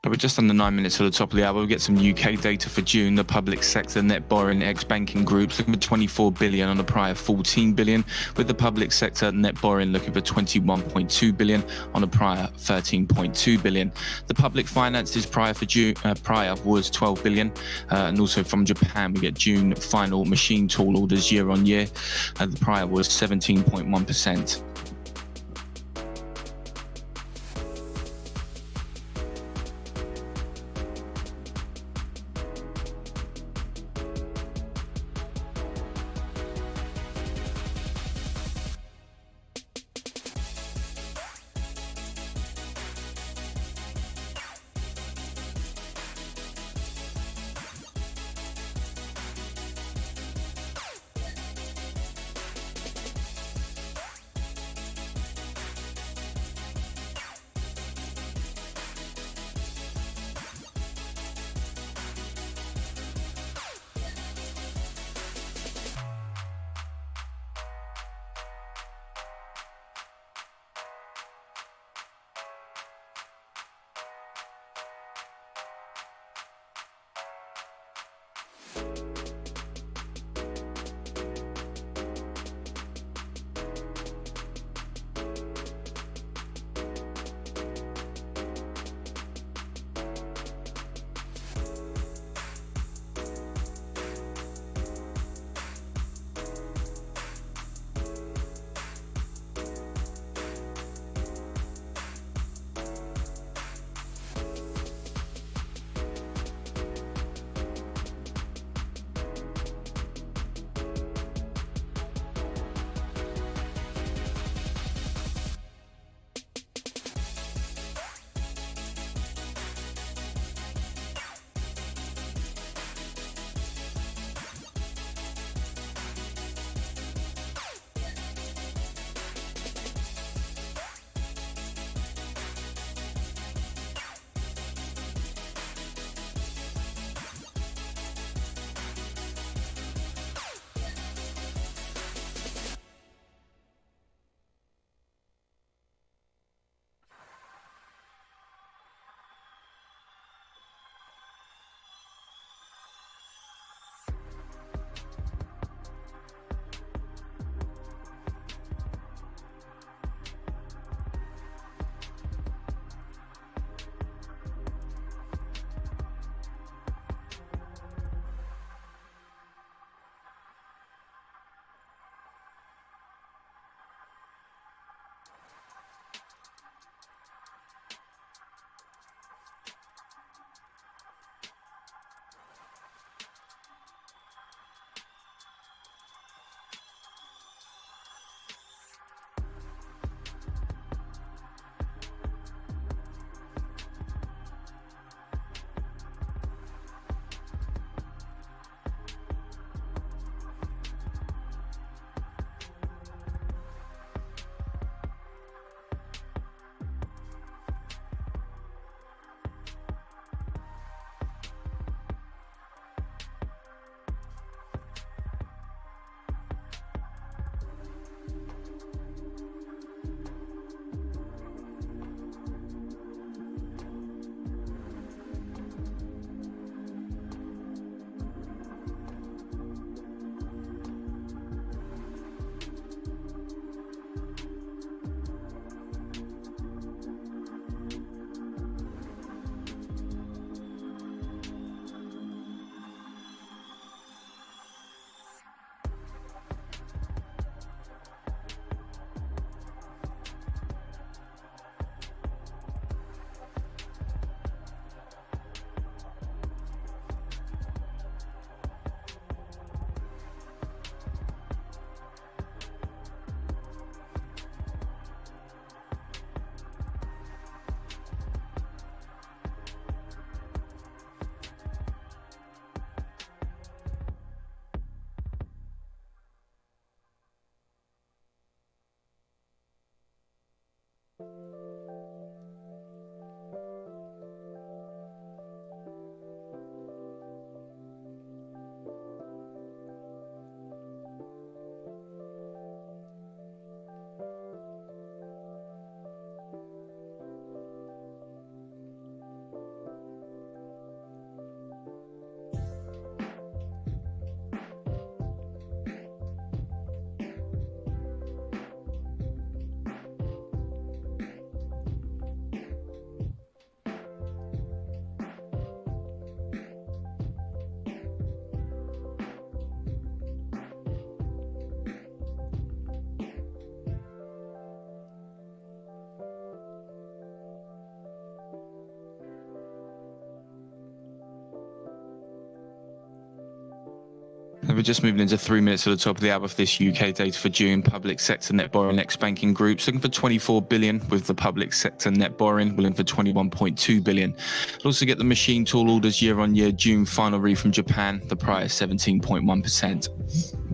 But we're just under 9 minutes to the top of the hour. We'll get some UK data for June. The public sector net borrowing ex-banking groups looking for 24 billion on a prior 14 billion, with the public sector net borrowing looking for 21.2 billion on a prior 13.2 billion. The public finances prior for June prior was 12 billion, and also from Japan we get June final machine tool orders year on year. The prior was 17.1%. we're just moving into 3 minutes to the top of the hour for this UK data for June. Public sector net borrowing ex-banking groups looking for 24 billion, with the public sector net borrowing looking for 21.2 billion. We'll also get the machine tool orders year-on-year June final read from Japan, the price 17.1%.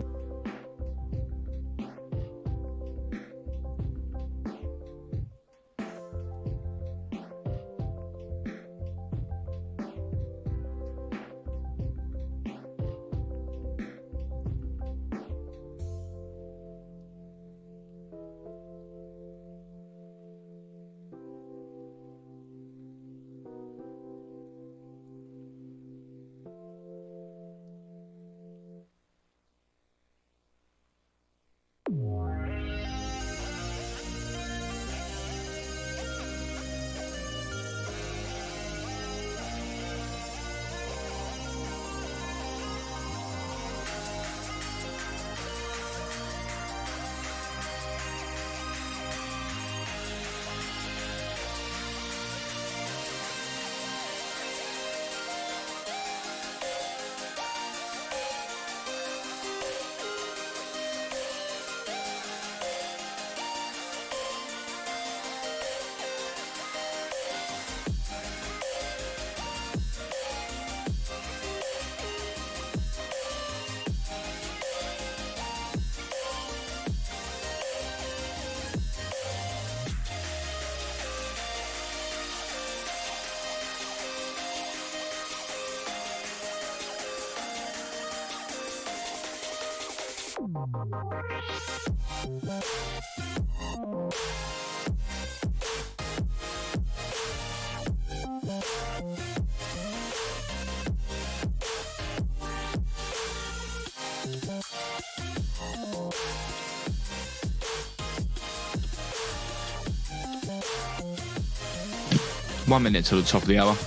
One minute to the top of the hour.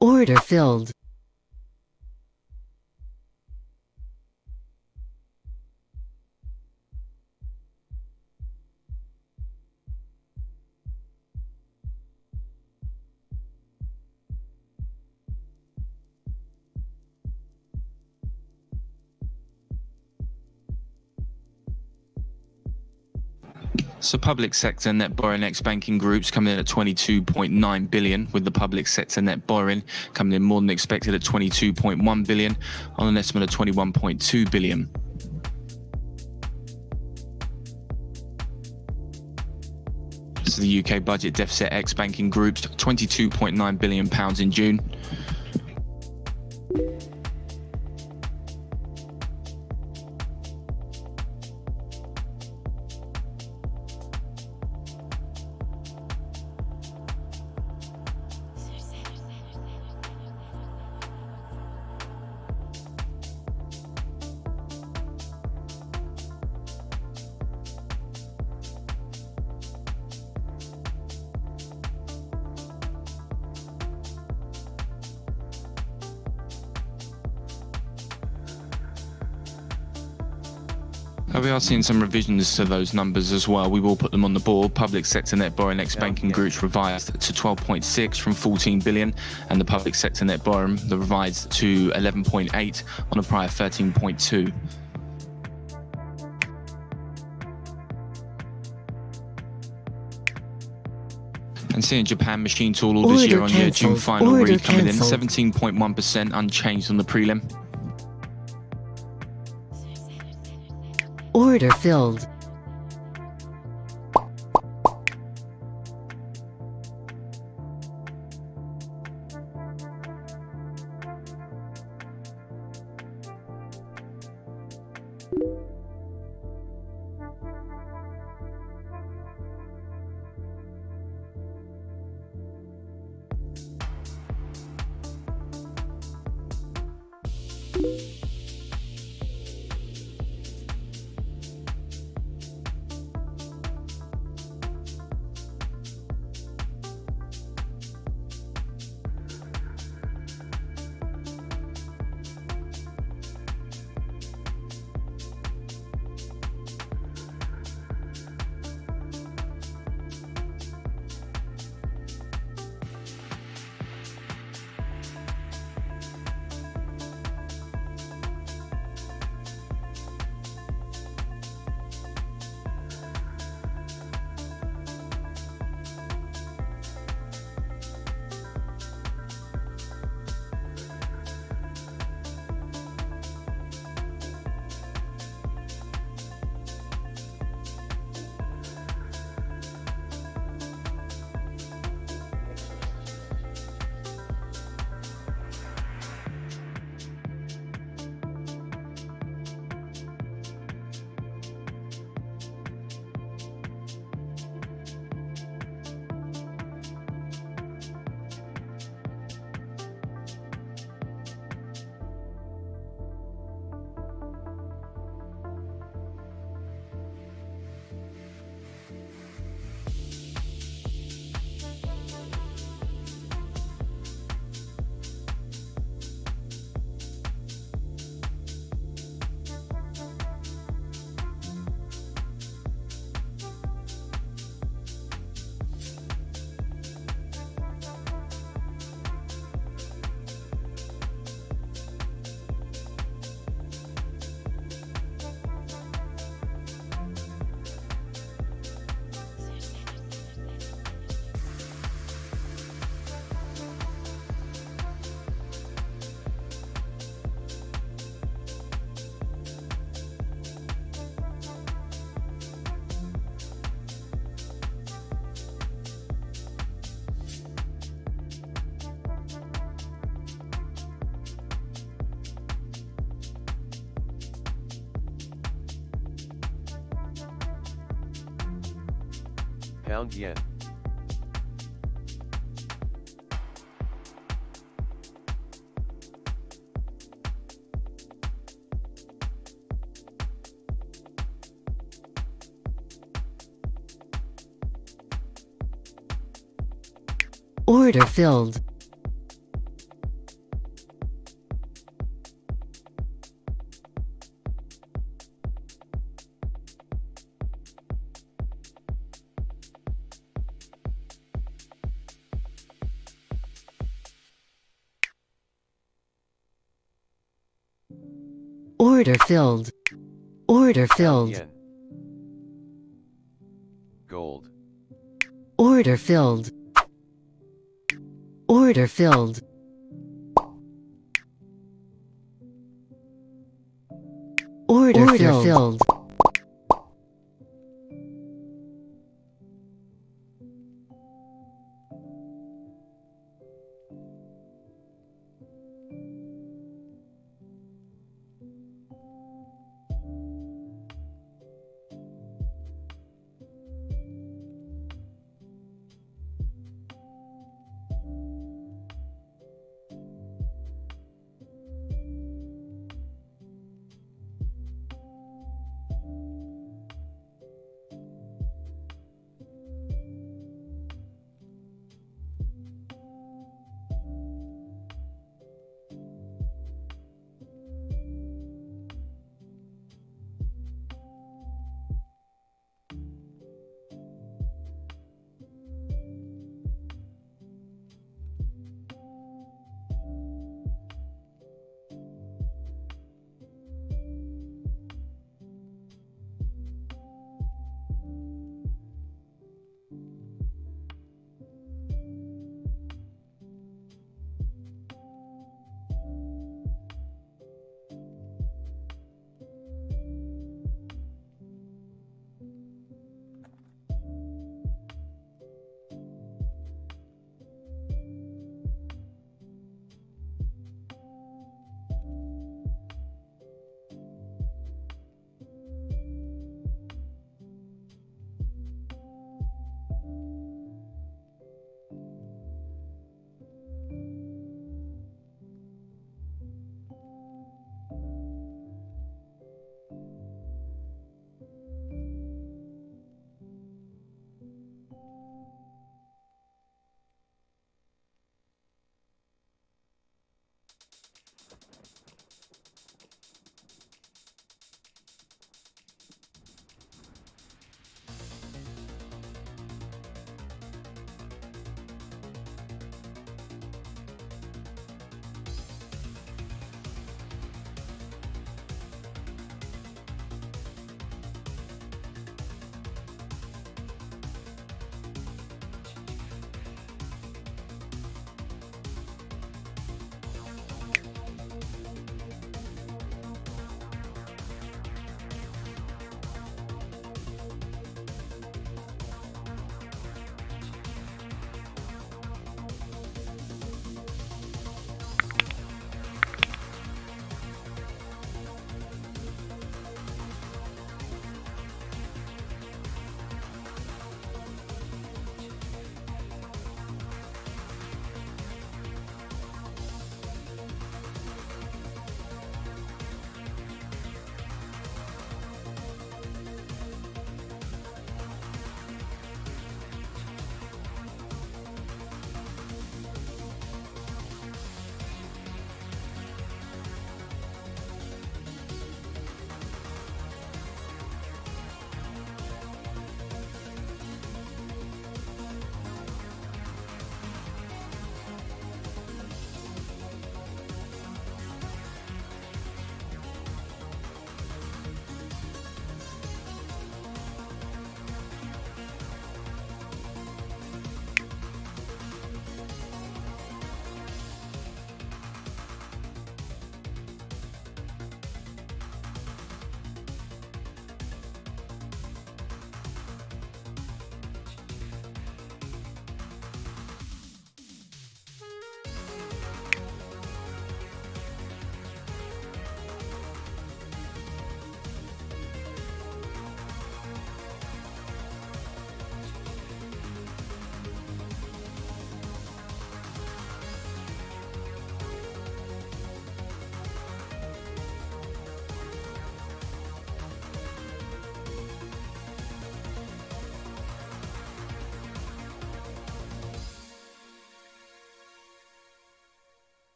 Order filled. So public sector net borrowing ex-banking groups coming in at 22.9 billion, with the public sector net borrowing coming in more than expected at 22.1 billion on an estimate of 21.2 billion. So the UK budget deficit ex-banking groups 22.9 billion pounds in June. We are seeing some revisions to those numbers as well. We will put them on the board. Public sector net borrowing ex-banking groups revised to 12.6 from 14 billion, and the public sector net borrowing revised to 11.8 on a prior 13.2. And seeing Japan machine tool orders Order year-on-year June cancelled. final Order read coming in cancelled. 17.1%, unchanged on the prelim. Order filled. Pound yen. Order filled. Order filled. Order Pound filled. yen. Gold. Order filled. Order filled. Order filled.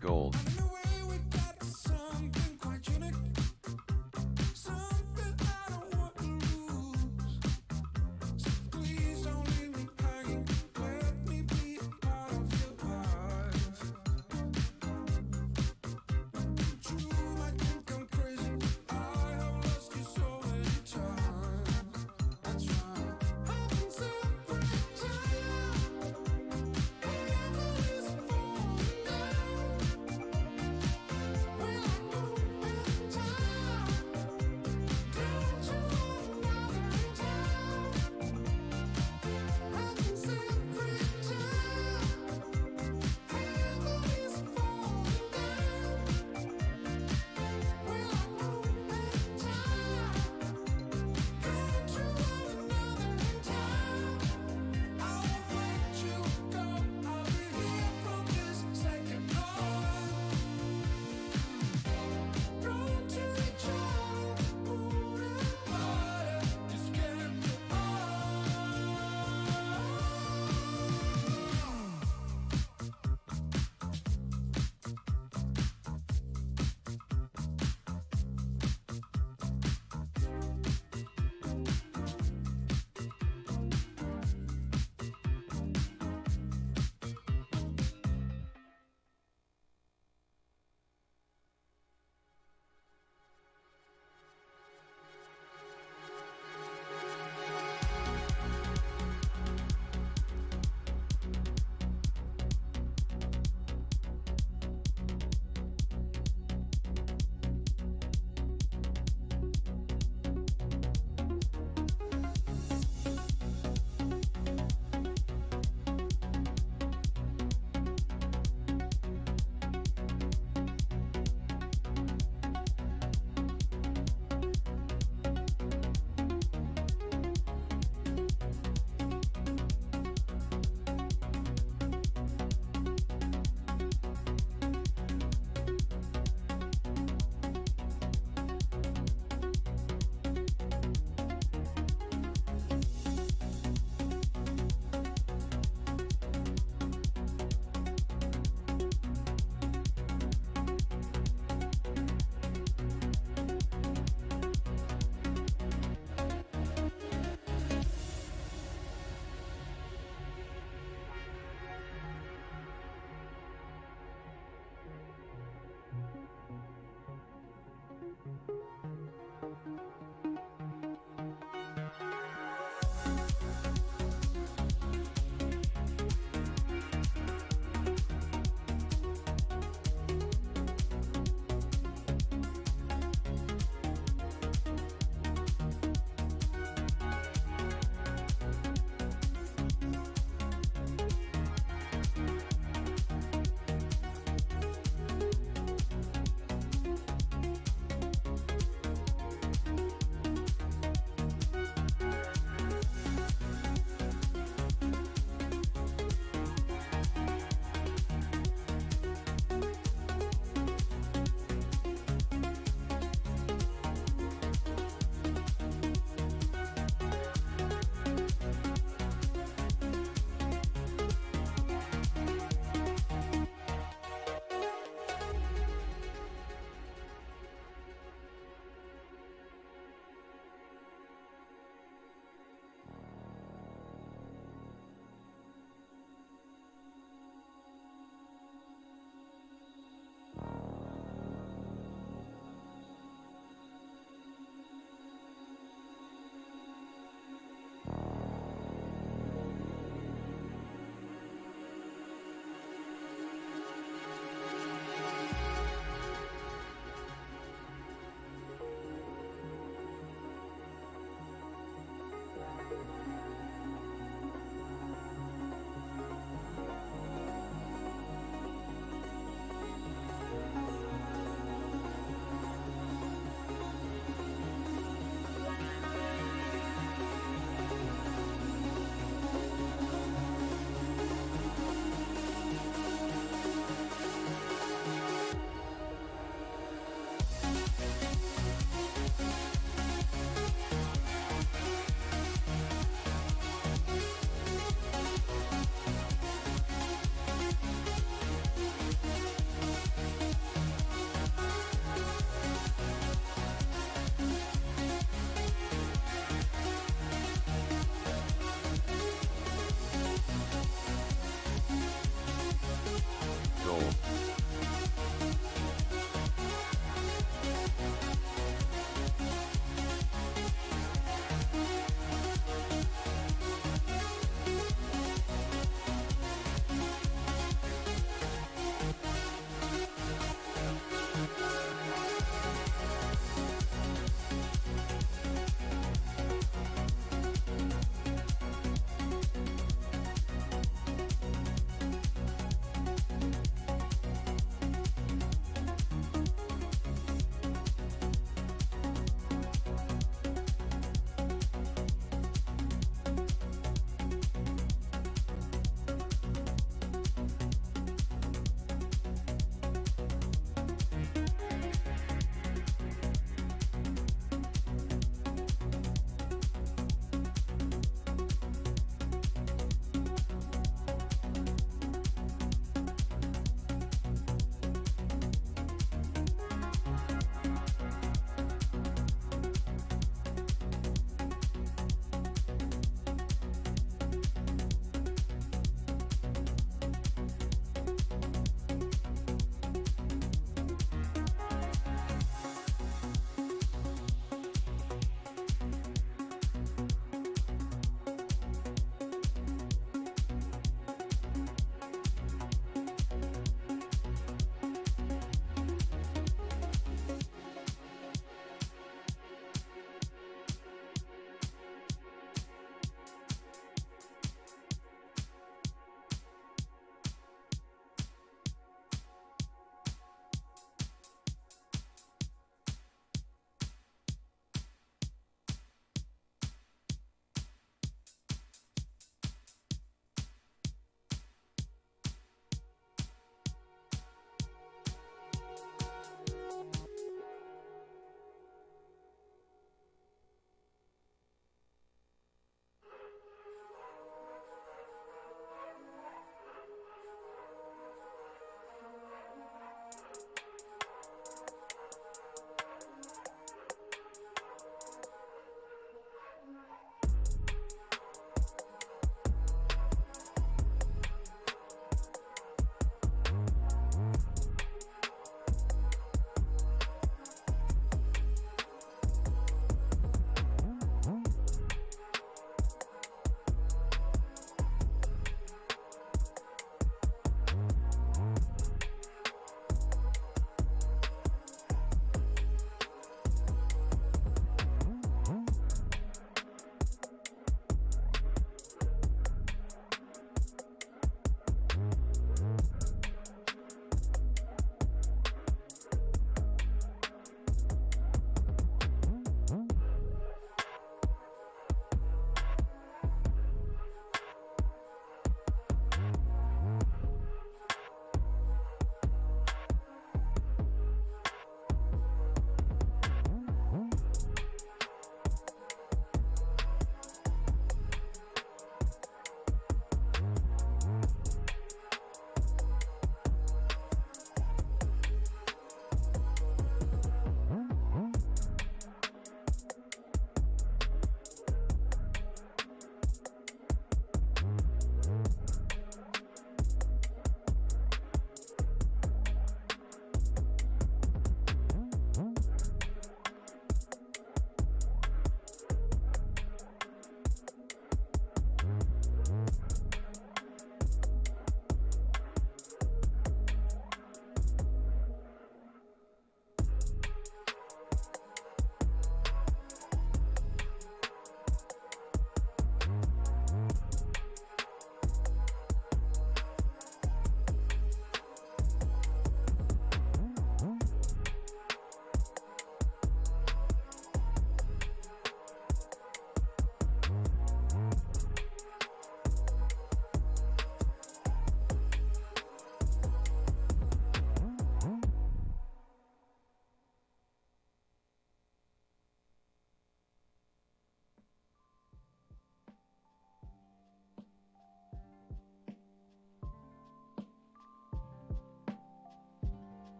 Gold.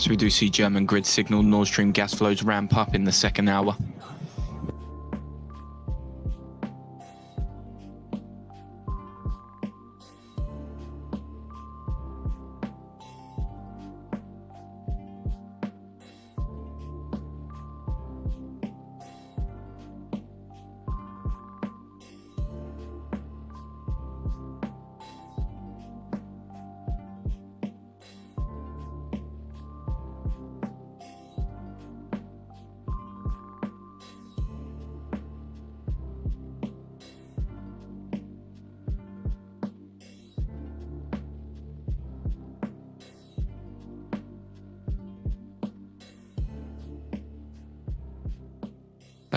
So we do see German grid signal, Nord Stream gas flows ramp up in the second hour.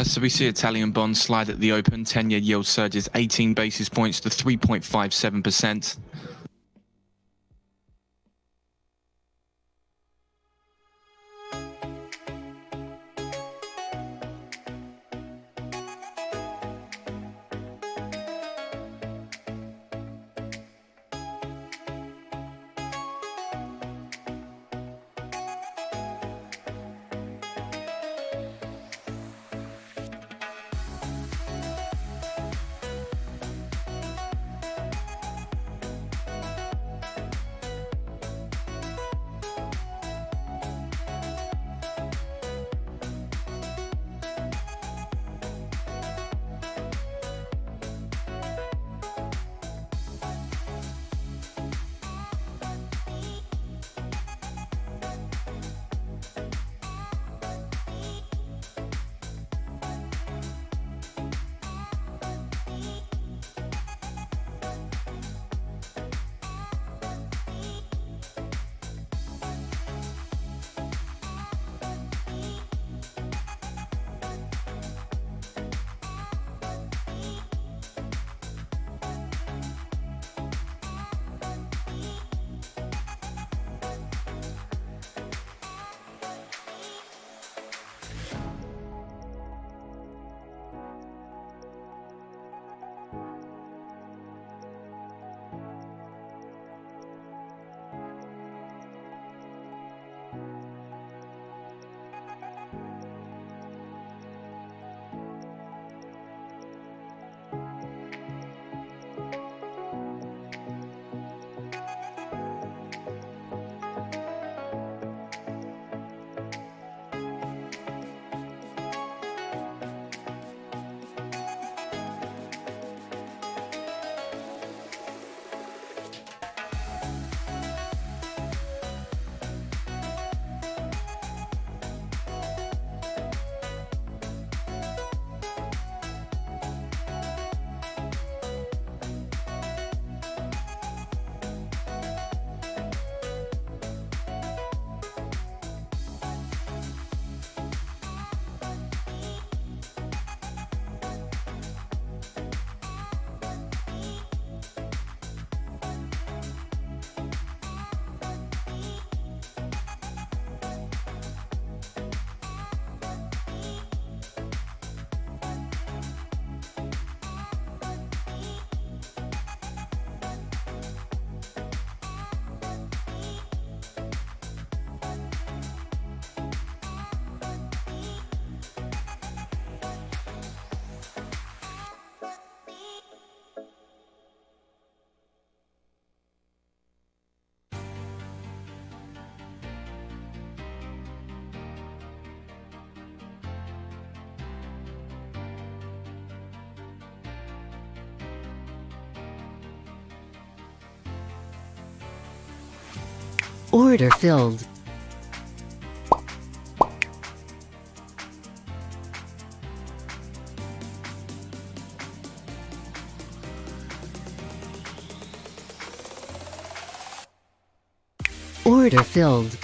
So we see Italian bonds slide at the open. 10-year yield surges 18 basis points to 3.57%. Order filled. Order filled.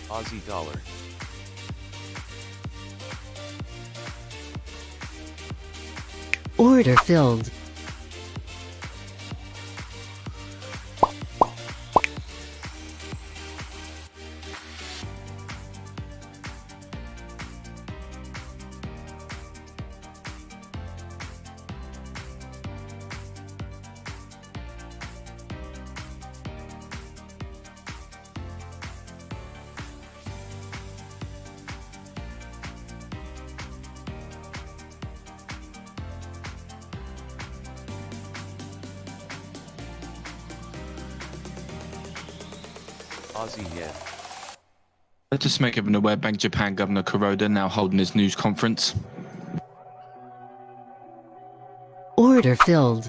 Aussie dollar. Order filled. Aussie yen. Just make everyone aware, Bank of Japan Governor Kuroda now holding his news conference. Order filled.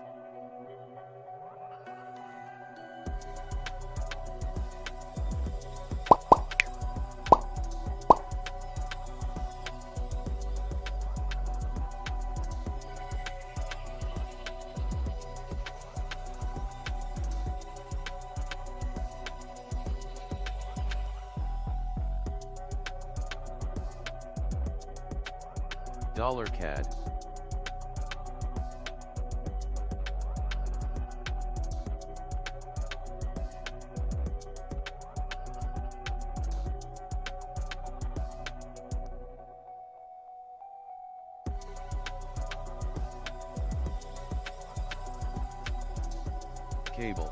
Dollar CAD. Cable.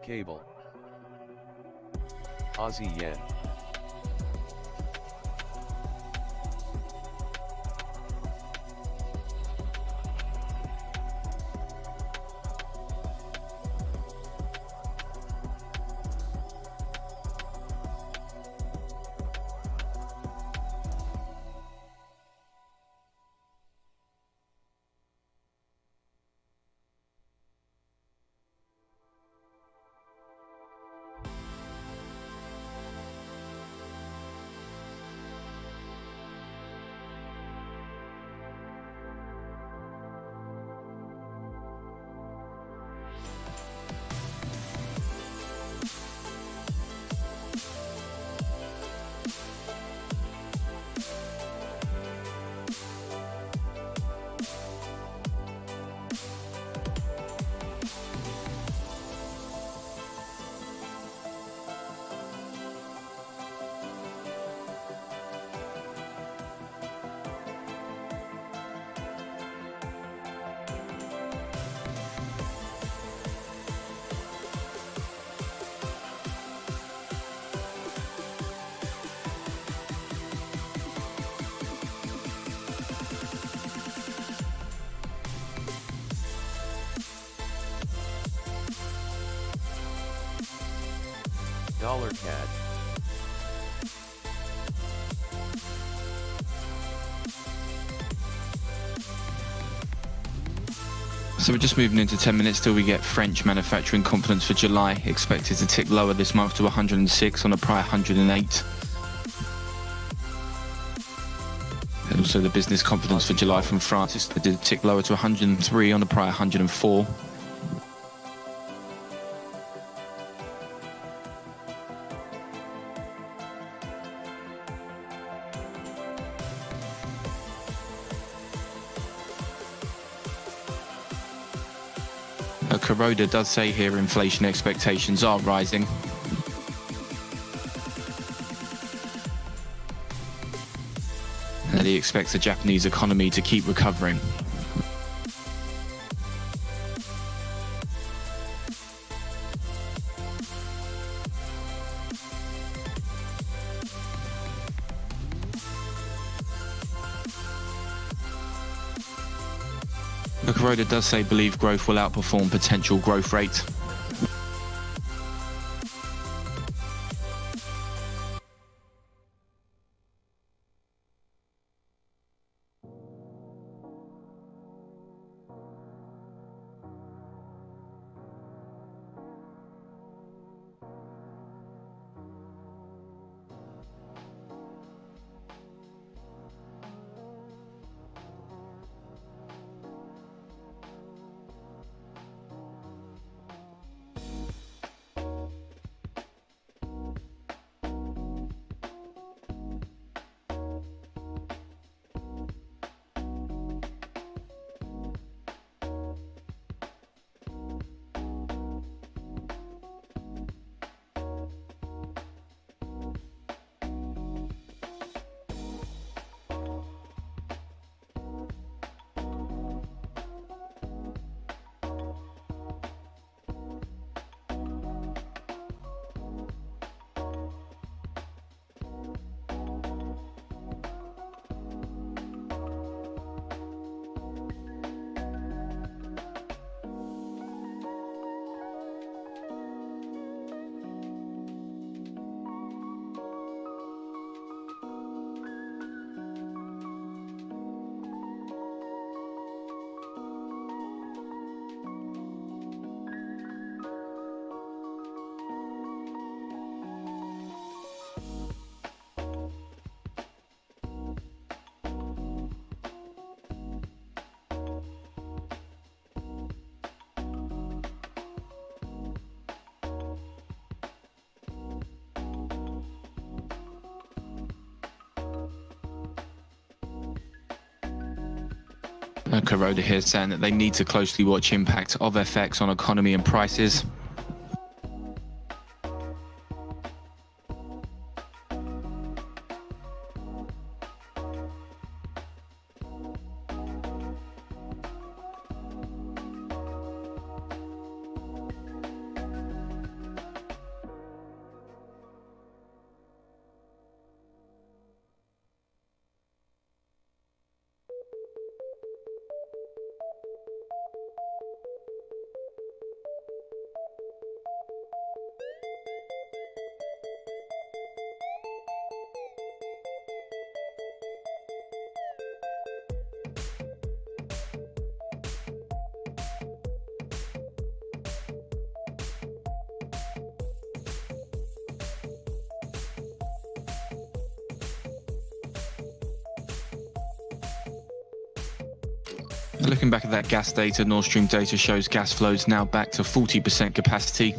Cable. Aussie yen. Dollar CAD. So we're just moving into 10 minutes till we get French manufacturing confidence for July, expected to tick lower this month to 106 on a prior 108. And also the business confidence for July from France is to tick lower to 103 on a prior 104. Kuroda does say here inflation expectations are rising. that he expects the Japanese economy to keep recovering. The Kuroda does say believe growth will outperform potential growth rate. Kuroda here saying that they need to closely watch impact of FX on economy and prices. Looking back at that gas data, Nord Stream data shows gas flows now back to 40% capacity.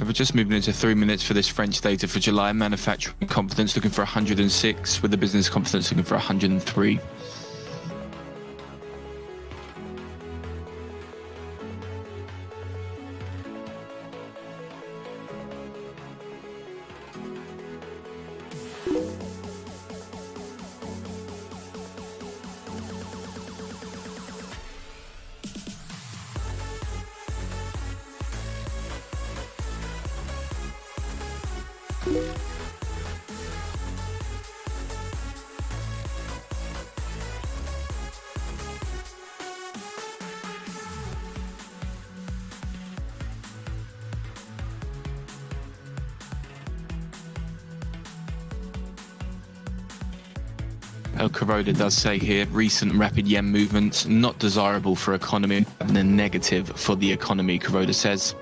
We're just moving into 3 minutes for this French data for July. Manufacturing confidence looking for 106, with the business confidence looking for 103. Kuroda does say here, recent rapid yen movements not desirable for economy and a negative for the economy, Kuroda says.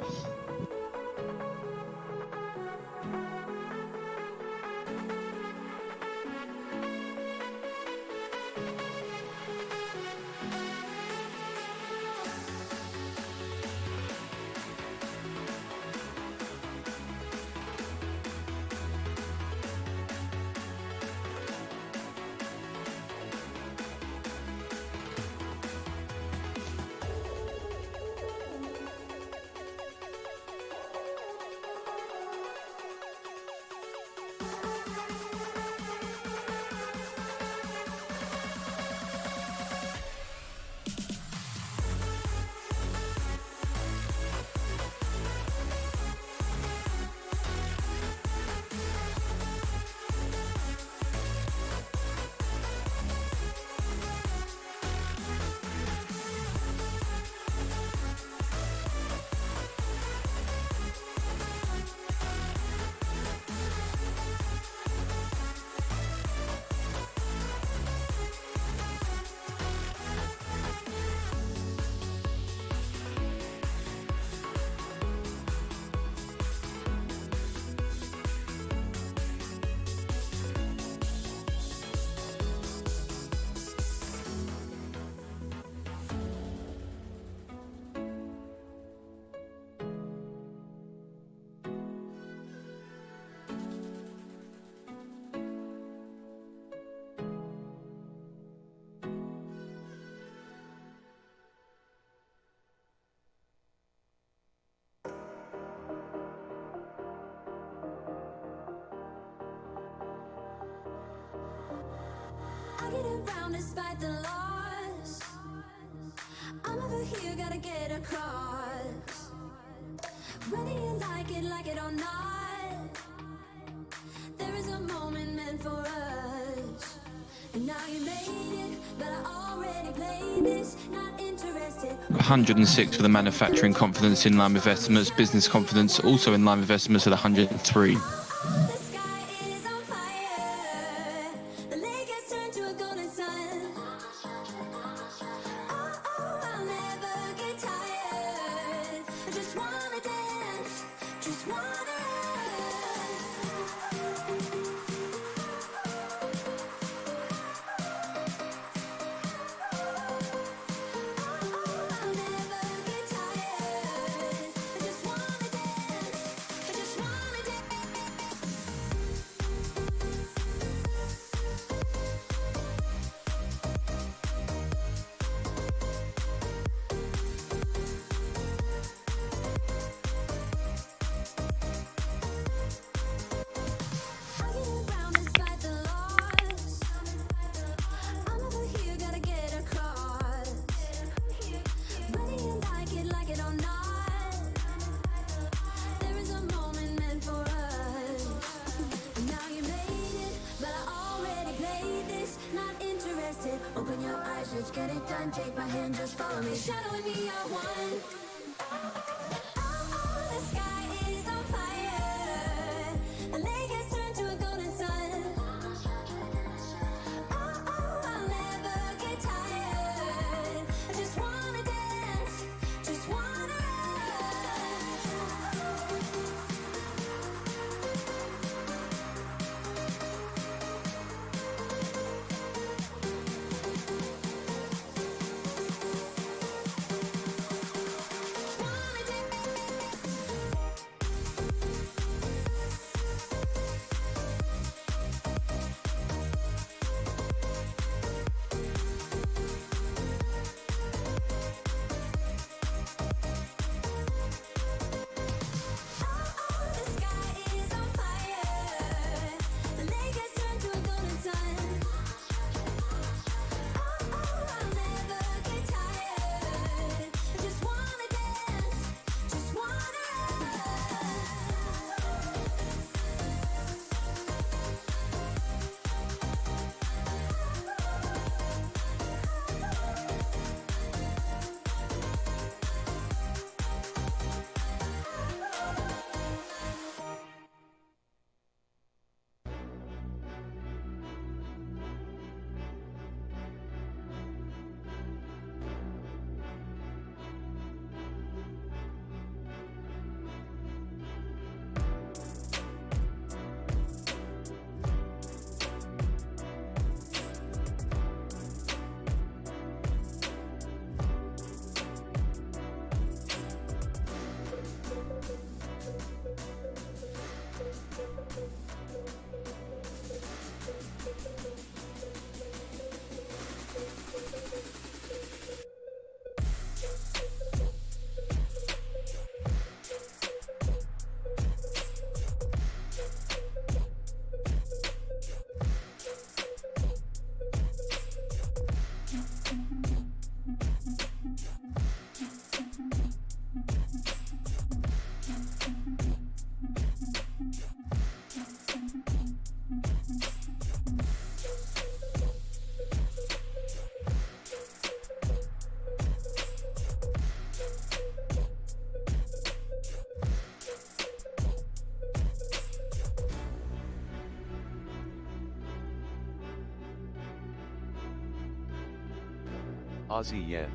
I get around despite the loss. I'm over here, gotta get across. Whether you like it or not, there is a moment meant for us. And now you made it, but I already played this. Not interested. 106 for the manufacturing confidence, in line with estimates. Business confidence also in line with estimates at 103. Open your eyes, let's get it done. Take my hand, just follow me. Shadowing me, I one. Oh, the sky is on fire. The lake has turned to a golden sun. Oh, I'll never get tired. I just wanna dance, just wanna run. Aussie yen.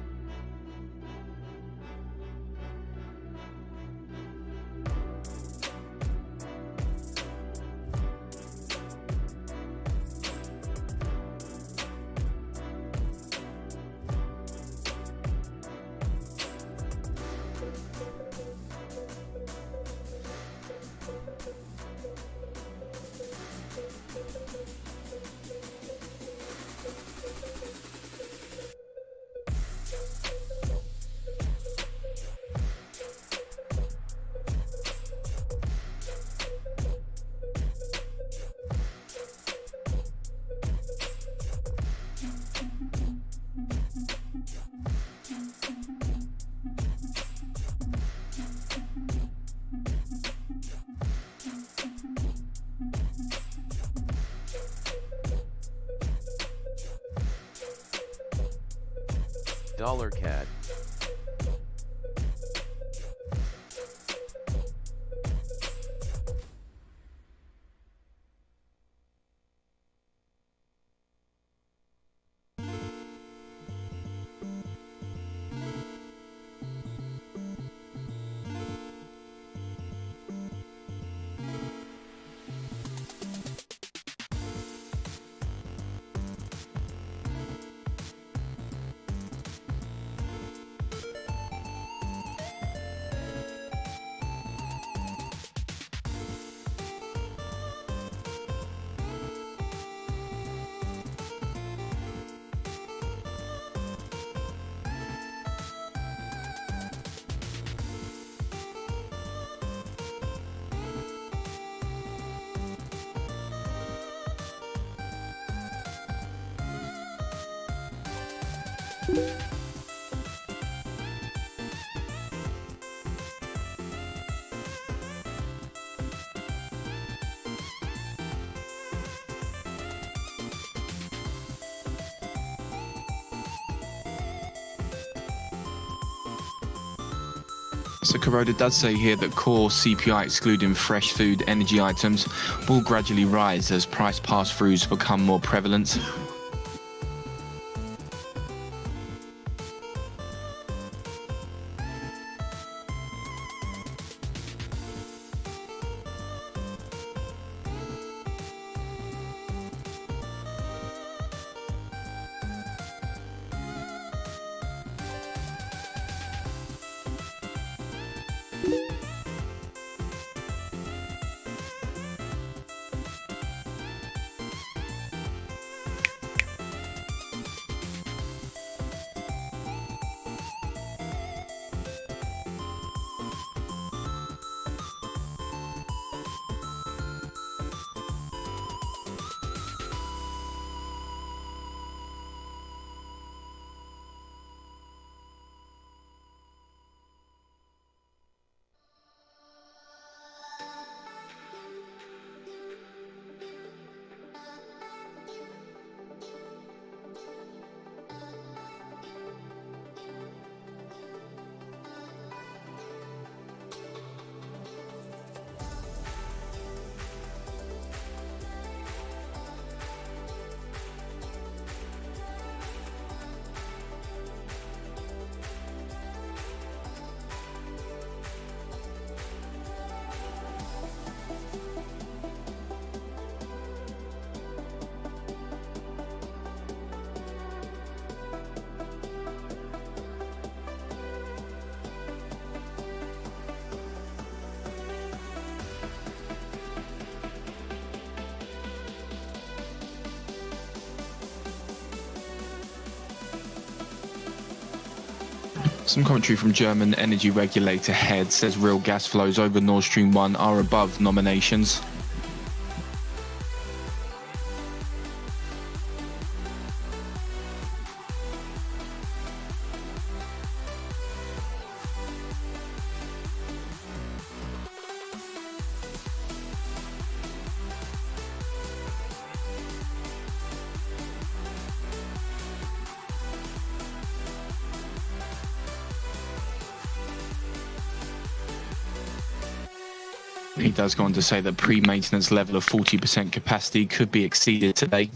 Dollar CAD. So Kuroda does say here that core CPI excluding fresh food energy items will gradually rise as price pass-throughs become more prevalent. Some commentary from German energy regulator head says real gas flows over Nord Stream 1 are above nominations. He does go on to say that pre-maintenance level of 40% capacity could be exceeded today.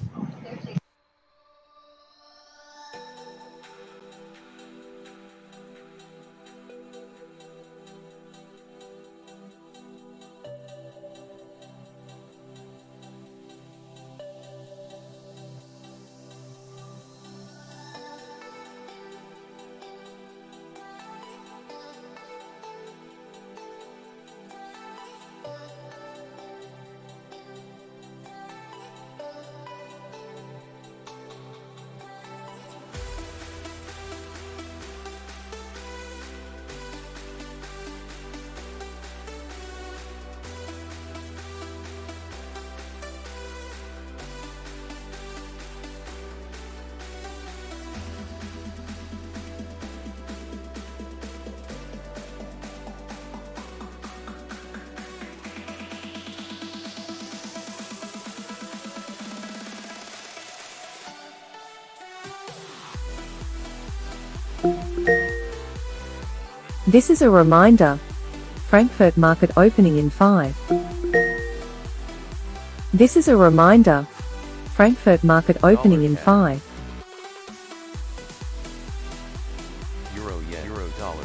This is a reminder. Frankfurt market opening in 5. This is a reminder. Frankfurt market opening in 5. Euro, yen, euro, dollar.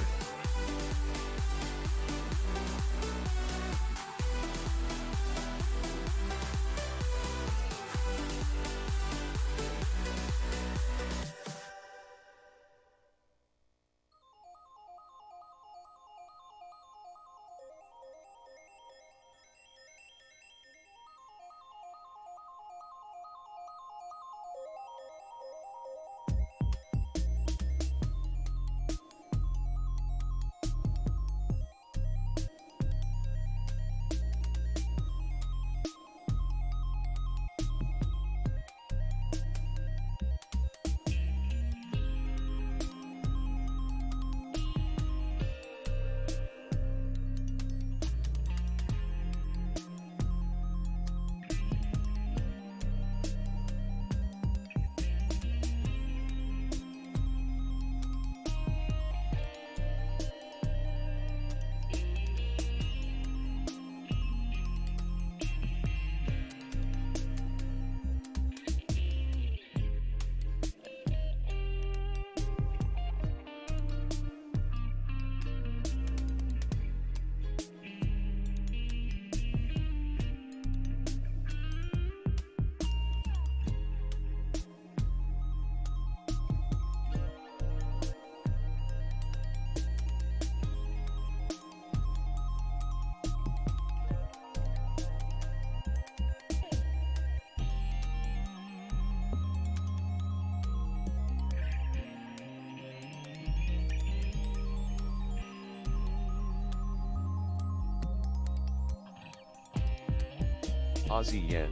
Aussie yen,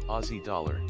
Aussie dollar.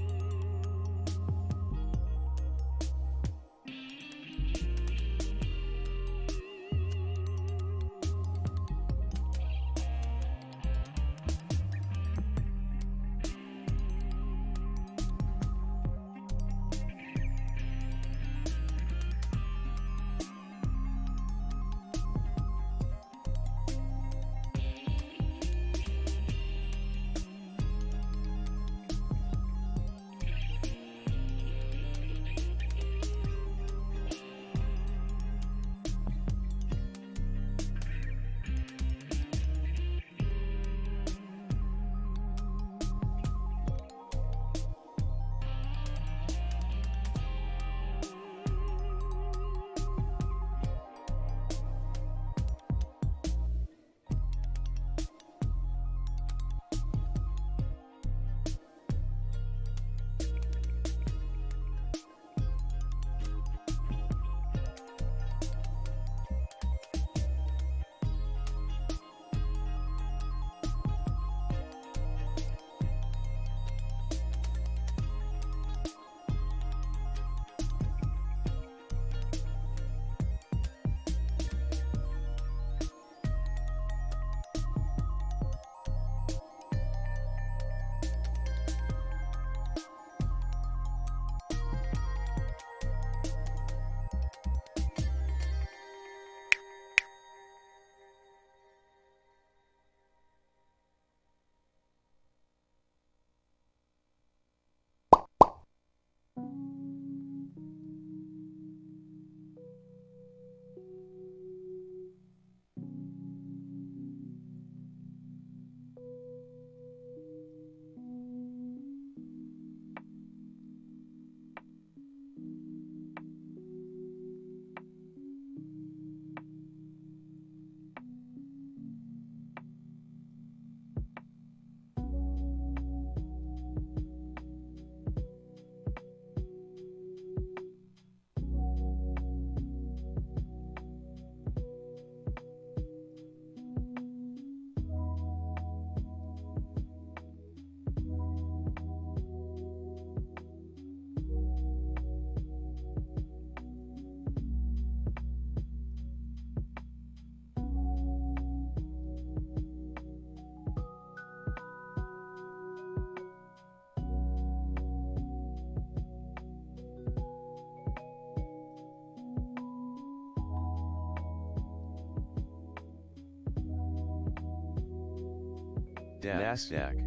NASDAQ.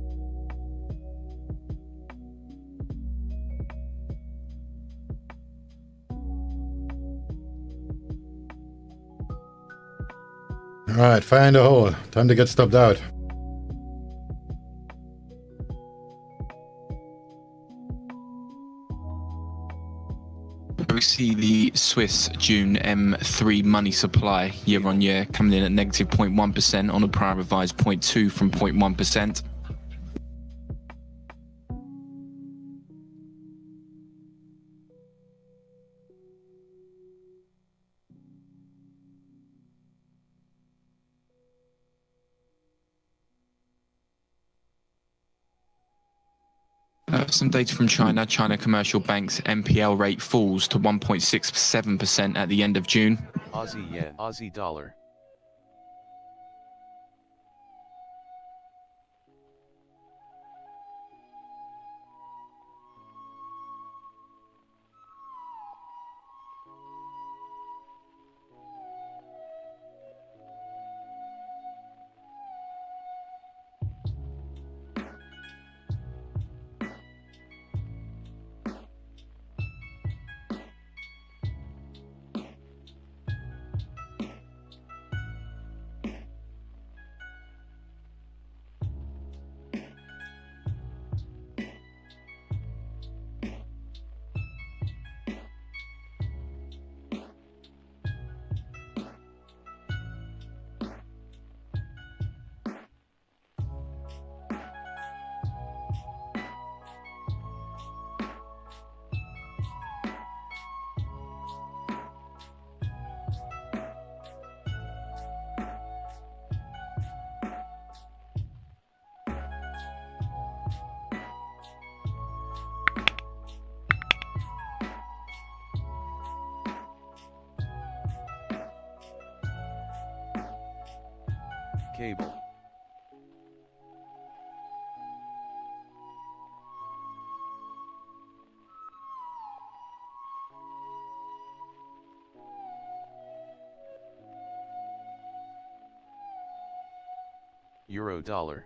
Alright, fire in the hole. Time to get stopped out. We see the Swiss June M3 money supply year on year coming in at negative 0.1% on a prior revised 0.2 from 0.1%. Some data from China. China commercial banks NPL rate falls to 1.67% at the end of June. Aussie yen, Aussie dollar. Cable. Euro dollar.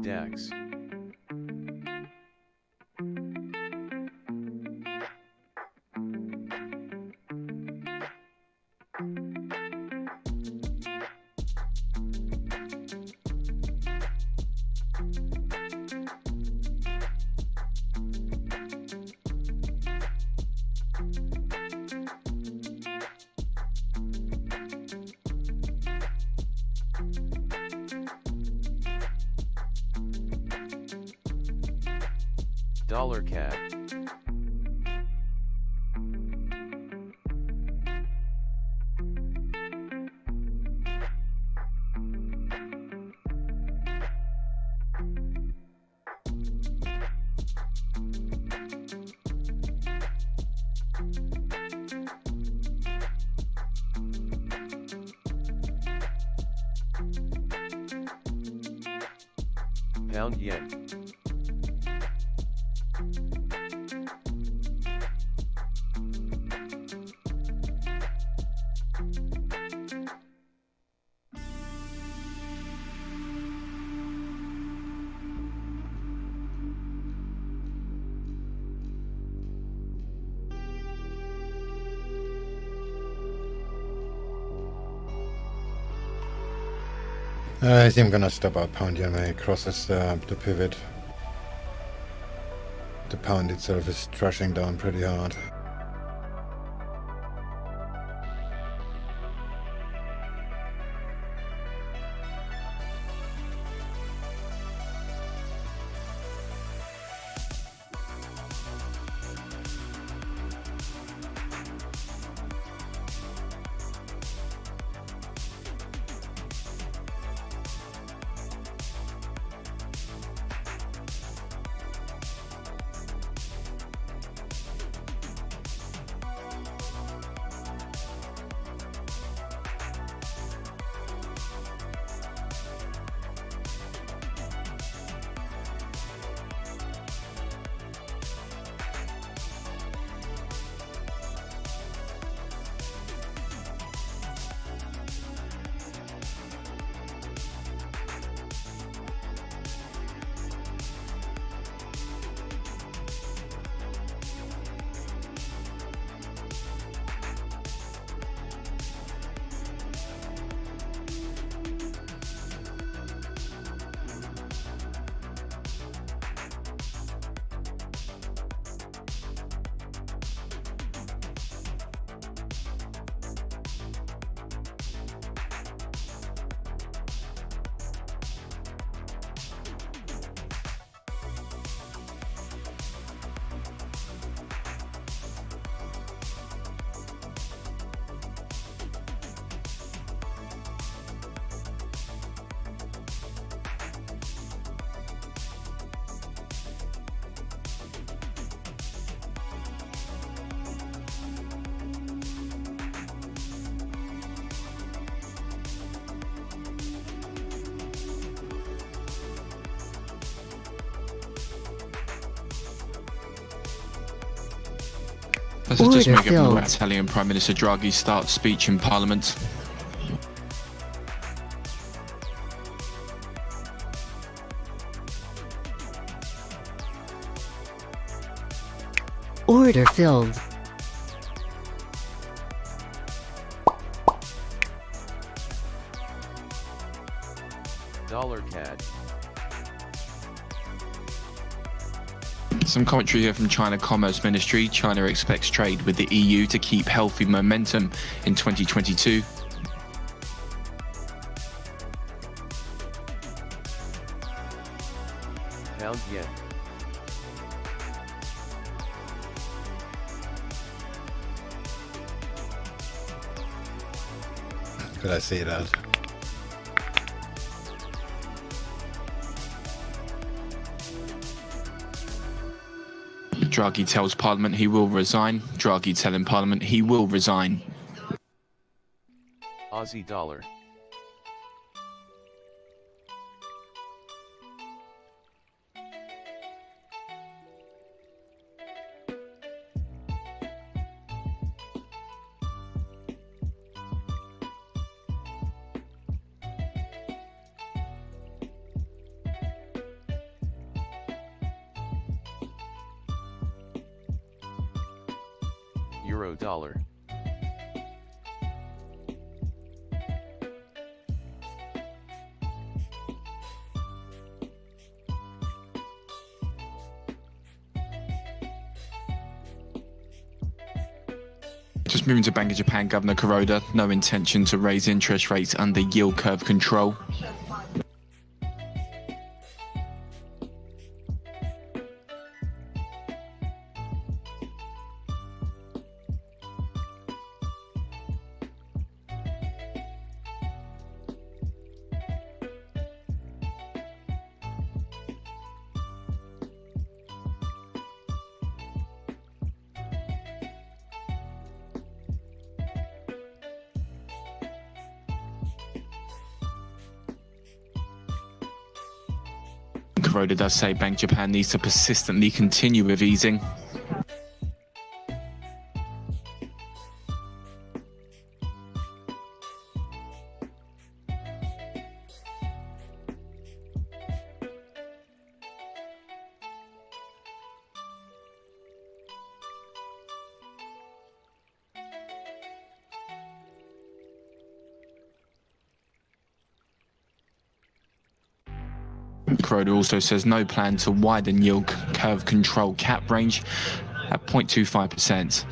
DAX. Dollar CAD. Pound yen. I think I'm gonna stop out pound yen when it crosses the pivot. The pound itself is thrashing down pretty hard. Let's just Order make it filled. Italian Prime Minister Draghi starts speech in Parliament. Order filled. Dollar CAD. Some commentary here from China Commerce Ministry. China expects trade with the EU to keep healthy momentum in 2022. Pound yen. Could I say that? Draghi tells Parliament he will resign. Draghi telling Parliament he will resign. Aussie dollar. Euro dollar. Just moving to Bank of Japan, Governor Kuroda, no intention to raise interest rates under yield curve control. Kuroda does say Bank Japan needs to persistently continue with easing. Kuroda also says no plan to widen yield curve control cap range at 0.25%.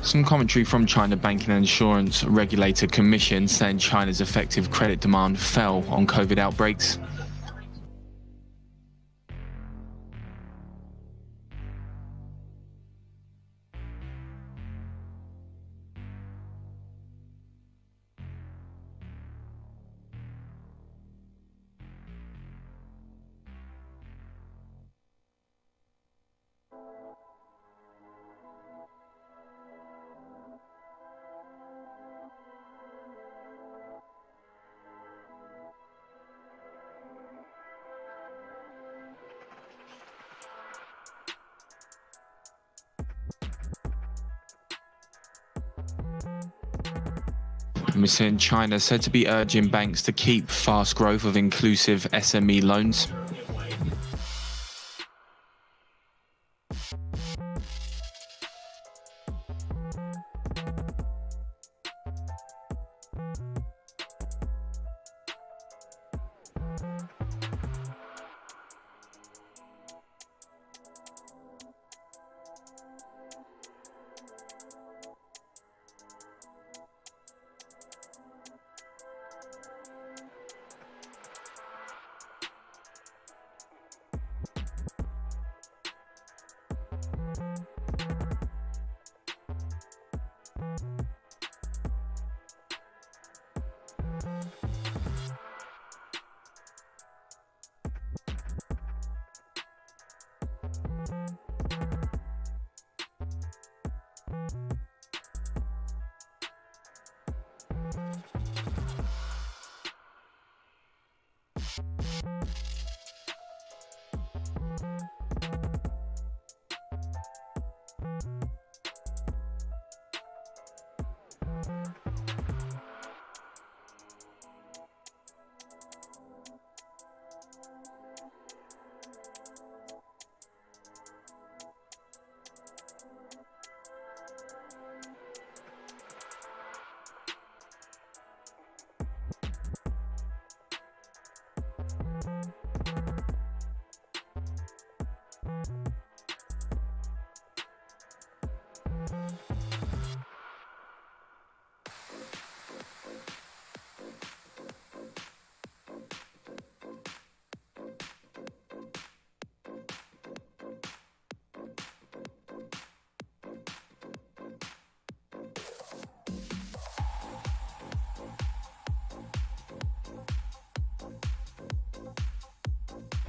Some commentary from China Banking and Insurance Regulator Commission saying China's effective credit demand fell on COVID outbreaks. We're seeing China said to be urging banks to keep fast growth of inclusive SME loans.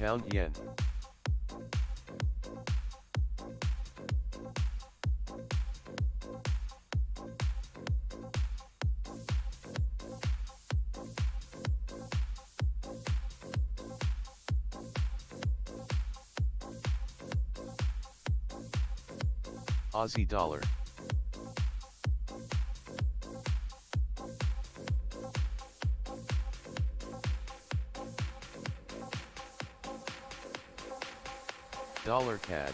Pound yen. Aussie dollar. Dollar CAD.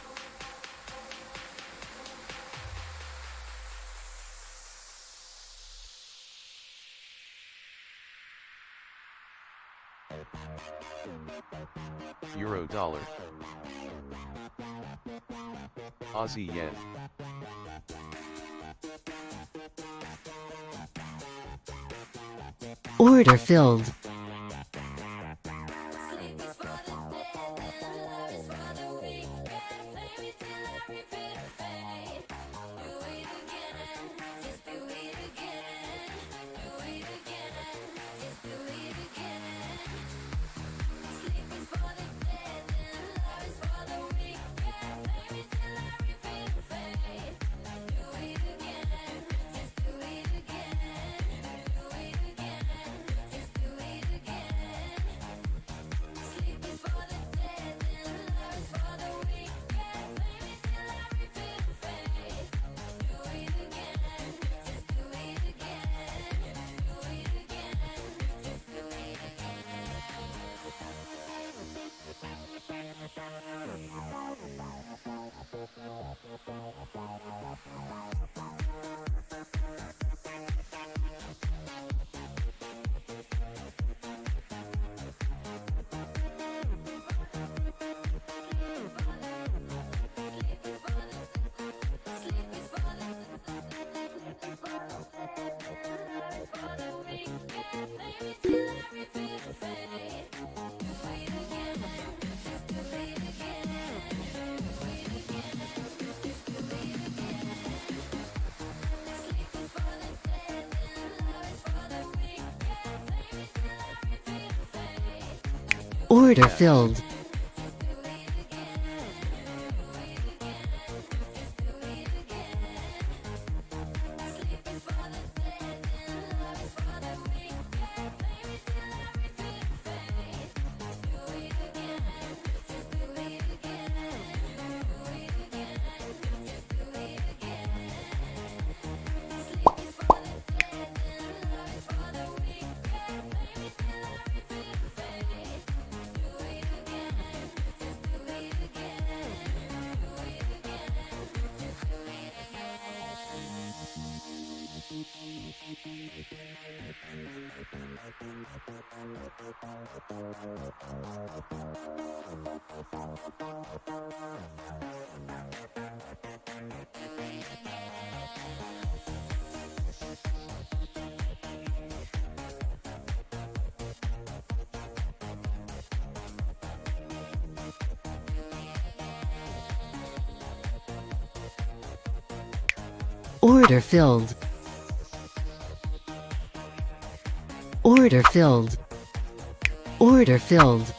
Euro dollar. Aussie yen. Order filled. Order filled. Order filled. Order filled. Order filled.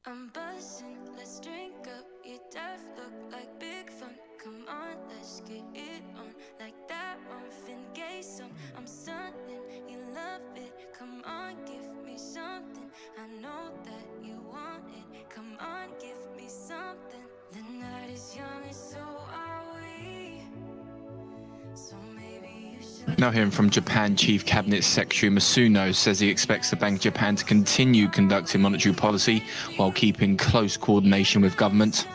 I'm buzzing, let's drink up. Your death look like big fun. Come on, let's get it on. Like that Marvin Gaye song. I'm stunning, you love it. Come on, give me something. I know that you want it. Come on, give me something. The night is young and so are we. Now hearing from Japan, Chief Cabinet Secretary Masuno says he expects the Bank of Japan to continue conducting monetary policy while keeping close coordination with government.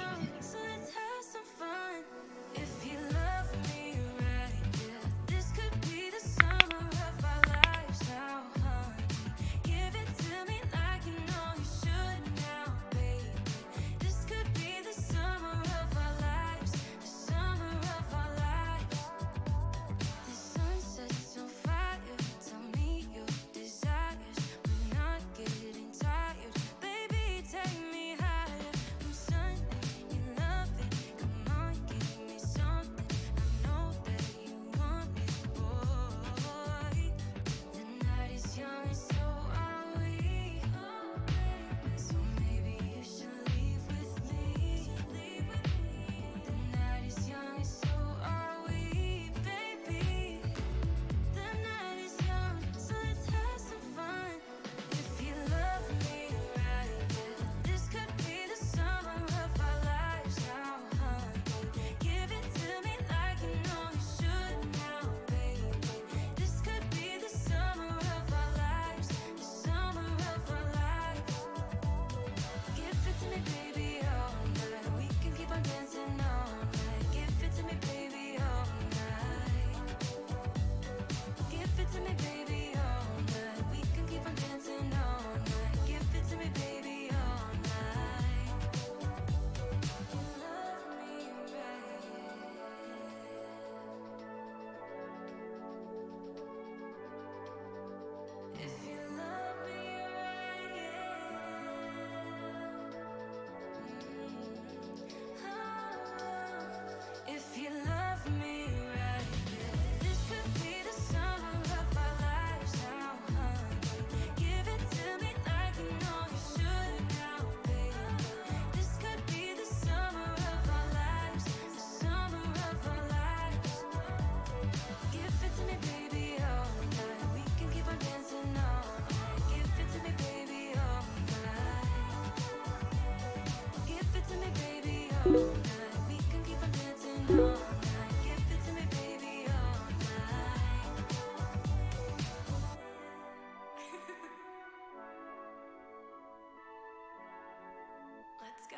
Let's go.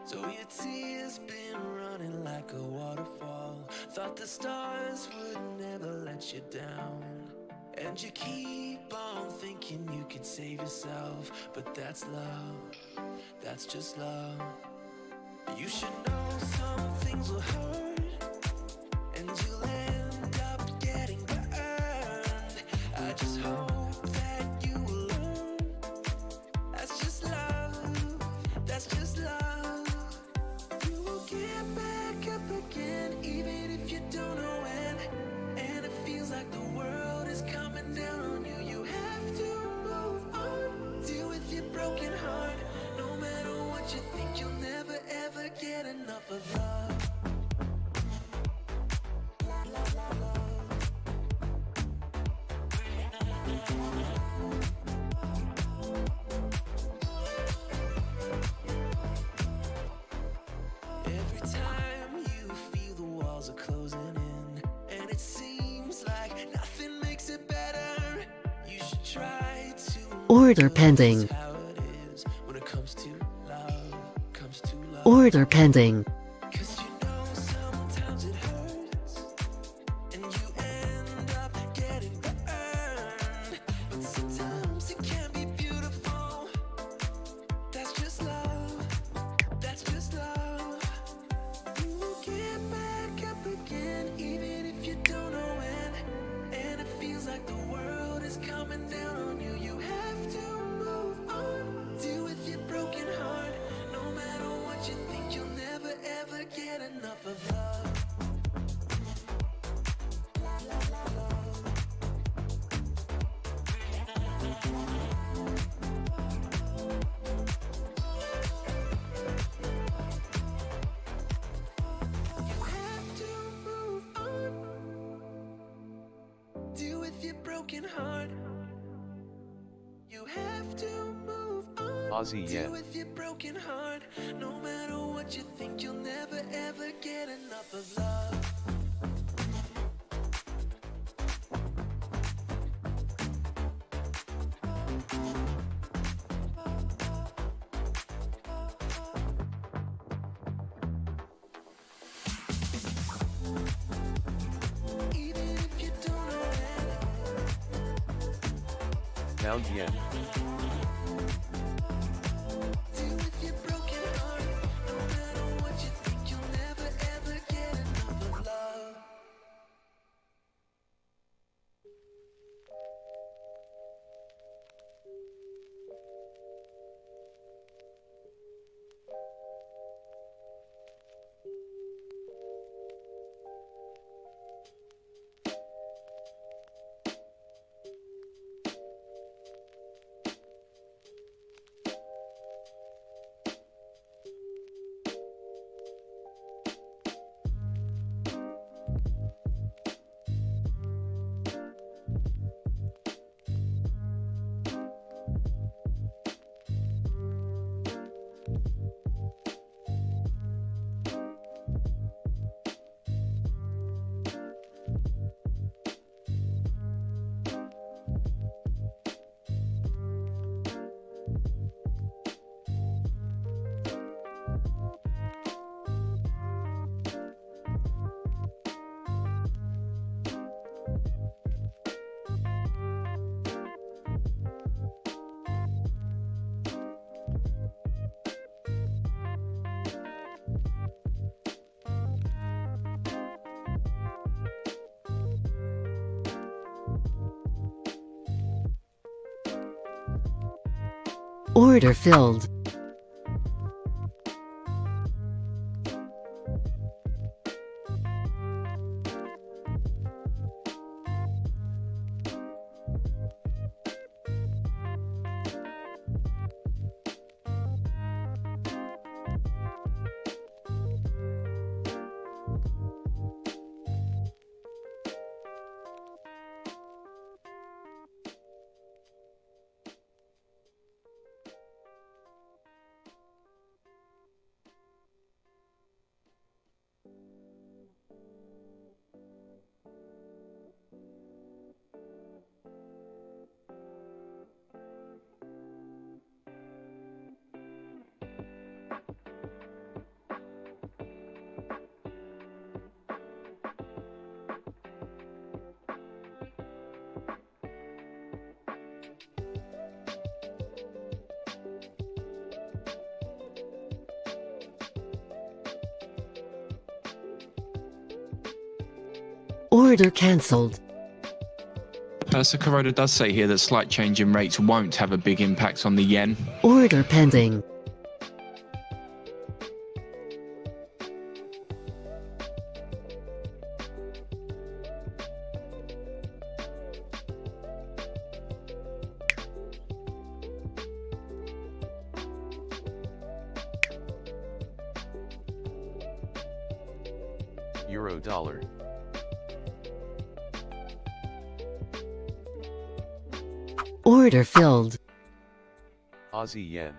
So your tears been running like a waterfall. Thought the stars would never let you down. And you keep on thinking you can save yourself. But that's love, that's just love. You should know some things will hurt, and you'll end up getting burned. I just hope that you will learn. That's just love, that's just love. You will get back up again, even if you don't know when. And it feels like the world is coming down on you. You have to move on, deal with your broken heart. No matter what you think, you'll never ever get enough of love. Every time you feel the walls are closing in, and it seems like nothing makes it better, you should try to Order pending. how it is when it comes to love, comes to love. Order pending. 'Cause you know sometimes it hurts, and you end up getting burned. But sometimes it can be beautiful. That's just love, that's just love. You will get back up again, even if you don't know when. And it feels like the world is coming down on you. You have to move on, deal with your broken heart. No matter what you think, you'll never broken heart. You have to move on. Aussie yen. Deal with your broken heart. No matter what you think, you'll never ever get enough of love. Even if you don't know it, Pound yen. deal with your broken heart. No matter what you think, you'll never ever get enough of love. Order filled. Order cancelled. Kuroda does say here that slight change in rates won't have a big impact on the yen. Order pending. Euro dollar. Order filled. Aussie yen.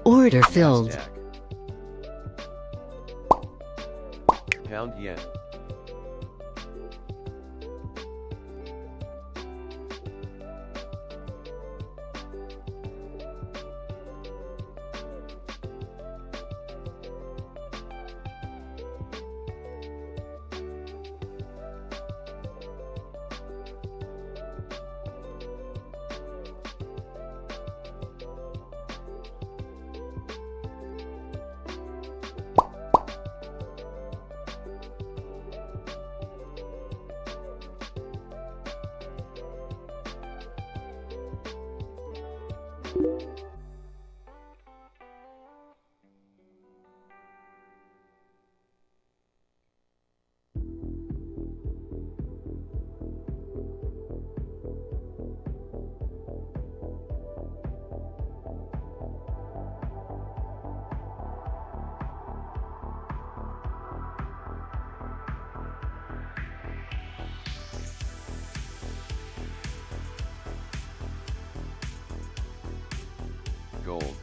Order filled. NASDAQ. Pound yen. gold.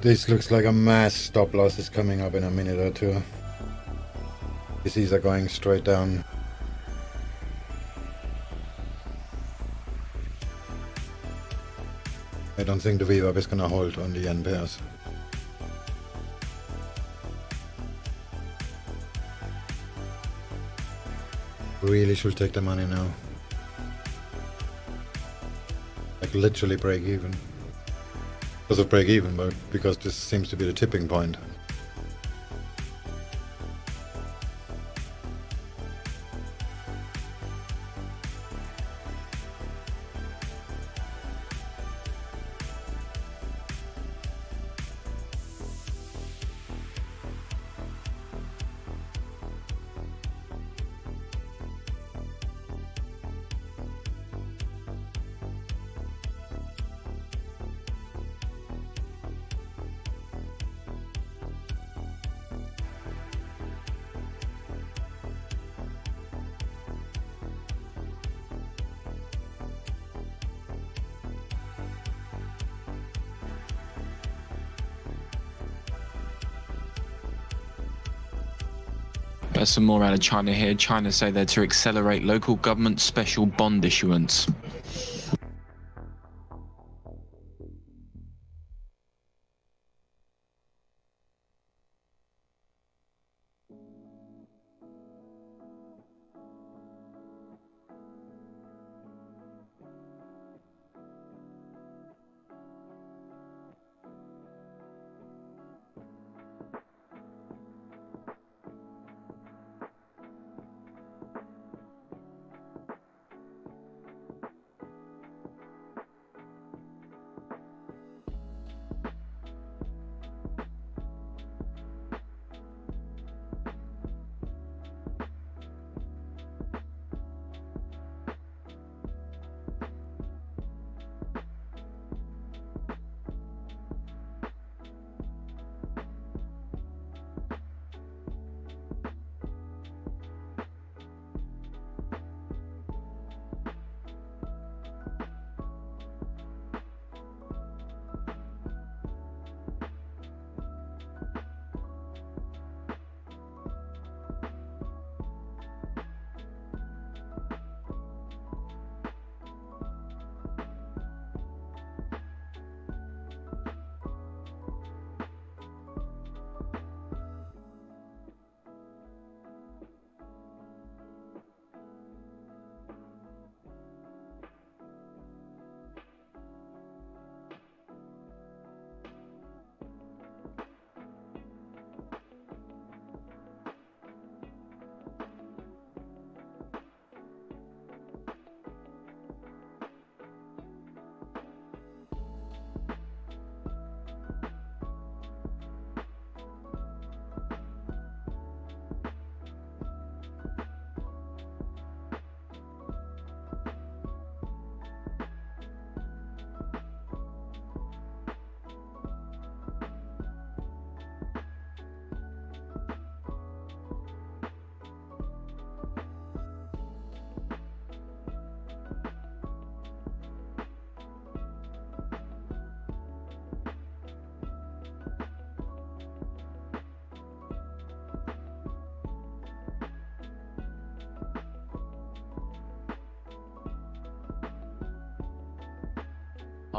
This looks like a mass stop loss is coming up in a minute or two. These are going straight down. I don't think the VWAP is gonna hold on the yen pairs. Really should take the money now. Like literally break even. Because of break even, but because this seems to be the tipping point. There's some more out of China here. China say they're to accelerate local government special bond issuance.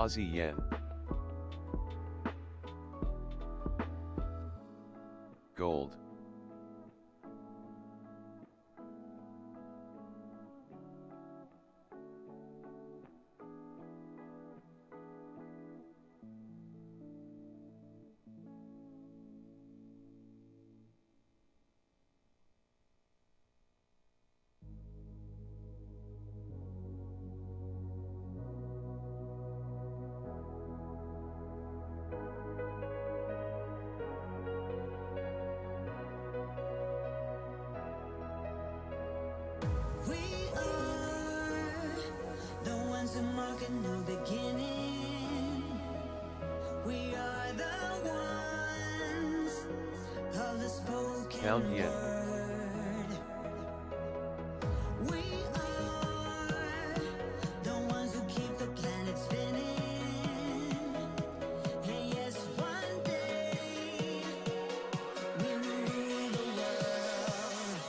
Aussie yen. Gold. We are the ones who mark a new beginning. We are the ones of the spoken Pound yen. word. We are the ones who keep the planet spinning. And yes, one day we will rule the world.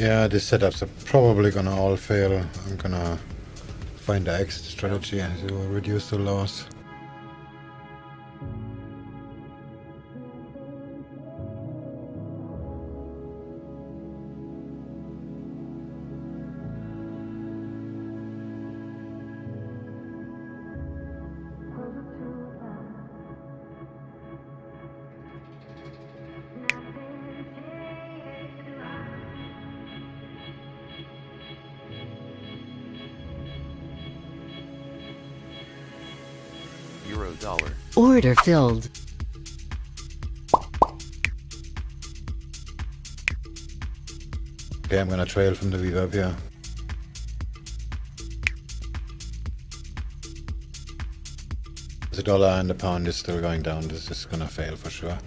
Yeah, these setups are probably gonna all fail. I'm gonna find the exit strategy to reduce the loss. Euro dollar. Order filled. Okay, I'm gonna trail from the VWAP here. The dollar and the pound is still going down. This is gonna fail for sure.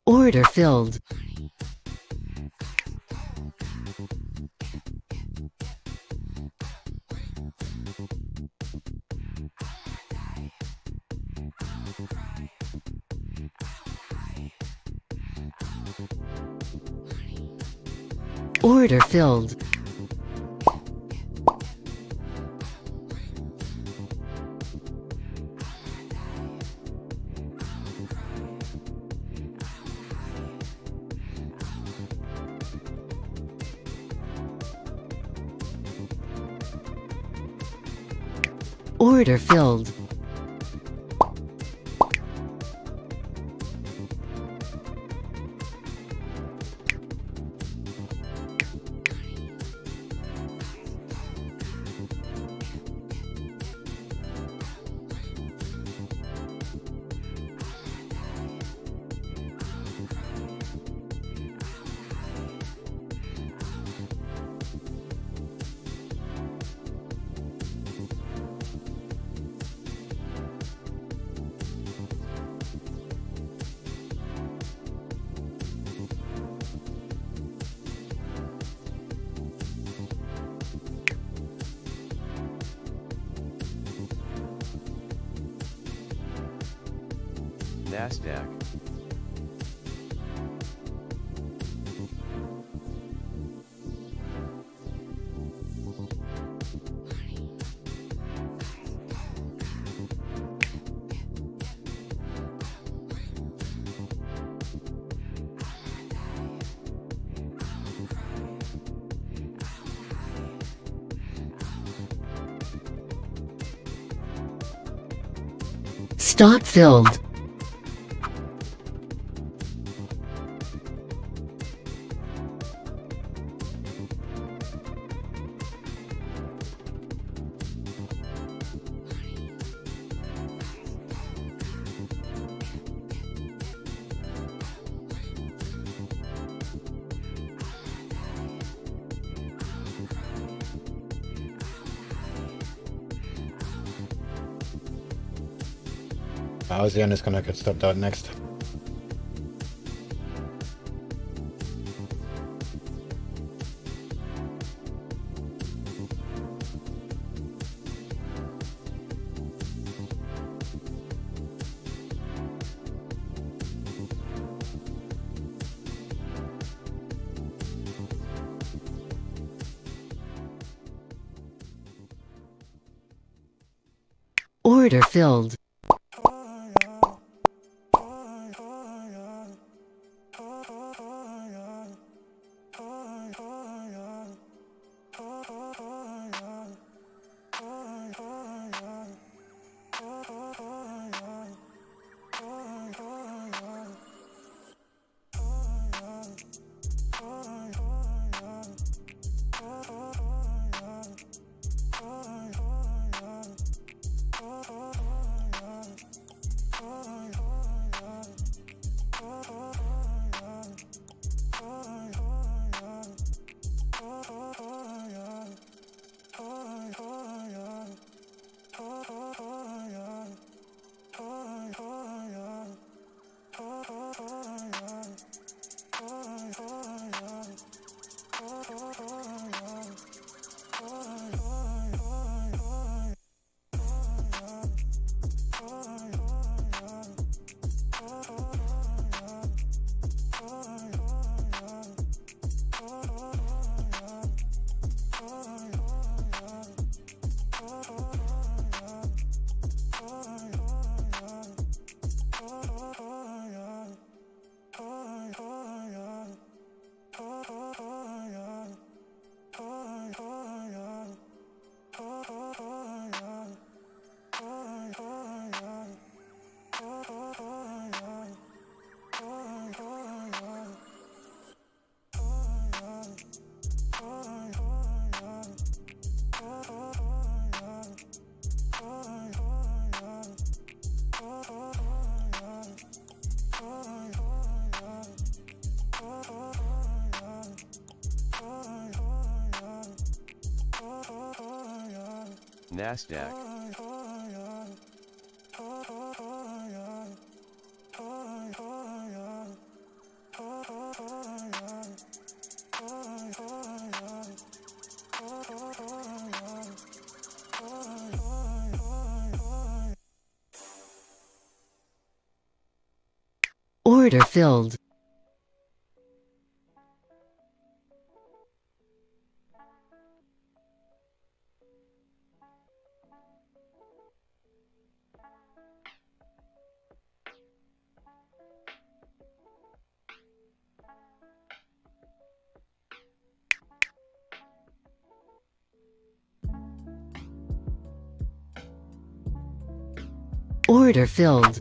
Order filled. Order filled. Order filled. NASDAQ. Stop filled. ASEAN is gonna get stopped out next. Order filled. NASDAQ, Order filled. Order filled.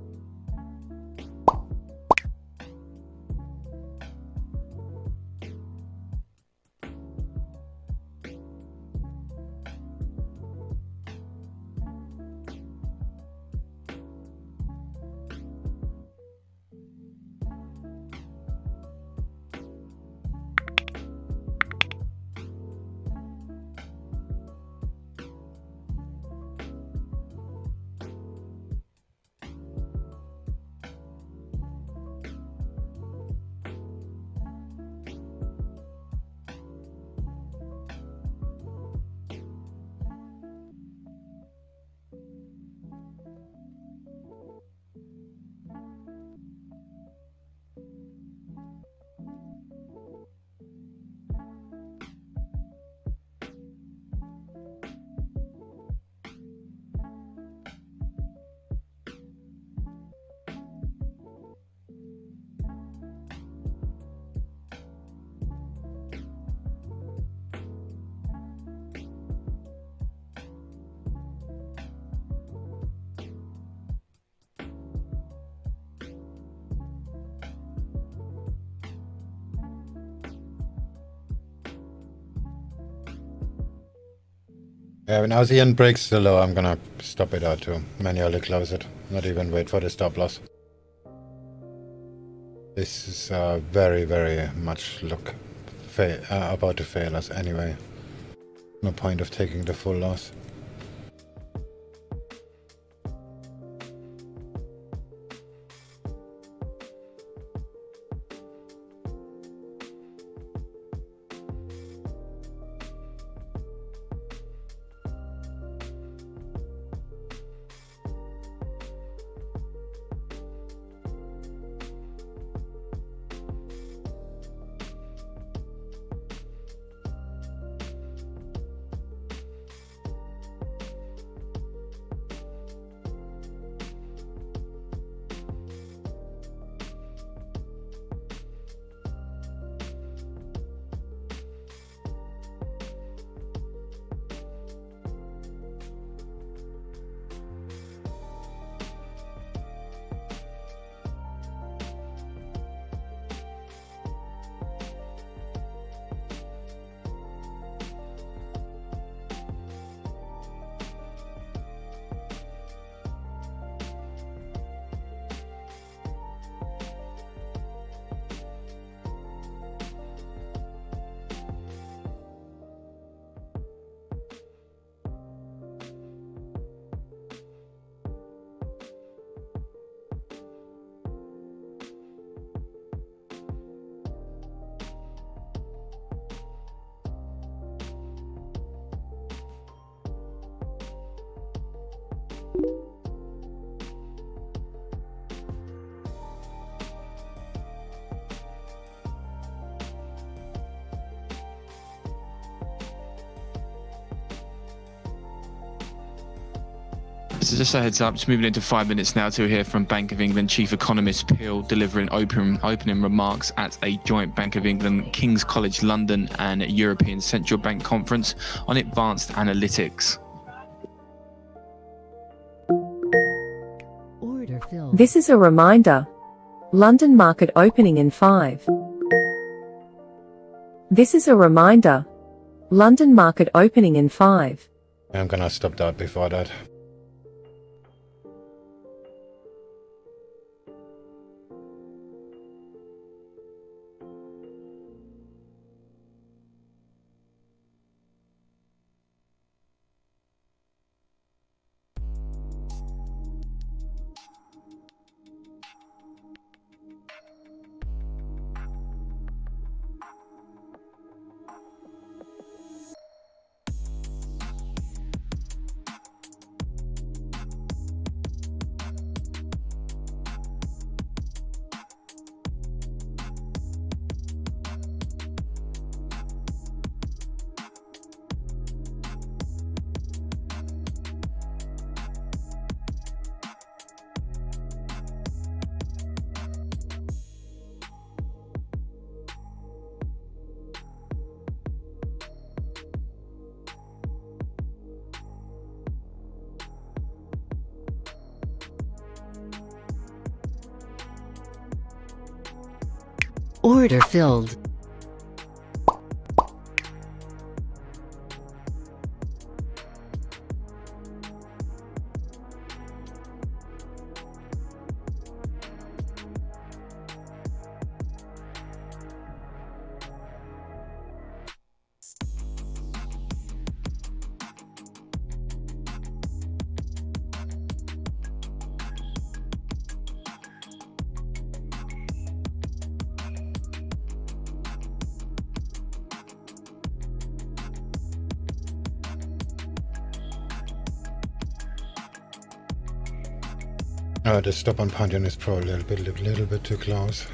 Yeah, when ASEAN breaks the low, I'm gonna stop it out to manually close it. Not even wait for the stop loss. This is very, very much about to fail us anyway. No point of taking the full loss. So just a heads up, just moving into 5 minutes now to hear from Bank of England Chief Economist Peel delivering opening remarks at a joint Bank of England, King's College London and European Central Bank conference on advanced analytics. Order filled. This is a reminder. London market opening in 5. This is a reminder. London market opening in 5. I'm gonna stop that before that. Order filled. Oh, the stop on Pantheon is probably a little bit too close.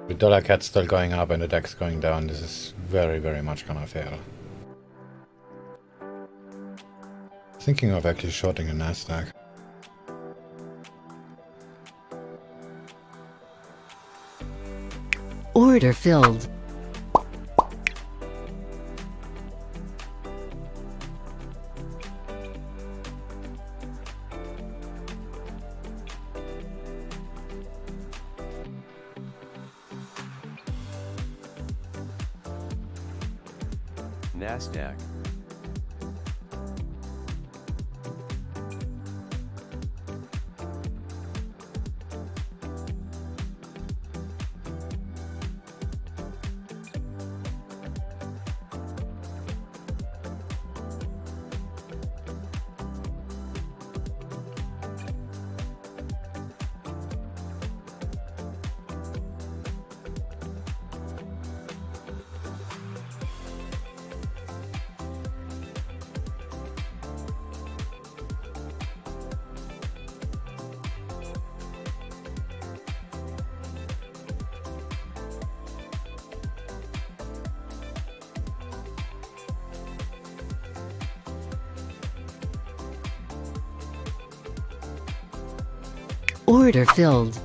The dollar cat's still going up and the DAX going down. This is very, very much gonna fail. Thinking of actually shorting a NASDAQ. Order filled. NASDAQ. Order filled.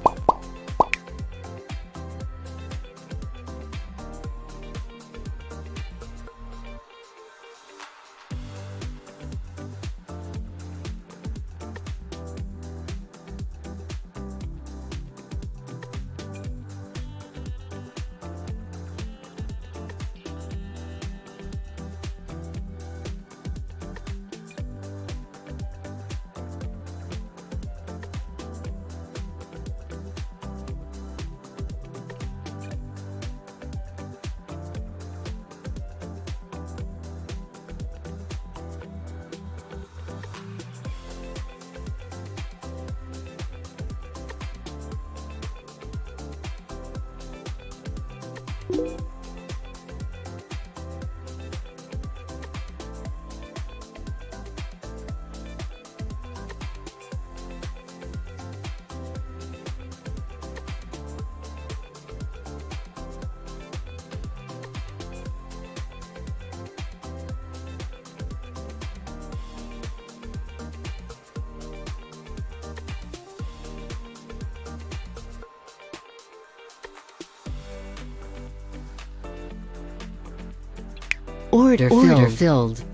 Order filled.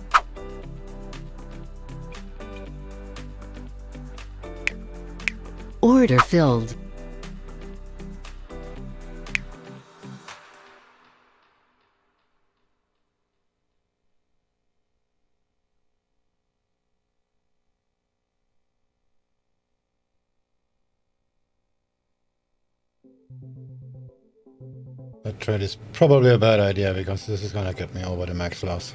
Order filled. That trade is probably a bad idea because this is gonna get me over the max loss.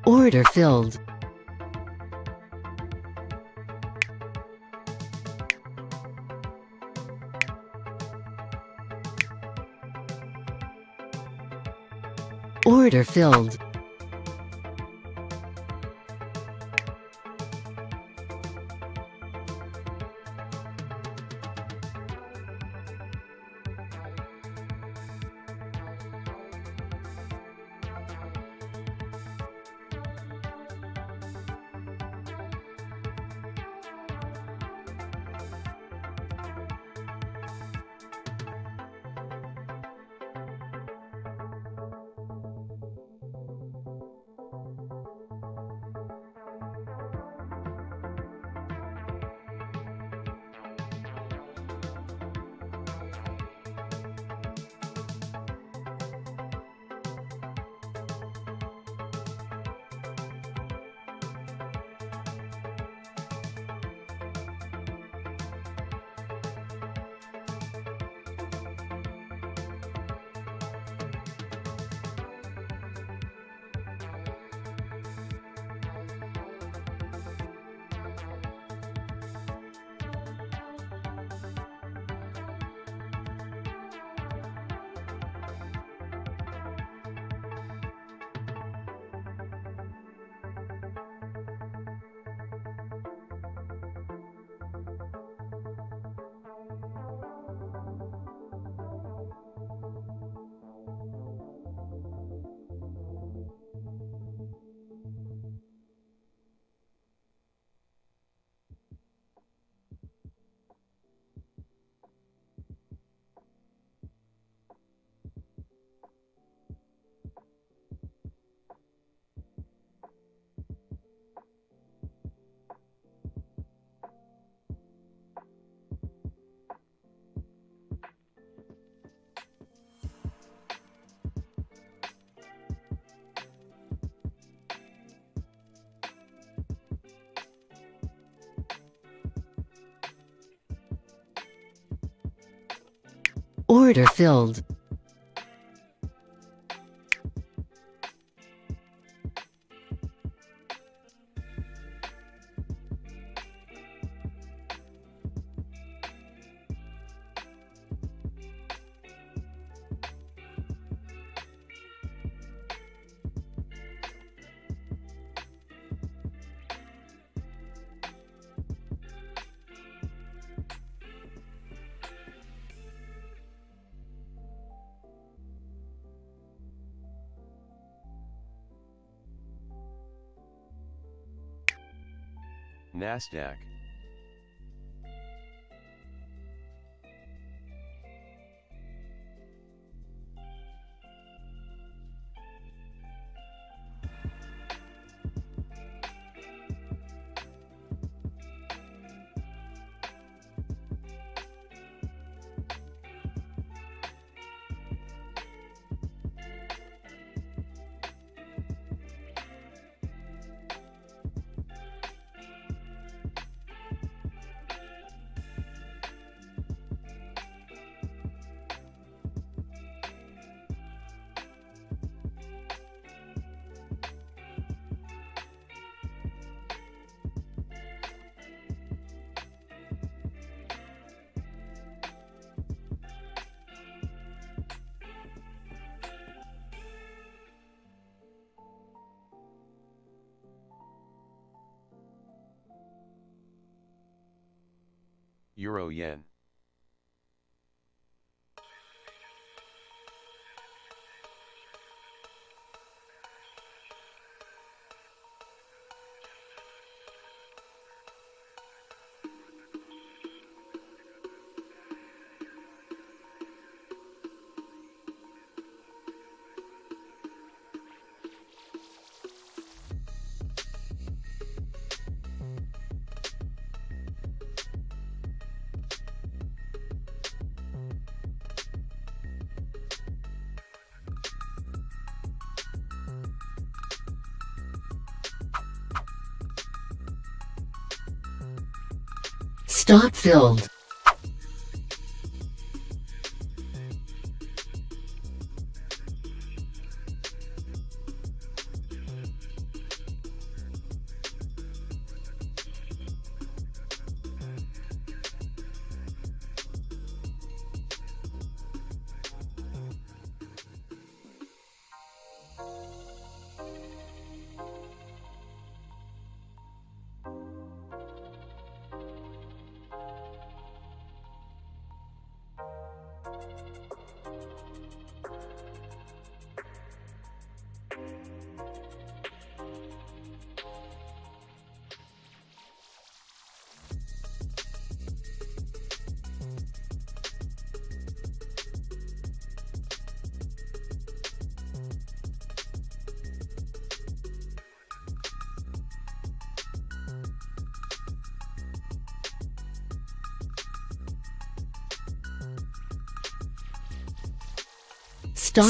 Order filled. Order filled. Order filled. NASDAQ. Euro yen. Stop filled.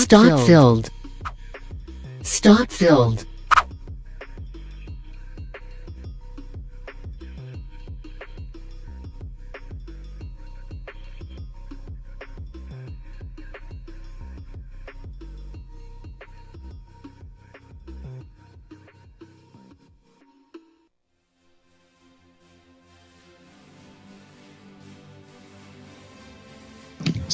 Stop filled. Stop filled.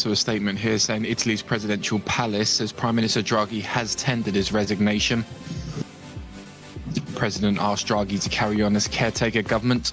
So a statement here saying Italy's presidential palace says Prime Minister Draghi has tendered his resignation. The president asked Draghi to carry on as caretaker government.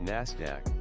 NASDAQ.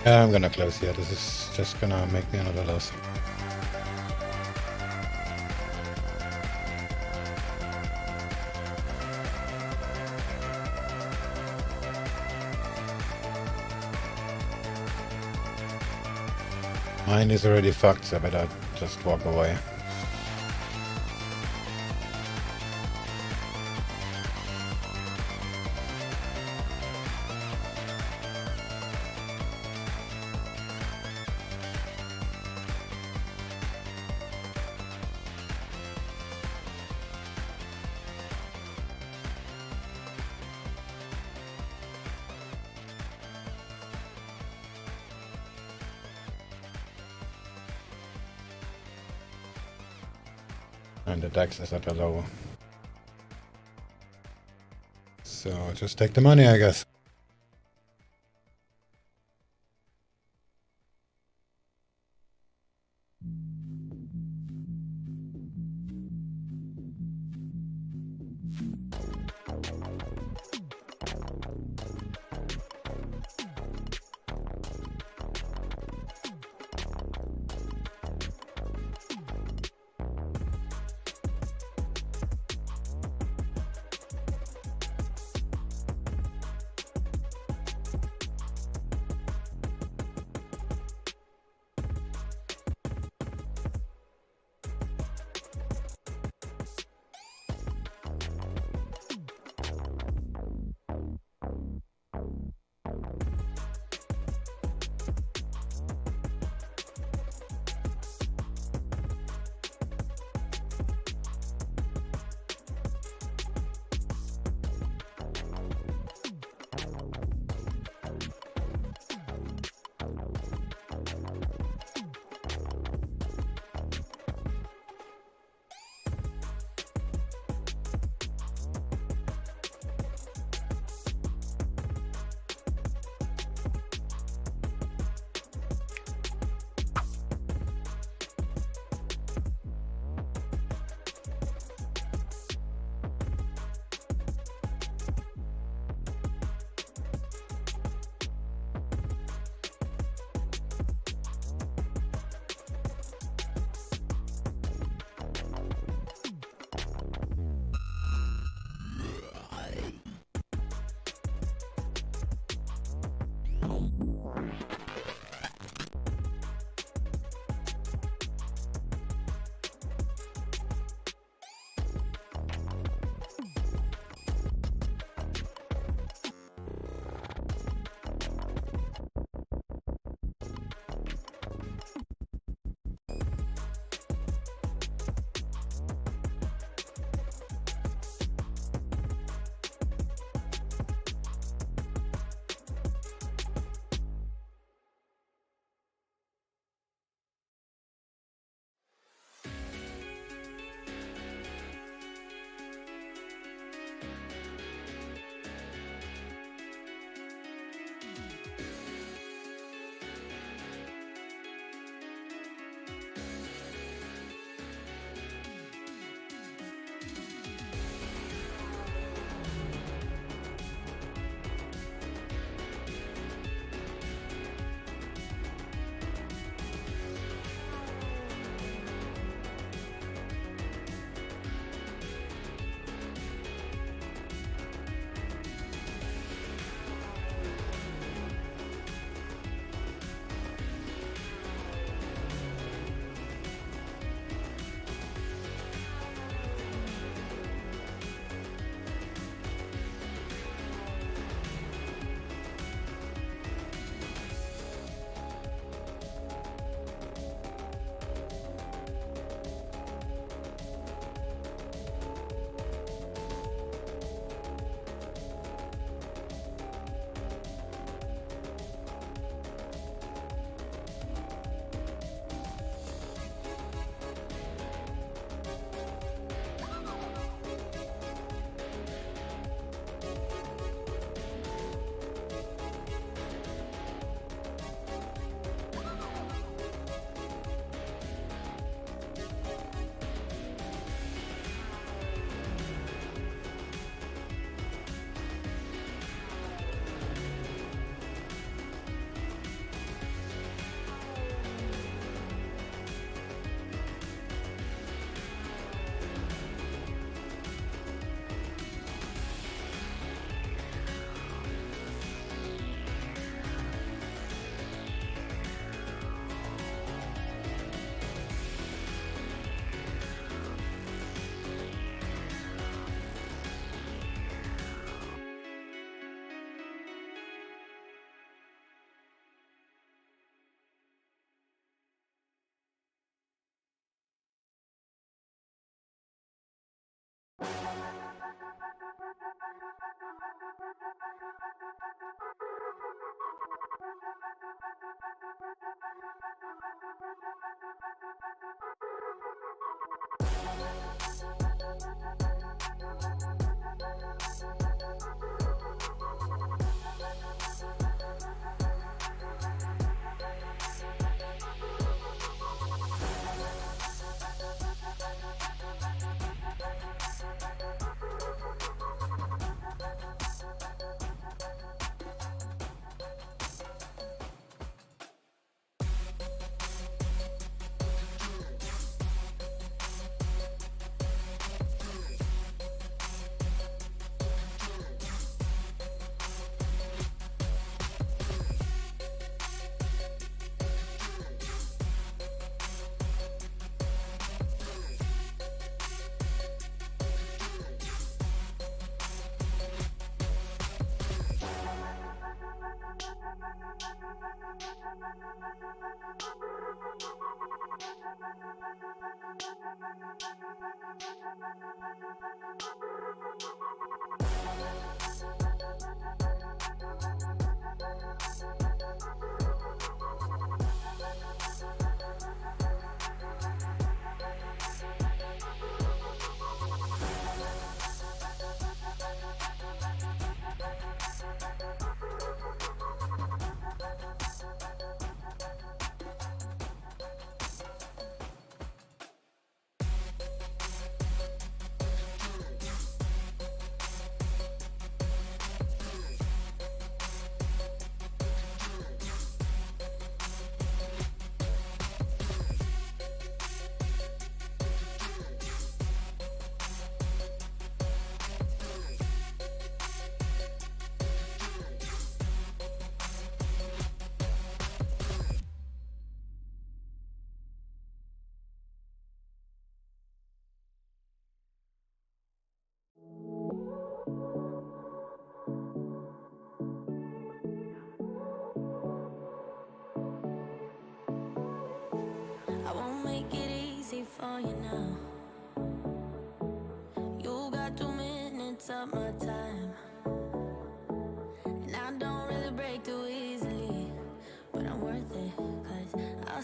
I'm gonna close here. This is just gonna make me another loss. Mine is already fucked, so I better just walk away. And the DAX is at a low. So just take the money, I guess.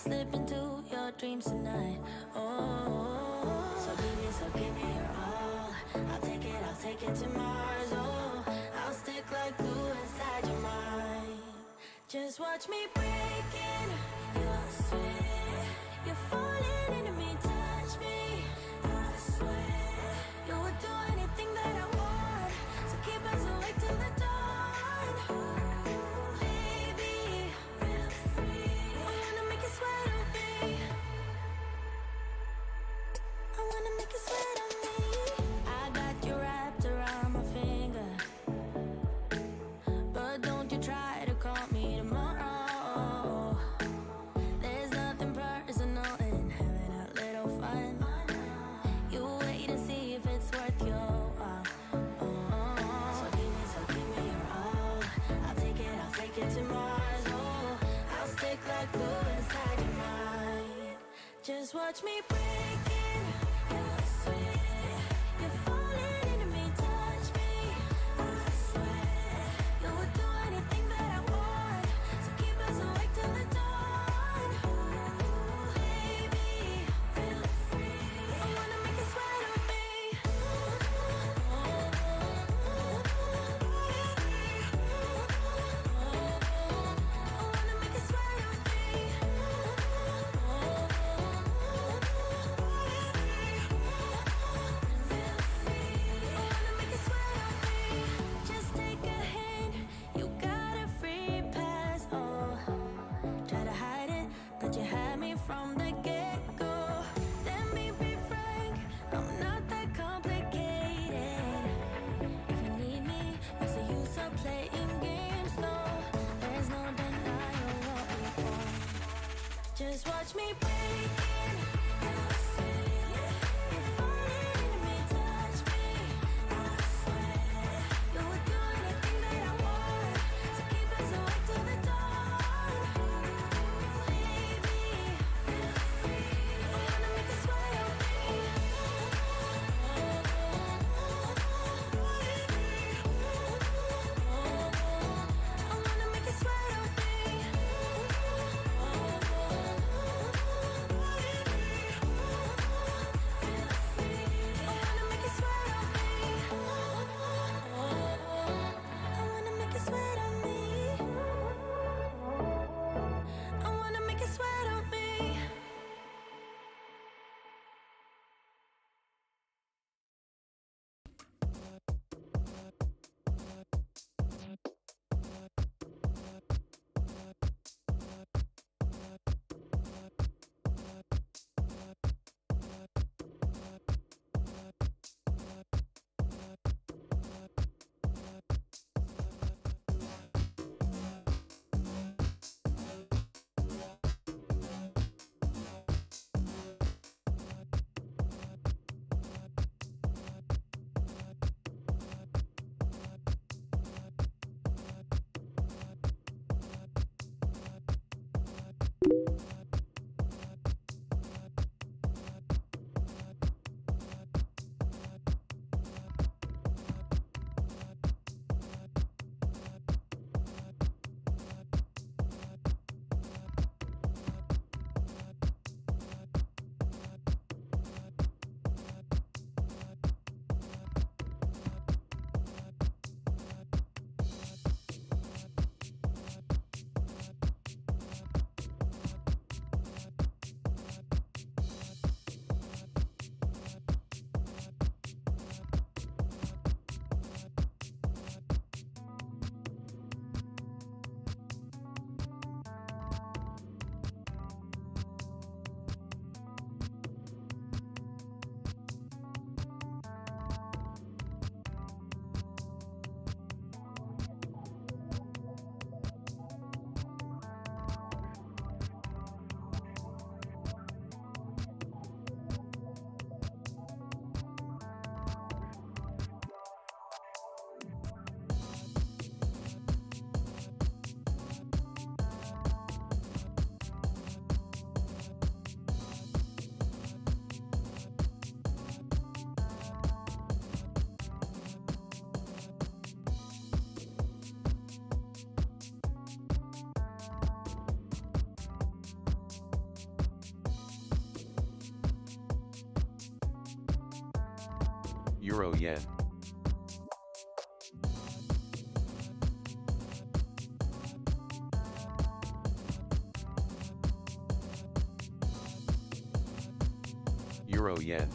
slip into your dreams tonight. Oh, so give me your all. I'll take it to Mars. Oh, I'll stick like glue inside your mind. Just watch me break in. You're sweet. You're falling into me, touch me. I swear you would do anything that I want. So keep us awake till the dawn. Baby, feel free. I wanna make you sweat on me. I wanna make you sweat on me. I got you wrapped around my finger, but don't you try to call me tomorrow. There's nothing personal in having a little fun. You wait and see if it's worth your while. So give me your all. I'll take it to Mars. Oh, I'll stick like glue inside your mind. Just watch me break in. You're sweet. You're falling into me, touch me. I swear you would do anything that I want. So keep us awake till the dawn. Baby, feel free. I wanna make you sweat on me. I wanna make you sweat on me. Feel free. I wanna make you sweat on me. Just take a hint. You got a free pass. Oh, try to hide it, but you had me from the get-go. Let me be frank, I'm not that complicated. If you need me, what's the use of playing games? though? There's no denying what we want. Just watch me break in. You're sweet. You're falling into me, touch me. I swear you would do anything that I want. So keep us awake till the dawn. Baby, feel free. I wanna make you sweat on me. I wanna make you sweat on me. Feel free. I wanna make you sweat on me. I wanna make you sweat on me. I wanna make you sweat on me. Euro yen. Euro yen.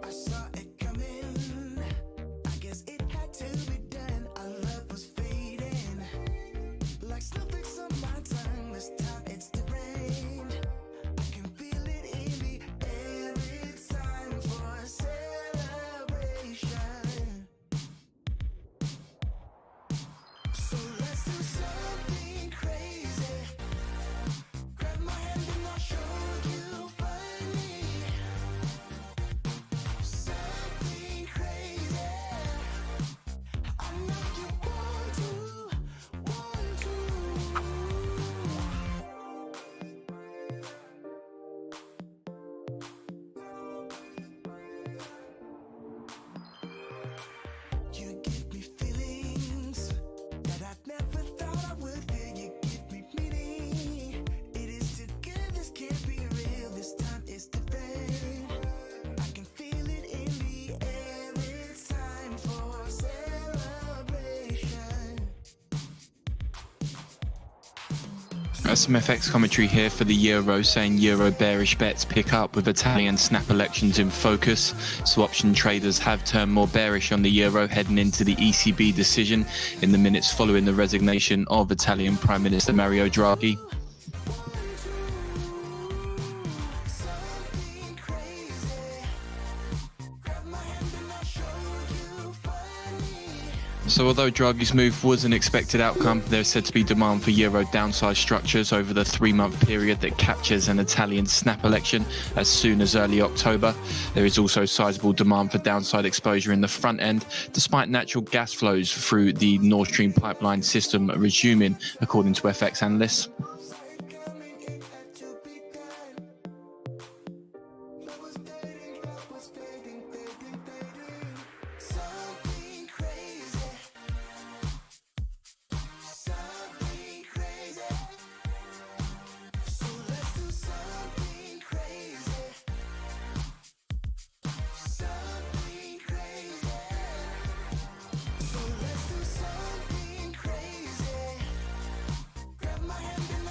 I saw it coming. I guess it had to be done. Our love was fading, like snowflakes on my tongue. This time it's the rain. I can feel it in the air. It's time for a celebration. So let's do something crazy. Grab my hand and I'll show you funny. Something crazy. I know you want to. You give me feelings that I'd never thought I would feel. You give me meaning. It is too good, this can't be real. This time it's different. I can feel it in the air. It's time for celebration. Some FX commentary here for the euro, saying euro bearish bets pick up with Italian snap elections in focus. So option traders have turned more bearish on the euro heading into the ECB decision in the minutes following the resignation of Italian Prime Minister Mario Draghi. Something crazy. Grab my hand and I'll show you funny. So although Draghi's move was an expected outcome, there's said to be demand for euro downside structures over the 3-month period that captures an Italian snap election as soon as early October. There is also sizable demand for downside exposure in the front end, despite natural gas flows through the Nord Stream pipeline system resuming, according to FX analysts. Something crazy. Something crazy. So let's do something crazy. Something crazy. So let's do something crazy. Grab my hand and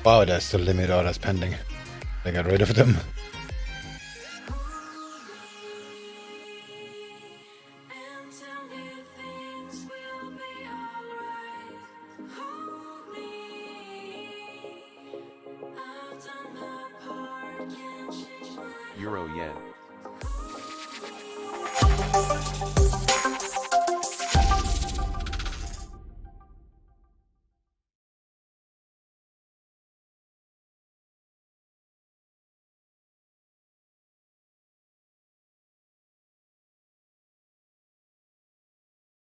Wow, there's still limit orders pending. I got rid of them. Euro yen.